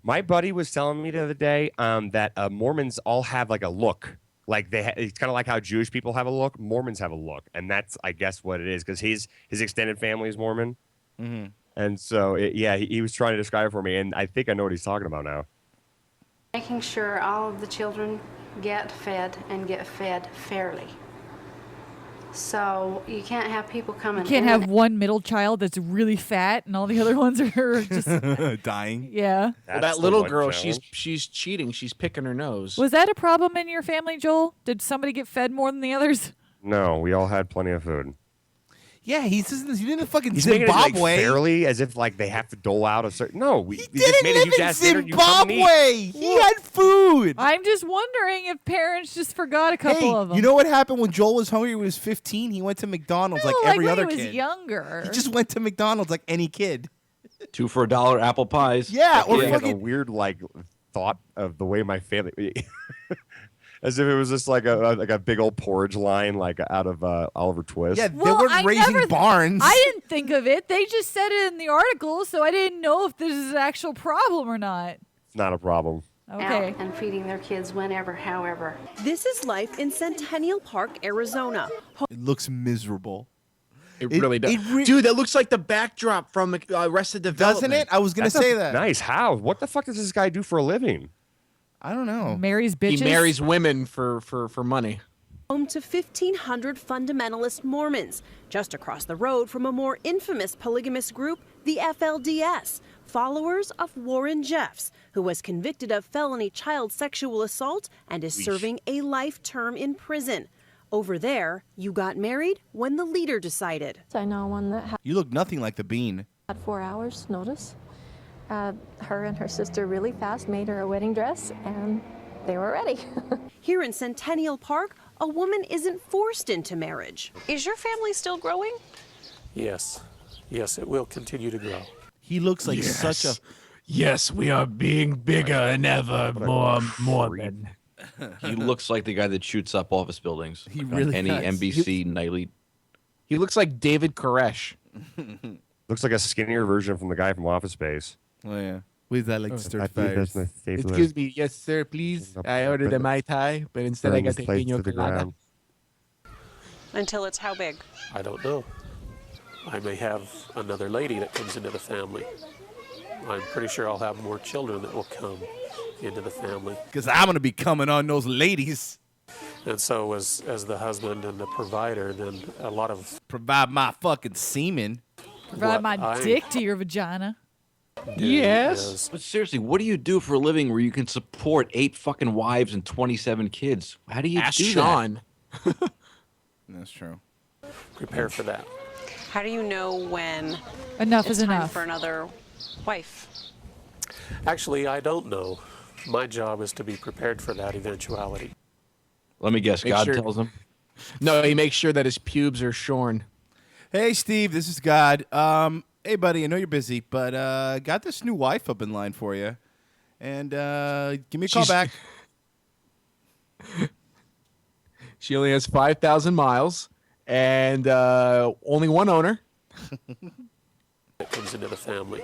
My buddy was telling me the other day that Mormons all have like a look. Like it's kind of like how Jewish people have a look. Mormons have a look, and that's, I guess, what it is, because his extended family is Mormon. Mm-hmm. And so, he was trying to describe it for me, and I think I know what he's talking about now. Making sure all of the children get fed and get fed fairly. So you can't have people coming. You can't have one middle child that's really fat and all the other ones are just dying. Yeah. Well, that little girl, she's cheating. She's picking her nose. Was that a problem in your family, Joel? Did somebody get fed more than the others? No, we all had plenty of food. Yeah, he didn't fucking He's making it like Zimbabwe. fairly, as if like they have to dole out a certain. No, we just didn't made a live huge in ass dinner. You come and eat. Zimbabwe. He had food. I'm just wondering if parents just forgot a couple of them. You know what happened when Joel was hungry? When he was 15. He went to McDonald's like every when other he was kid. younger. He just went to McDonald's like any kid. 2 for $1 apple pies. Yeah, or He has a fucking weird like thought of the way my family. As if it was just like a big old porridge line, like out of Oliver Twist. Yeah, Well, they weren't I raising never- barns. I didn't think of it. They just said it in the article, so I didn't know if this is an actual problem or not. It's not a problem. Okay. out and feeding their kids whenever, however. This is life in Centennial Park, Arizona. It looks miserable. It really does. Dude, that looks like the backdrop from Arrested Development. Doesn't it? I was going to say that. Nice. How? What the fuck does this guy do for a living? I don't know. Marries bitches. He marries women for money. Home to 1,500 fundamentalist Mormons, just across the road from a more infamous polygamous group, the FLDS, followers of Warren Jeffs, who was convicted of felony child sexual assault and is serving a life term in prison. Over there, you got married when the leader decided. I know one that You look nothing like the Bean. had 4 hours notice. Her and her sister really fast made her a wedding dress, and they were ready. Here in Centennial Park, a woman isn't forced into marriage. Is your family still growing? Yes. Yes, it will continue to grow. He looks like such a... Yes, we are being bigger and ever more Mormon. He looks like the guy that shoots up office buildings. He on really any does. NBC nightly. He looks like David Koresh. Looks like a skinnier version from the guy from Office Space. Oh yeah. With that like stir I think that's my favorite. Excuse me, yes sir, please. I ordered a Mai Tai, but instead I Burn got this a place pino to the colada. ground. Until it's how big? I don't know. I may have another lady that comes into the family. I'm pretty sure I'll have more children that will come into the family. Because I'm going to be coming on those ladies. And so as the husband and the provider, then a lot of... Provide my fucking semen. Provide my dick to your vagina. Yes. But seriously, what do you do for a living where you can support 8 fucking wives and 27 kids? How do you Ask do Sean. that? That's true. Prepare for that. How do you know when Enough it's is time enough. for another wife? Actually, I don't know. My job is to be prepared for that eventuality. Let me guess. Make God sure- tells him. No, he makes sure that his pubes are shorn. Hey, Steve, this is God. Hey, buddy, I know you're busy, but got this new wife up in line for you. And give me a call back. She only has 5,000 miles and only one owner. That comes into the family.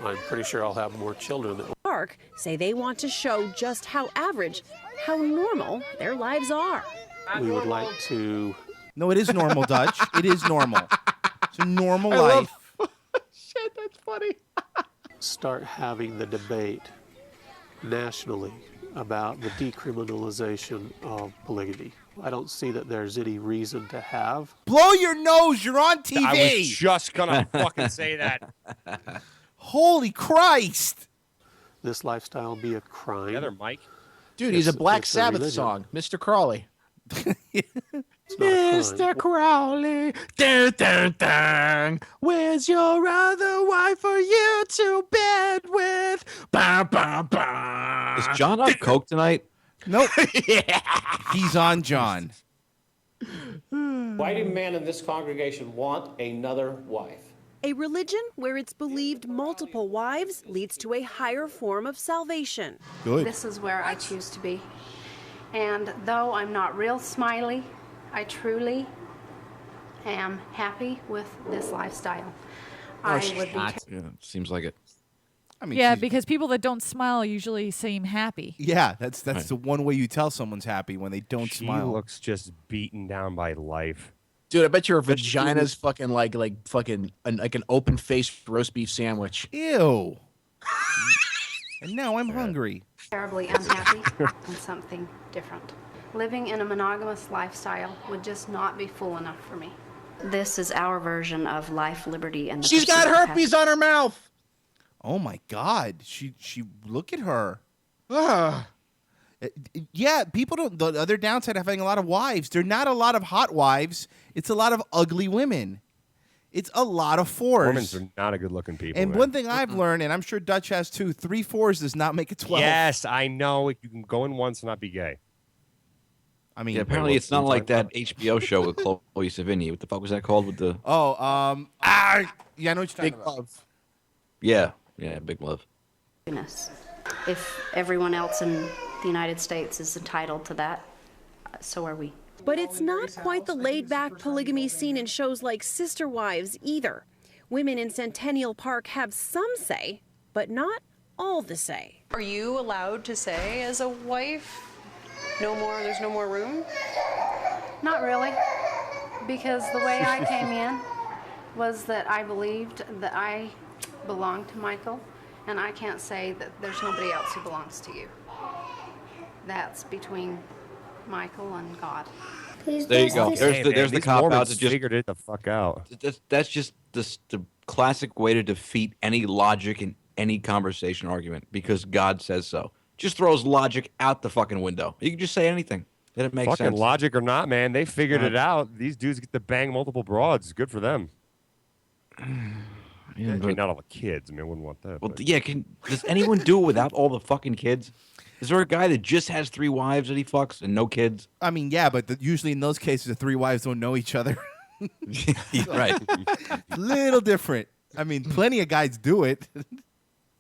I'm pretty sure I'll have more children that will... Park say they want to show just how average, how normal their lives are. We would like to... No, it is normal, Dutch. It is normal. It's a normal I life. Shit, that's funny. start having the debate nationally about the decriminalization of polygamy. I don't see that there's any reason to have. Blow your nose. You're on TV. I was just gonna fucking say that. Holy Christ. This lifestyle be a crime. Together, Mike. Dude, he's a Black it's Sabbath religion. song. Mr. Crawley. It's not a crime. Mr. Crowley, dun, dun, dun. Where's your other wife for you to bed with? Bah, bah, bah. Is John on coke tonight? Nope. He's on John. Why do men in this congregation want another wife? A religion where it's believed multiple wives leads to a higher form of salvation. Good. This is where I choose to be. And though I'm not real smiley, I truly am happy with this lifestyle. I would be Yeah, seems like it. I mean, Yeah, she's- because people that don't smile usually seem happy. Yeah, that's the one way you tell someone's happy, when they don't She smile. looks just beaten down by life. Dude, I bet your vagina's fucking like fucking like an open faced roast beef sandwich. Ew. And now I'm hungry. terribly unhappy and something different. Living in a monogamous lifestyle would just not be full enough for me. This is our version of life, liberty, and the She's got pursuit of herpes on her mouth. Oh my God. She look at her. Ugh. Yeah, people don't. The other downside of having a lot of wives, they're not a lot of hot wives. It's a lot of ugly women. It's a lot of fours. Mormons are not a good-looking people. And man. one thing I've learned, and I'm sure Dutch has too, 3 4s does not make it 12. Yes, I know. You can go in once and not be gay. I mean, Yeah, apparently it's not like that HBO show with Chloe Sevigny. What the fuck was that called? With the yeah, I know what you're talking Big about. love. yeah, Big Love. happiness. If everyone else in the United States is entitled to that, so are we. But it's not quite the laid-back polygamy seen in shows like Sister Wives either. Women in Centennial Park have some say, but not all the say. Are you allowed to say as a wife, there's no more room? Not really, because the way I came in was that I believed that I belonged to Michael, and I can't say that there's nobody else who belongs to you. That's between Michael and God. There you go. There's the cop out to just figured it the fuck out. That's just the classic way to defeat any logic in any conversation argument because God says so. Just throws logic out the fucking window. You can just say anything. That it makes Fucking sense. logic or not, man, they figured it out. These dudes get to bang multiple broads. Good for them. Yeah, I mean, but- not all the kids. I mean, I wouldn't want that. Well, but- yeah. Does anyone do it without all the fucking kids? Is there a guy that just has 3 wives that he fucks and no kids? I mean, yeah, but usually in those cases, the 3 wives don't know each other. Right. Little different. I mean, plenty of guys do it.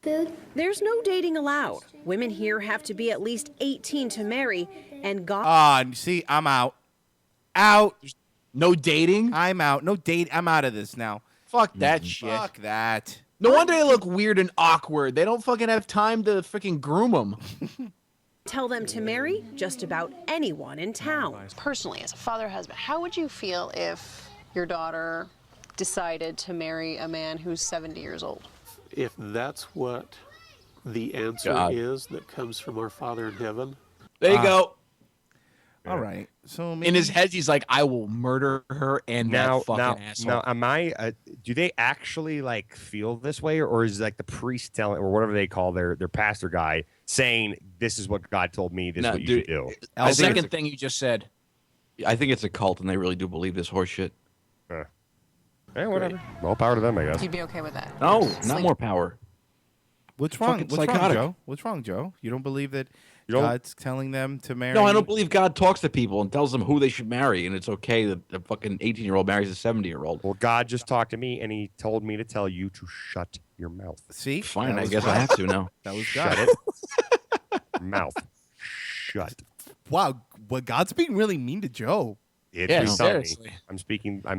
Food. There's no dating allowed. Women here have to be at least 18 to marry, and God. See, I'm out. Out. No dating? I'm out. No date. I'm out of this now. Fuck that shit. Fuck that. No wonder they look weird and awkward. They don't fucking have time to freaking groom them. Tell them to marry just about anyone in town. Personally, as a father, husband, how would you feel if your daughter decided to marry a man who's 70 years old? If that's what the answer is that comes from our Father in heaven. There you go. All right. So maybe... in his head, he's like, I will murder her and that fucking asshole. Now, am I? Do they actually like feel this way, or is like the priest telling, or whatever they call their pastor guy saying, "This is what God told me. This is what you should do." The second thing you just said. I think it's a cult, and they really do believe this horse shit. Yeah, whatever. More power to them, I guess. You'd be okay with that? No, not more power. What's wrong? Fucking What's wrong, psychotic. Joe? What's wrong, Joe? You don't believe that don't- God's telling them to marry? No, I don't believe God talks to people and tells them who they should marry, and it's okay that a fucking 18-year-old marries a 70-year-old. Well, God just talked to me, and he told me to tell you to shut your mouth. See? Fine, That I was guess God. I have to now. That was Shut God. it. Mouth. Shut. Wow, well, God's being really mean to Joe. It's Yeah, me. seriously. I'm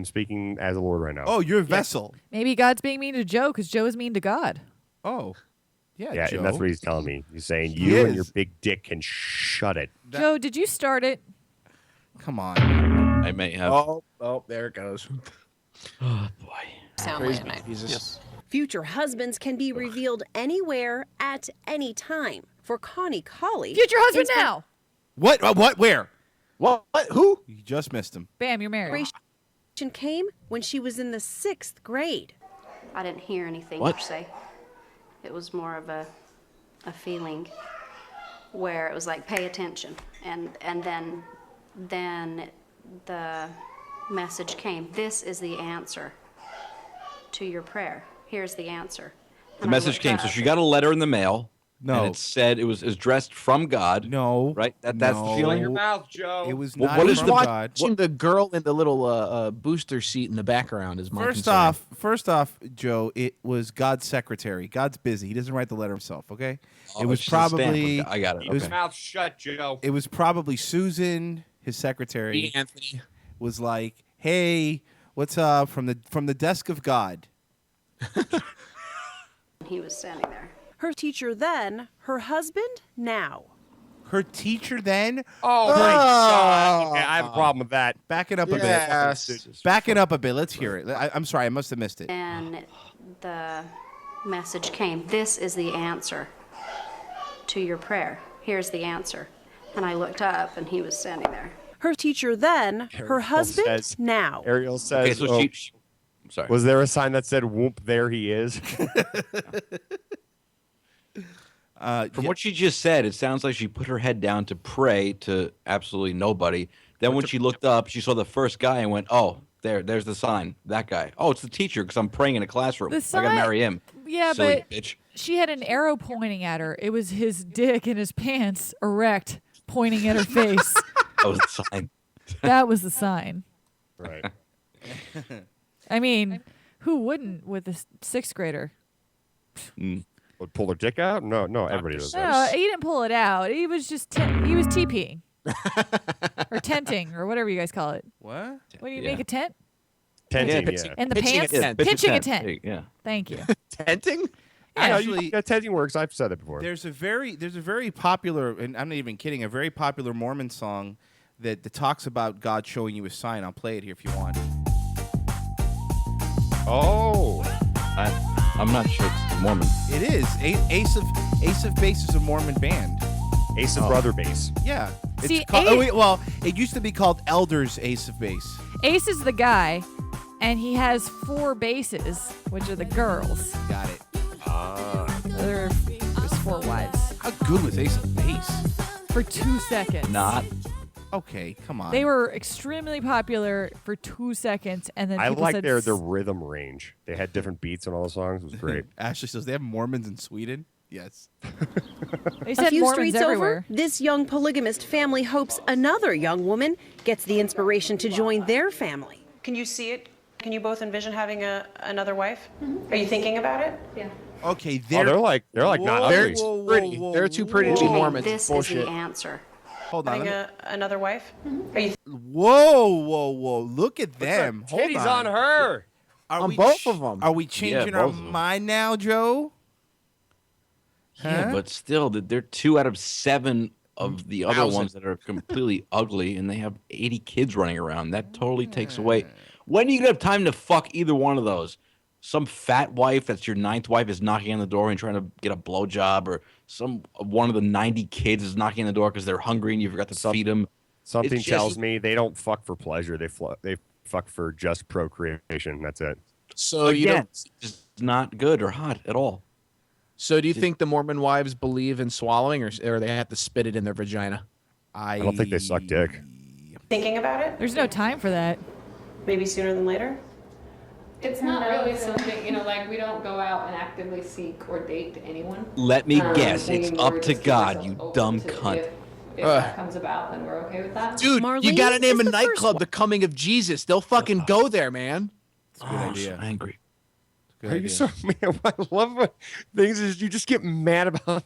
speaking as a Lord right now. Oh, you're a vessel. Maybe God's being mean to Joe because Joe is mean to God. Oh, yeah, yeah, Joe. and that's what he's telling me. He's saying He you and is. your big dick can shut it. Joe, did you start it? Come on. I may have. Oh, there it goes. Oh, boy. Sound like night. Jesus. Future husbands can be revealed anywhere at any time. For Connie Colley. Future husband now. What? What? Where? What? Who? You just missed him. Bam, you're married. Inspiration came when she was in the 6th grade. I didn't hear anything What? per se. It was more of a feeling where it was like, pay attention. And then the message came, this is the answer to your prayer. Here's the answer. The And I message looked came. So up. she got a letter in the mail. No. And it said it was addressed from God. No. Right? That's the feeling? No. Mouth, Joe. It was Well, not what is from the- God. Watching the girl in the little booster seat in the background is my concern. First off, Joe, it was God's secretary. God's busy. He doesn't write the letter himself. Okay. Oh, it was it's just a stamp. probably. I got it. It was, Okay. Mouth shut, Joe. it was probably Susan, his secretary, Hey, Anthony. was like, "Hey, what's up from the desk of God?" He was standing there. Her teacher then, her husband now. Her teacher then. Oh my God. Okay, I have a problem with that. Back it up a Yes. bit. Back it up a bit. Let's hear it. I'm sorry, I must have missed it. And the message came, this is the answer to your prayer. Here's the answer. And I looked up and he was standing there. Her teacher then, her Ariel husband says- now. Ariel says, Okay, so oh, I'm sorry. was there a sign that said, whoop, there he is? From what she just said, it sounds like she put her head down to pray to absolutely nobody. Then when she looked up, she saw the first guy and went, "Oh, there's the sign. That guy. Oh, it's the teacher because I'm praying in a classroom. The I sign- gotta marry him." Yeah, Silly but bitch. she had an arrow pointing at her. It was his dick in his pants, erect, pointing at her face. That was the sign. That was the sign. Right. I mean, who wouldn't with a 6th grader? Would pull her dick out? No, everybody does No, that. he didn't pull it out. He was just he was TPing or tenting or whatever you guys call it. What? What do you Yeah. make a tent? Tenting, pitching- yeah. And the Pitching a pants? tent. Pitching a Pitch tent. Yeah. Thank you. Tenting? Actually, tenting works. I've said it before. there's a very popular, and I'm not even kidding, a very popular Mormon song that talks about God showing you a sign. I'll play it here if you want. Oh. I'm not sure it's Mormon. It is. Ace of Base is a Mormon band. Ace of Brother Base. Yeah. It's See, called, Ace- well, it used to be called Elders Ace of Base. Ace is the guy, and he has 4 bases, which are the girls. Got it. There's 4 wives. How good was Ace of Base? For 2 seconds. Not. Okay, come on. They were extremely popular for 2 seconds, and then I people like said their rhythm range. They had different beats on all the songs. It was great. Ashley says they have Mormons in Sweden. Yes. They A said few Mormons streets everywhere. over, this young polygamist family hopes another young woman gets the inspiration to join their family. Can you see it? Can you both envision having another wife? Are you thinking about it? Yeah. Okay, they're like not ugly. They're too pretty to be Mormons. This Bullshit. is the answer. Hold on. Having another wife? Are you Whoa! Look at them. Hold Titties on her. Are we both of them. Are we changing our mind now, Joe? Yeah, Huh? but still, they're 2 out of 7 of the other ones that are completely ugly, and they have 80 kids running around. That totally takes away. When are you gonna have time to fuck either one of those? Some fat wife that's your 9th wife is knocking on the door and trying to get a blowjob, or one of the 90 kids is knocking on the door because they're hungry and you forgot to feed them. Something tells me they don't fuck for pleasure. They fuck for just procreation. That's it. So it's just not good or hot at all. So do you think the Mormon wives believe in swallowing, or they have to spit it in their vagina? I don't think they suck dick. thinking about it? There's no time for that. Maybe sooner than later? It's not really something, like we don't go out and actively seek or date anyone. Let me guess, we it's more up to just keep God, ourselves you open dumb to cunt. If that comes about, then we're okay with that. Dude, you gotta name a nightclub The Coming of Jesus. They'll fucking go there, man. It's a good idea. So angry. Good Are you idea. so man? I love what things is you just get mad about.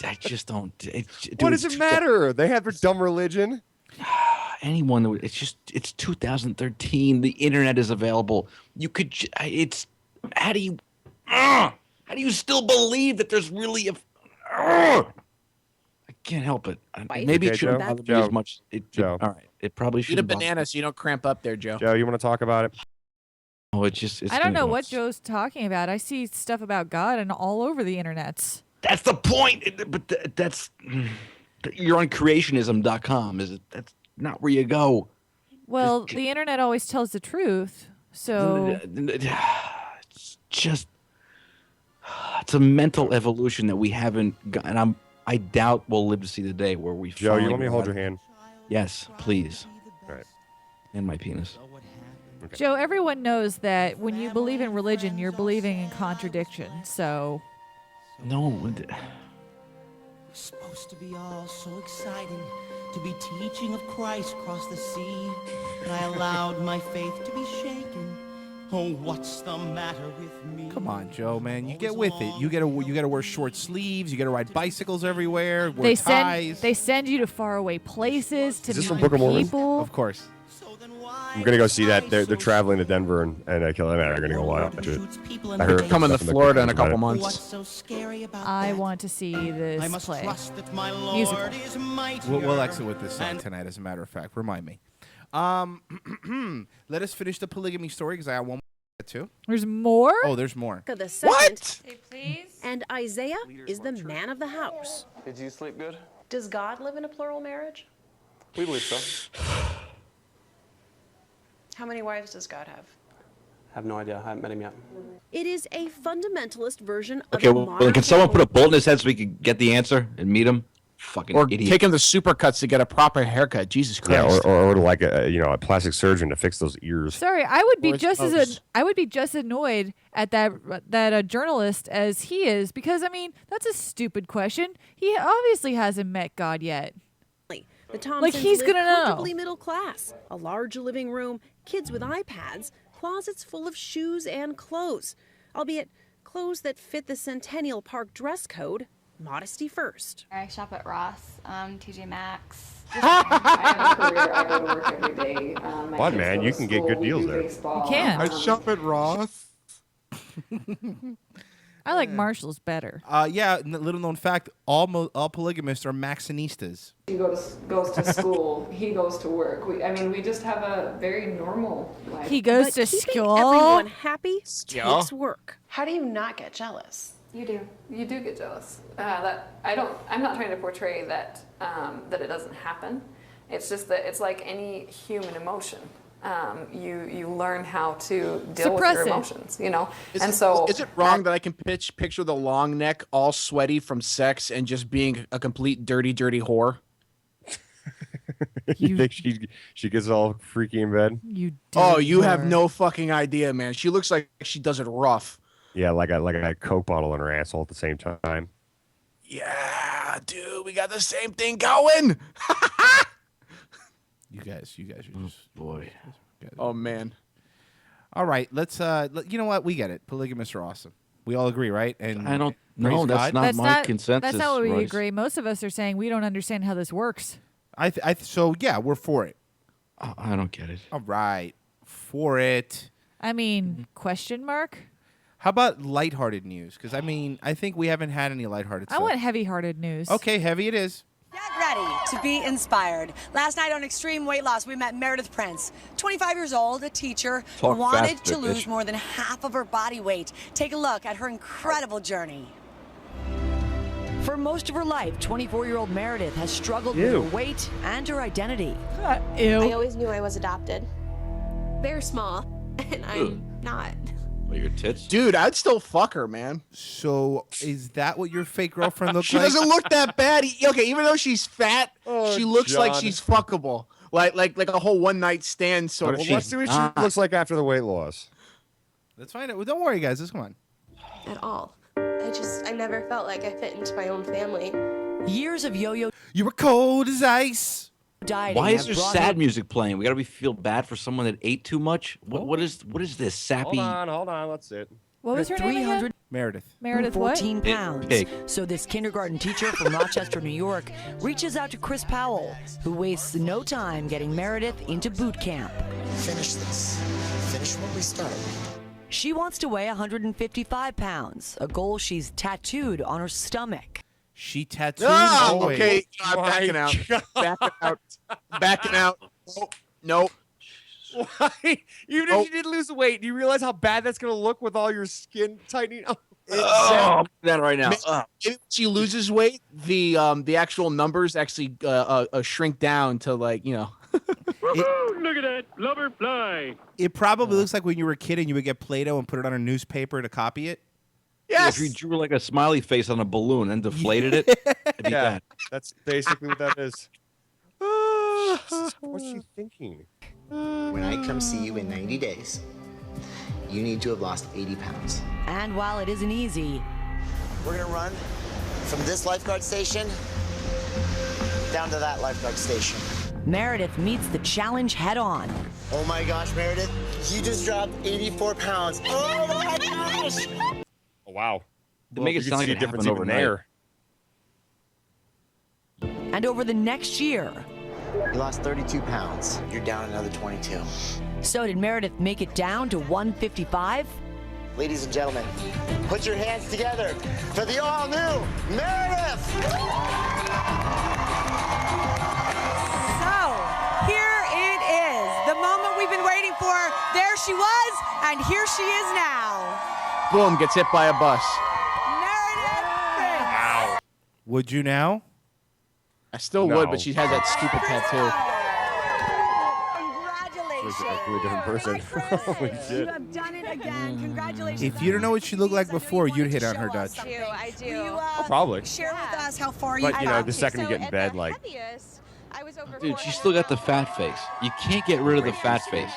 I just don't. What does it matter? They have their dumb religion. Anyone that it's 2013. The internet is available. You could. How do you still believe that there's really a? I can't help it. Maybe it shouldn't bother me as much. All right. It probably should. Eat a banana so you don't cramp up there, Joe. Joe, you want to talk about it? Oh, it's I don't know what Joe's talking about. I see stuff about God and all over the internets. That's the point. But that's you're on creationism.com. That's not where you go. Well, the internet always tells the truth. So it's a mental evolution that we haven't got, and I doubt we'll live to see the day where we. Joe, you want me to hold your hand? Yes, please. All right. And my penis. Okay. Joe, everyone knows that when you believe in religion, you're believing in contradiction. So no. It's supposed to be all so exciting to be teaching of Christ across the sea, and I allowed my faith to be shaken. Oh, what's the matter with me? Come on, Joe, man. You get with it. You gotta wear short sleeves. You gotta ride bicycles everywhere. Wear ties. they send you to faraway places to Is this meet from Book of Mormon? people. Of course. I'm gonna go see that. They're traveling to Denver and Kill them. I'm gonna go watch it. I heard Coming to stuff in the Florida in a about couple it. months. What's so scary about I that? want to see this I must play. trust that my Lord Musical. is mightier. We'll exit with this song tonight, as a matter of fact. Remind me. Let us finish the polygamy story because I have one more to get to. There's more? Oh, there's more. The second, and Isaiah is the man of the house. Did you sleep good? Does God live in a plural marriage? We believe so. How many wives does God have? Have no idea. I haven't met him yet. It is a fundamentalist version of Okay, a well, modern can someone put a family. bullet in his head so we can get the answer and meet him? Fucking Or idiot. take him to Supercuts to get a proper haircut. Jesus Yeah, Christ. or like a plastic surgeon to fix those ears. Sorry, I would be Or just his as nose. I would be just annoyed at that journalist as he is, because I mean that's a stupid question. He obviously hasn't met God yet. The Thompsons he's live gonna know. comfortably middle class. A large living room, kids with iPads, closets full of shoes and clothes, albeit clothes that fit the Centennial Park dress code. Modesty first. I shop at Ross, TJ Maxx. I have a career. I go to work every day. My Fun, kids man. go You to can get school. good We deals do there. baseball. You can. I shop at Ross. I like Marshall's better. Yeah, little known fact, all polygamists are Maxinistas. He goes to school. He goes to work. We just have a very normal life. He goes But to keeping school. everyone happy Yeah. takes work. How do you not get jealous? You do. You do get jealous. I'm not trying to portray that that it doesn't happen. It's just that it's like any human emotion. You learn how to deal with your emotions. Is it wrong that I can picture the long neck all sweaty from sex and just being a complete dirty whore? You think she gets all freaky in bed? Oh, you have no fucking idea, man. She looks like she does it rough. Yeah, like a Coke bottle in her asshole at the same time. Yeah, dude, we got the same thing going. You guys are just boy. Oh man. All right, let's. You know what? We get it. Polygamists are awesome. We all agree, right? And I don't praise know. That's God. not my consensus. That's not what we Royce. agree. Most of us are saying we don't understand how this works. So yeah, we're for it. I don't get it. All right, for it. I mean, question mark? How about lighthearted news? Because I mean, I think we haven't had any lighthearted I stuff. want heavy-hearted news. Okay, heavy it is. Get ready to be inspired. Last night on Extreme Weight Loss, we met Meredith Prince, 25 years old, a teacher who Talk wanted faster, to lose bitch. more than half of her body weight. Take a look at her incredible journey. For most of her life, 24-year-old Meredith has struggled with her weight and her identity. Ew. I always knew I was adopted. They're small, and I'm not. Well, your tits? Dude, I'd still fuck her, man. So is that what your fake girlfriend looks She like? doesn't look that bad. Okay, even though she's fat, she looks like John. she's fuckable. Like a whole one night stand sort of. Well, let's see what she looks like after the weight loss. Let's find out. Well, don't worry, guys. Just come on. At all. I never felt like I fit into my own family. Years of yo-yo You were cold as ice. dieting. Why is have there brought sad her- music playing? We gotta feel bad for someone that ate too much. What is this sappy? Hold on. Let's see it. What was her name again? Meredith. Meredith what? 14 pounds. Pig. So this kindergarten teacher from Rochester, New York, reaches out to Chris Powell, who wastes no time getting Meredith into boot camp. Finish this. Finish what we started. She wants to weigh 155 pounds, a goal she's tattooed on her stomach. She tattooed. Oh, Roy. okay. I'm backing out. Backing out. Backing out. Nope. Why? Even if you did lose weight, do you realize how bad that's gonna look with all your skin tightening? Oh, I'm that right now. If she loses weight, the actual numbers actually shrink down to like, you know. Look at that blubber fly. It probably looks like when you were a kid and you would get Play-Doh and put it on a newspaper to copy it. If you drew like a smiley face on a balloon and deflated it, it'd be Yeah, bad. that's basically what that is. What's she thinking? When I come see you in 90 days, you need to have lost 80 pounds. And while it isn't easy, We're gonna run from this lifeguard station down to that lifeguard station. Meredith meets the challenge head on. Oh my gosh, Meredith, you just dropped 84 pounds. Oh my gosh! Oh, wow. They make it you sound can like see it a difference happened even overnight. there. And over the next year, You lost 32 pounds. You're down another 22. so did Meredith make it down to 155? Ladies and gentlemen, put your hands together for the all-new Meredith! So, here it is, the moment we've been waiting for. There she was, and here she is now. Boom, gets hit by a bus. Wow. Would you now? I still would, but she has that stupid tattoo. Looks like a different person. Holy shit. have done it again. Congratulations. If you don't know what she looked like before, you'd hit on her, Dutch. I do. Probably. Share with us how far But, you know, the got. second you get in bed, like, I was over Dude, she's still got the fat face. You can't get rid of the fat face.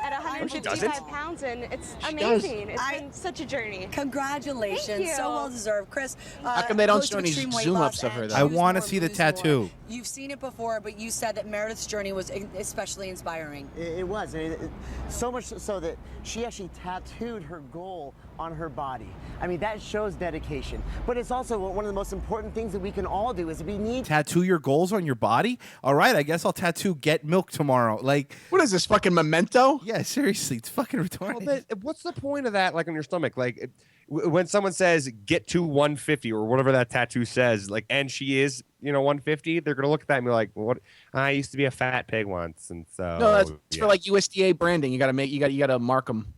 at she 155 doesn't. pounds, and it's She amazing. does. It's been such a journey. Congratulations. Thank you. So well deserved. Chris, How come they don't host show of any Extreme Weight zoom Loss ups of her, and though? I Choose want to More, see the Lose More. tattoo. You've seen it before, but you said that Meredith's journey was especially inspiring. It was. So much so that she actually tattooed her goal on her body. I mean, that shows dedication. But it's also one of the most important things that we can all do is we need Tattoo your goals on your body? All right, I guess I'll tattoo get milk tomorrow. Like, what is this, fucking Memento? Yeah, seriously, it's fucking retarded. Well, what's the point of that, like, on your stomach? Like, when someone says, get to 150 or whatever that tattoo says, like, and she is, 150, they're going to look at that and be like, what? I used to be a fat pig once. And so. No, that's yeah. for like USDA branding. You gotta mark them.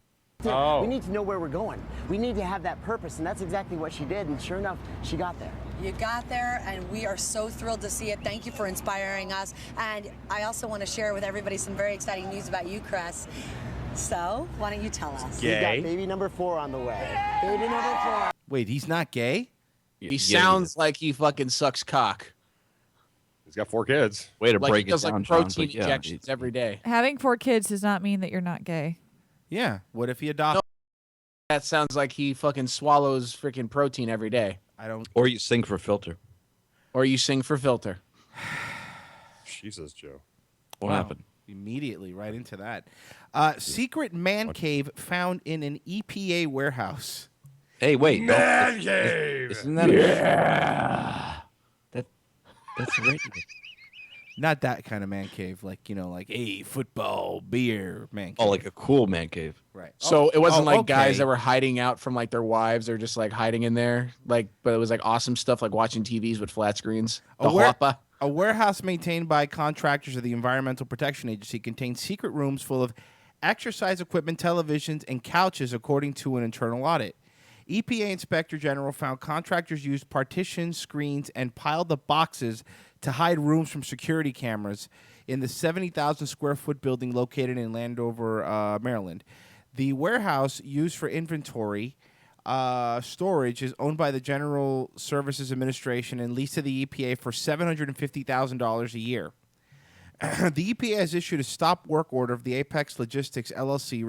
Oh. We need to know where we're going. We need to have that purpose, and that's exactly what she did. And sure enough, she got there. You got there, and we are so thrilled to see it. Thank you for inspiring us. And I also want to share with everybody some very exciting news about you, Chris. So, why don't you tell us? We got baby number 4 on the way. Baby number 4. Wait, he's not gay? He sounds like he fucking sucks cock. He's got 4 kids. Way to Like break he does it down, like John, protein but yeah, injections every day. Having 4 kids does not mean that you're not gay. Yeah. What if he adopts? That sounds like he fucking swallows freaking protein every day. I don't. Or you sing for filter. Or you sing for filter. Jesus, Joe. What Wow. happened? Immediately right into that. Secret man cave found in an EPA warehouse. Hey, wait. Man cave. Isn't that that's right. Not that kind of man cave, like hey, football, beer, man cave. Oh, like a cool man cave. Right. So it wasn't like guys okay. that were hiding out from like their wives or just like hiding in there, but it was like awesome stuff like watching TVs with flat screens. A warehouse maintained by contractors of the Environmental Protection Agency contains secret rooms full of exercise equipment, televisions, and couches, according to an internal audit. EPA Inspector General found contractors used partition screens and piled up boxes to hide rooms from security cameras in the 70,000 square foot building located in Landover, Maryland. The warehouse used for inventory storage is owned by the General Services Administration and leased to the EPA for $750,000 a year. The EPA has issued a stop work order of the Apex Logistics LLC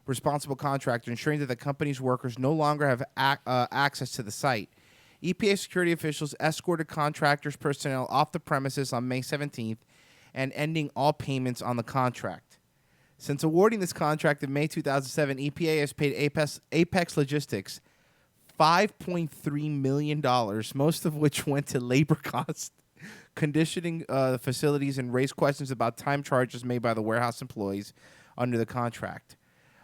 responsible contractor, ensuring that the company's workers no longer have access to the site. EPA security officials escorted contractors' personnel off the premises on May 17th and ending all payments on the contract. Since awarding this contract in May 2007, EPA has paid Apex Logistics $5.3 million, most of which went to labor costs, conditioning the facilities, and raised questions about time charges made by the warehouse employees under the contract.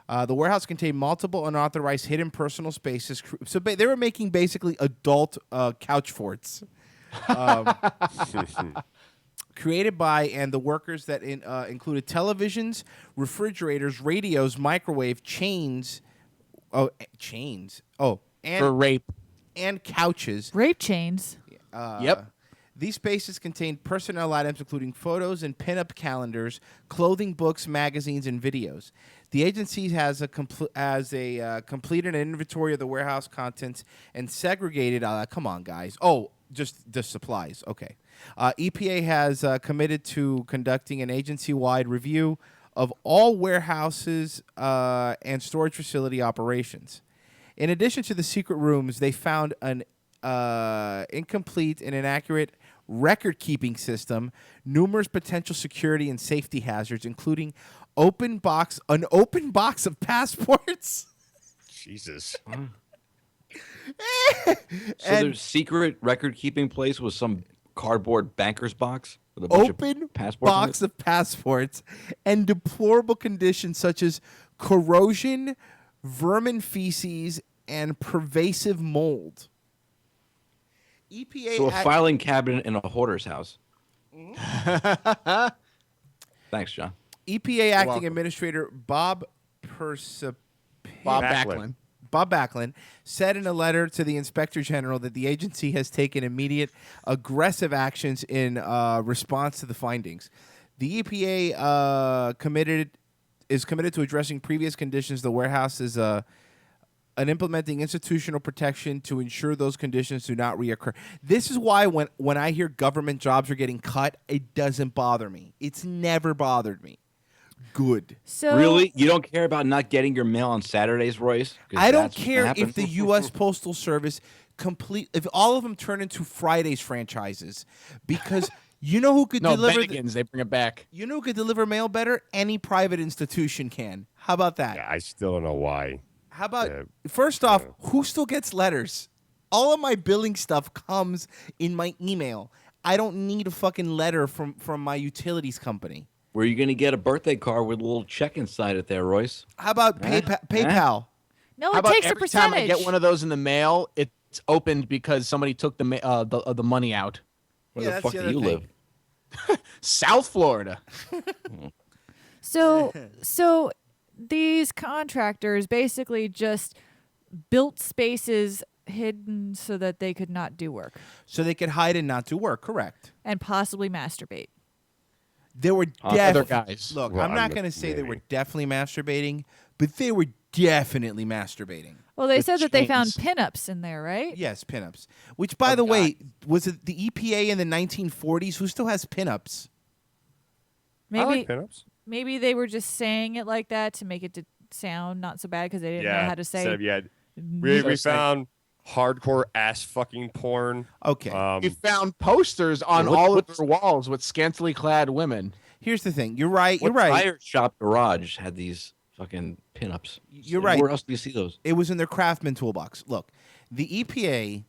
The warehouse contained multiple unauthorized hidden personal spaces. So they were making basically adult couch forts. Created by and the workers that included televisions, refrigerators, radios, microwave, chains. And for rape. And couches. Rape chains. Yep. These spaces contained personnel items including photos and pinup calendars, clothing, books, magazines, and videos. The agency has completed an inventory of the warehouse contents and segregated. Come on, guys. Oh, just the supplies. Okay. EPA has committed to conducting an agency-wide review of all warehouses and storage facility operations. In addition to the secret rooms, they found an incomplete and inaccurate record-keeping system, numerous potential security and safety hazards, including an open box of passports. Jesus. So their secret record-keeping place was some cardboard banker's box with a bunch open of passports box of passports and deplorable conditions such as corrosion, vermin feces, and pervasive mold. EPA So a filing cabinet in a hoarder's house. Thanks, John. EPA acting administrator Bob Backlund said in a letter to the Inspector General that the agency has taken immediate aggressive actions in response to the findings. The EPA is committed to addressing previous conditions. The warehouse is and implementing institutional protection to ensure those conditions do not reoccur. This is why when I hear government jobs are getting cut, it doesn't bother me. It's never bothered me. Good. So really? You don't care about not getting your mail on Saturdays, Royce? I don't care if the U.S. Postal Service if all of them turn into Fridays franchises, because you know who could deliver Bennigan's, they bring it back. You know who could deliver mail better? Any private institution can. How about that? Yeah, I still don't know why. How about first off, who still gets letters? All of my billing stuff comes in my email. I don't need a fucking letter from my utilities company. Where are you going to get a birthday card with a little check inside it there, Royce? How about PayPal? No, How it about takes a every time I percentage. get one of those in the mail, it's opened because somebody took the money out. Where the fuck do you live? South Florida. So these contractors basically just built spaces hidden so that they could not do work. So they could hide and not do work, correct. And possibly masturbate. There were other guys. Look, Well, I'm not going to say they were definitely masturbating, but they were definitely masturbating. Well, they With said that they found chains. pinups in there, right? Yes, pinups. Which, by the way, was it the EPA in the 1940s? Who still has pinups? Maybe I like pinups. maybe they were just saying it like that to make it to sound not so bad because they didn't know how to say. Instead of, we found hardcore ass fucking porn. Okay. We found posters on all of their walls with scantily clad women. Here's the thing. You're right. You're What right. tire shop garage had these fucking pinups? You're right. Where else do you see those? It was in their Craftsman toolbox. Look, the EPA.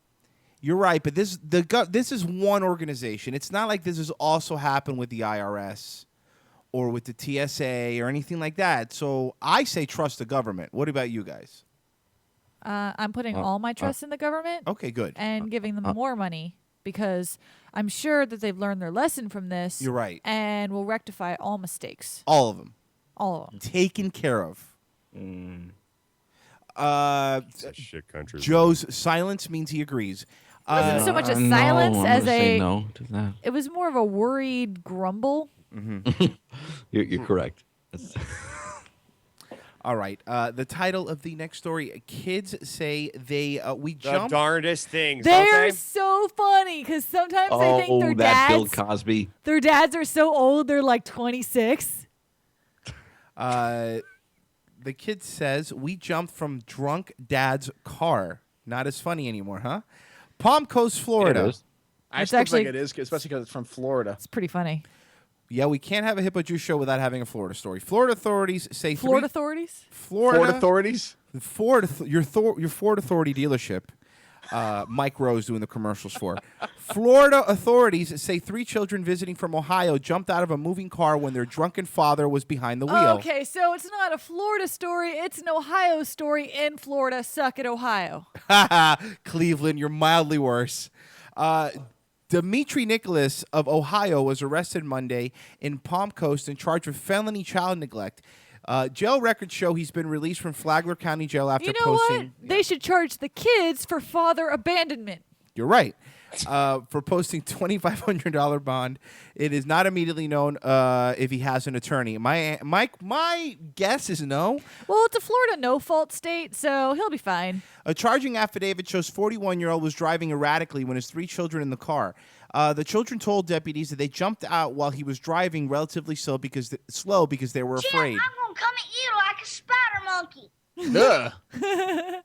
You're right, but this is one organization. It's not like this has also happened with the IRS or with the TSA or anything like that. So I say trust the government. What about you guys? I'm putting all my trust in the government. Okay, good. And giving them more money because I'm sure that they've learned their lesson from this. You're right. And will rectify all mistakes. All of them. All of them. Taken care of. It's a shit country. Joe's silence means he agrees. It wasn't so much a silence I'm as gonna say a. no to that. It was more of a worried grumble. You're correct. All right. The title of the next story: Kids say we The jumped. darndest things. don't They're they? so funny because sometimes I think their that Bill dads. Cosby. Their dads are so old; they're like 26. The kid says we jumped from drunk dad's car. Not as funny anymore, huh? Palm Coast, Florida. I It's still actually- think it is, especially because it's from Florida. It's pretty funny. Yeah, we can't have a Hippojuice show without having a Florida story. Florida authorities say Florida authorities? Florida Ford authorities? your Ford Authority dealership. Mike Rose doing the commercials for. Florida authorities say 3 children visiting from Ohio jumped out of a moving car when their drunken father was behind the wheel. Okay, so it's not a Florida story; it's an Ohio story in Florida. Suck it, Ohio. Cleveland, you're mildly worse. Dimitri Nicholas of Ohio was arrested Monday in Palm Coast and charged with felony child neglect. Jail records show he's been released from Flagler County Jail after You know posting. what? They should charge the kids for father abandonment. You're right. For posting $2,500 bond. It is not immediately known if he has an attorney. My guess is no. Well, it's a Florida no-fault state, so he'll be fine. A charging affidavit shows 41-year-old was driving erratically when his 3 children in the car. The children told deputies that they jumped out while he was driving relatively slow because they were afraid. I'm gonna come at you like a spider monkey.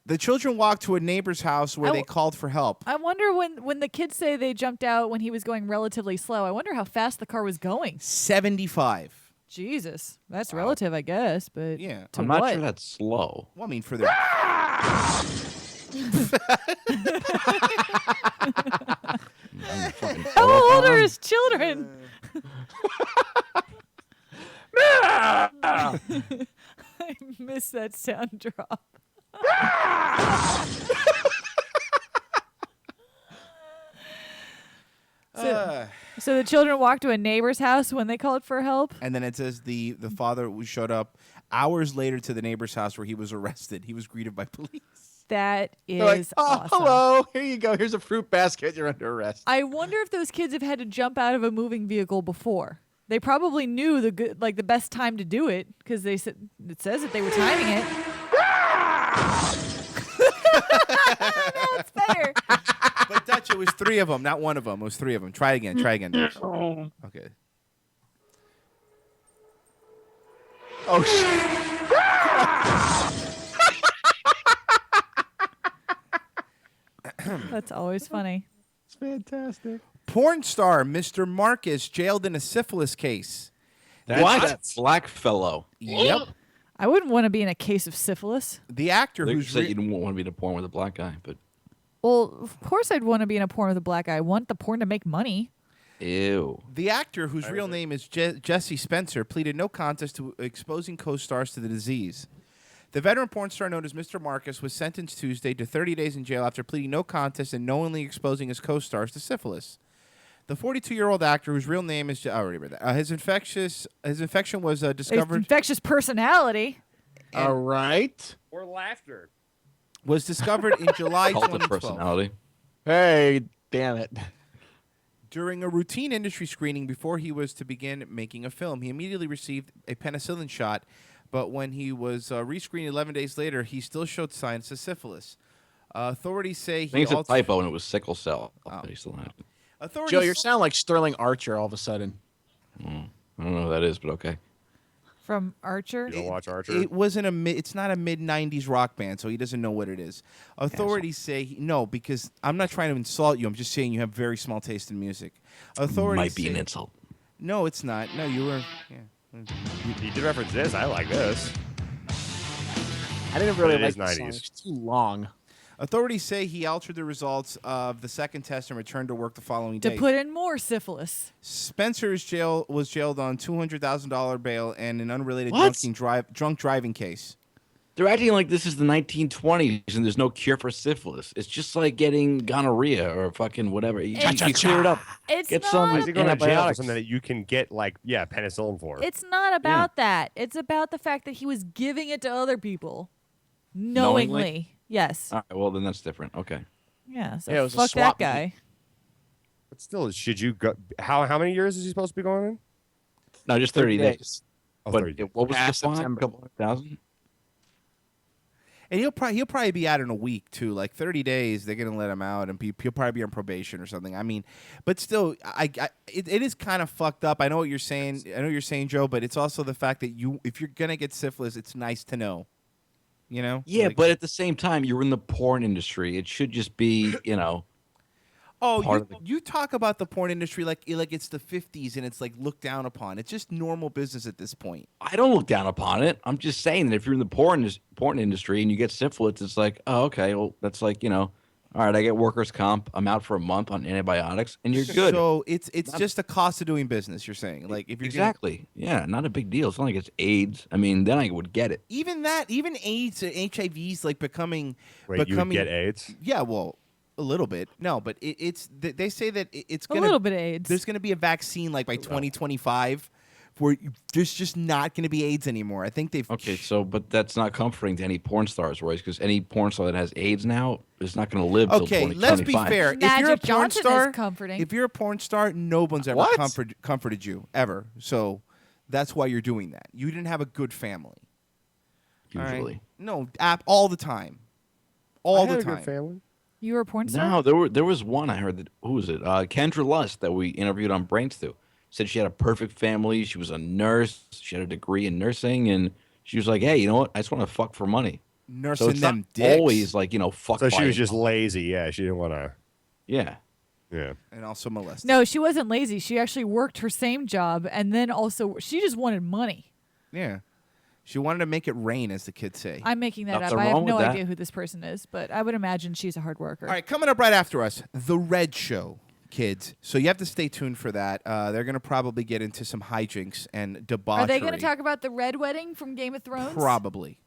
The children walked to a neighbor's house where they called for help. I wonder when the kids say they jumped out when he was going relatively slow. I wonder how fast the car was going. 75. Jesus, that's relative, I guess, but yeah, to I'm not what? sure that's slow. Well, I mean, for their. How old are his children? I miss that sound drop. So the children walked to a neighbor's house when they called for help? And then it says the father showed up hours later to the neighbor's house where he was arrested. He was greeted by police. That is They're like, awesome. hello, here you go. Here's a fruit basket. You're under arrest. I wonder if those kids have had to jump out of a moving vehicle before. They probably knew the best time to do it because it says that they were timing it. That's better. But Dutch, it was 3 of them, not 1 of them. It was 3 of them. Try again, Dutch. Okay. Oh, shit. That's always funny. It's fantastic. Porn star Mr. Marcus jailed in a syphilis case. That's that black fellow. Yep. I wouldn't want to be in a case of syphilis. The actor They who's said you didn't want to be in a porn with a black guy, but Well, of course I'd want to be in a porn with a black guy. I want the porn to make money. ew. The actor, whose real name is Jesse Spencer, pleaded no contest to exposing co-stars to the disease. The veteran porn star known as Mr. Marcus was sentenced Tuesday to 30 days in jail after pleading no contest and knowingly exposing his co-stars to syphilis. The 42-year-old actor, whose real name is I already read that. His infection was discovered. His infectious personality. All right. Or laughter. Was discovered in July Cult of 2012. personality. Hey, damn it. During a routine industry screening before he was to begin making a film, he immediately received a penicillin shot, but when he was rescreened 11 days later, he still showed signs of syphilis. Authorities say I think it's he a typo and it was sickle cell. that he still had it. Authorities Joe, you sound like Sterling Archer all of a sudden. I don't know who that is, but okay. From Archer. You don't watch Archer? It wasn't it's not a mid-90s rock band, so he doesn't know what it is. Authorities say no, because I'm not trying to insult you. I'm just saying you have very small taste in music. Authorities Might be an say- insult. No, it's not. No, you were. Yeah. You did reference this. I like this. I didn't really It like is the song. 90s. It's too long. Authorities say he altered the results of the second test and returned to work the following day. To put in more syphilis. Spencer was jailed on $200,000 bail and an unrelated What? drunk driving case. They're acting like this is the 1920s and there's no cure for syphilis. It's just like getting gonorrhea or fucking whatever. You clear it up. It's Get not some Why is he going to jail for antibiotics. something that you can get, like, penicillin for? It's not about that. It's about the fact that he was giving it to other people. Knowingly. Yes. All right, well, then that's different. Okay. Yeah, so Yeah, it was a fuck that swap meet. guy. But still, should you go? How many years is he supposed to be going in? No, just 30 days. Oh, But 30 days. what was Past the fine? September. A couple hundred thousand? And he'll probably be out in a week too. Like 30 days, they're gonna let him out, and he'll probably be on probation or something. I mean, but still, it is kind of fucked up. I know what you're saying. I know what you're saying, Joe. But it's also the fact that if you're gonna get syphilis, it's nice to know. You know? Yeah, Like- but at the same time, you're in the porn industry. It should just be, Oh, part of the- you talk about the porn industry like it's the 50s and it's like looked down upon. It's just normal business at this point. I don't look down upon it. I'm just saying that if you're in the porn industry and you get syphilis, it's like, oh, okay, well, that's like, all right, I get workers' comp. I'm out for a month on antibiotics, and you're good. So it's just the cost of doing business. You're saying, like, if you're Exactly. Yeah, not a big deal. It's not like it's AIDS. I mean, then I would get it. even AIDS, HIV's like becoming. Wait, you would get AIDS? Yeah, well, a little bit. No, but they say that it's A gonna little bit of AIDS. There's gonna be a vaccine like by 2025, where there's just not gonna be AIDS anymore. I think they've. Okay, but that's not comforting to any porn stars, Royce, because any porn star that has AIDS now is not going to live till Okay, 2025. let's be fair. If you're a Magic porn Johnson star, is comforting. if you're a porn star, no one's ever What? comforted you ever. So that's why you're doing that. You didn't have a good family. All right? Usually. No, all the time. All I the had a time. good family. You were a porn star? No, there was one I heard that, who was it? Kendra Lust that we interviewed on Brains Stew. Said she had a perfect family. She was a nurse. She had a degree in nursing, and she was like, "Hey, you know what? I just want to fuck for money." Nursing so it's them not dicks. always like fuck. So she by was just yourself. lazy. Yeah, she didn't want to. Yeah. Yeah. And also molested. No, she wasn't lazy. She actually worked her same job, and then also she just wanted money. Yeah. She wanted to make it rain, as the kids say. I'm making that Nothing up. I have wrong no with that. idea who this person is, but I would imagine she's a hard worker. All right, coming up right after us, The Red Show, kids. So you have to stay tuned for that. They're going to probably get into some hijinks and debauchery. Are they going to talk about the Red Wedding from Game of Thrones? Probably.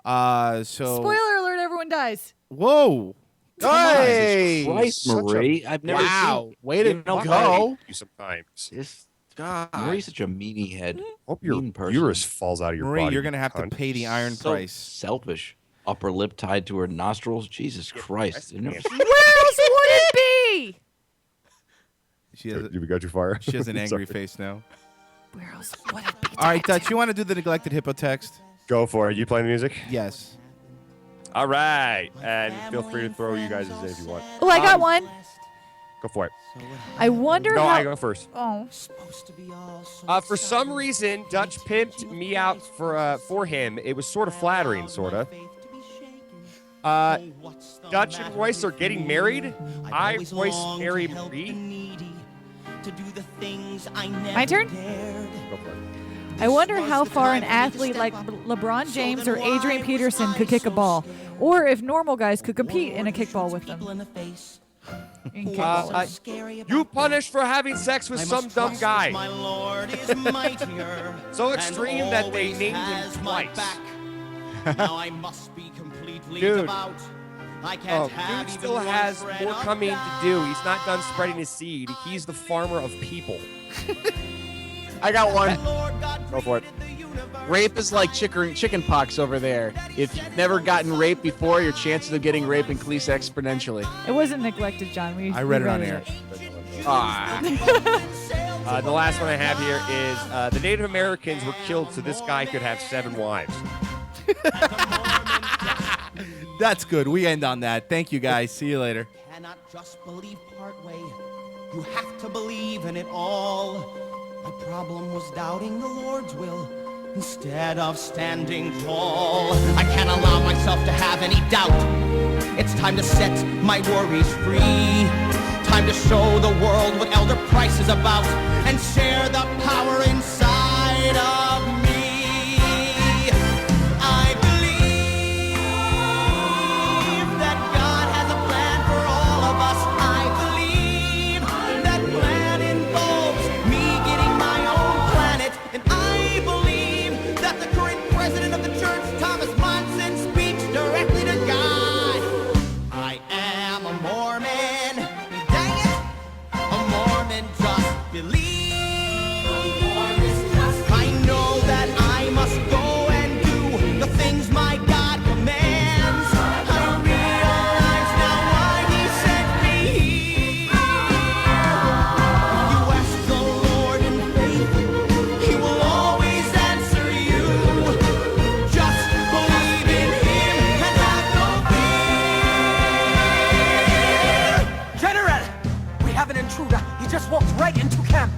Spoiler alert, everyone dies. Whoa. Hey! Christ, Marie. I've never Wow. seen. Way to know, go. You sometimes. God. Marie's such a meanie head. Hope your mean person. uterus falls out of your Marie, body. you're going to have to cunt. pay the iron So price. selfish. Upper lip tied to her nostrils. Jesus Christ. Where else would it be? She has, Did we go too far? she has an angry Sorry. face now. Where else would it be? All right, Dutch, you want to do the neglected hippo text? Go for it. You playing the music? Yes. All right. And feel free to throw you guys in if you want. Oh, I got one. Go for it. I wonder No, how. I go first. Oh. For some reason, Dutch pimped me out for him. It was sort of flattering, sort of. Dutch and Royce are getting married. Royce marry Marie. My turn? Go for it. I wonder how far an athlete like LeBron James or Adrian Peterson could kick a ball, or if normal guys could compete in a kickball with them. In kickball. You punished for having sex with some dumb guy. So extreme that they named him twice. Now I must be completely Dude. devout. I Oh, can't have dude even still one has thread more of coming doubt. to do. He's not done spreading his seed. He's the farmer of people. I got one. Go for it. Rape is like chicken pox over there. If you've never gotten raped before, your chances of getting raped increase exponentially. It wasn't neglected, John. I read it on air. The last one I have here is the Native Americans were killed so this guy could have 7 wives. That's good. We end on that. Thank you, guys. See you later. Cannot just believe part way. You have to believe in it all. My problem was doubting the Lord's will instead of standing tall. I can't allow myself to have any doubt. It's time to set my worries free. Time Time to show the world what Elder Price is about and share the power inside of me. I believe that God has a plan for all of us. I believe that plan involves me getting my own planet. And I believe that the current president of the church, Thomas Monson, speaks directly to God. I am a Mormon. Dang it! A Mormon just believes. I know that I must go and do the things my God commands. I realize now why He sent me here. You ask the Lord in faith, He will always answer you. Just believe in Him and have no fear. General, we have an intruder. He just walked right into camp.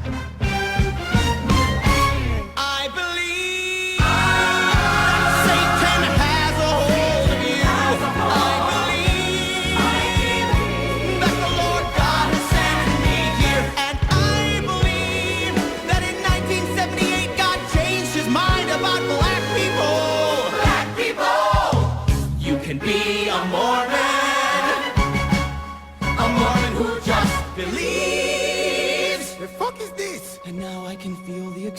I believe that Satan has a hold of you. I believe that the Lord God has sent me here. And I believe that in 1978 God changed His mind about black people. Black people! You can be a Mormon who just believes. The fuck is this? And now I can feel the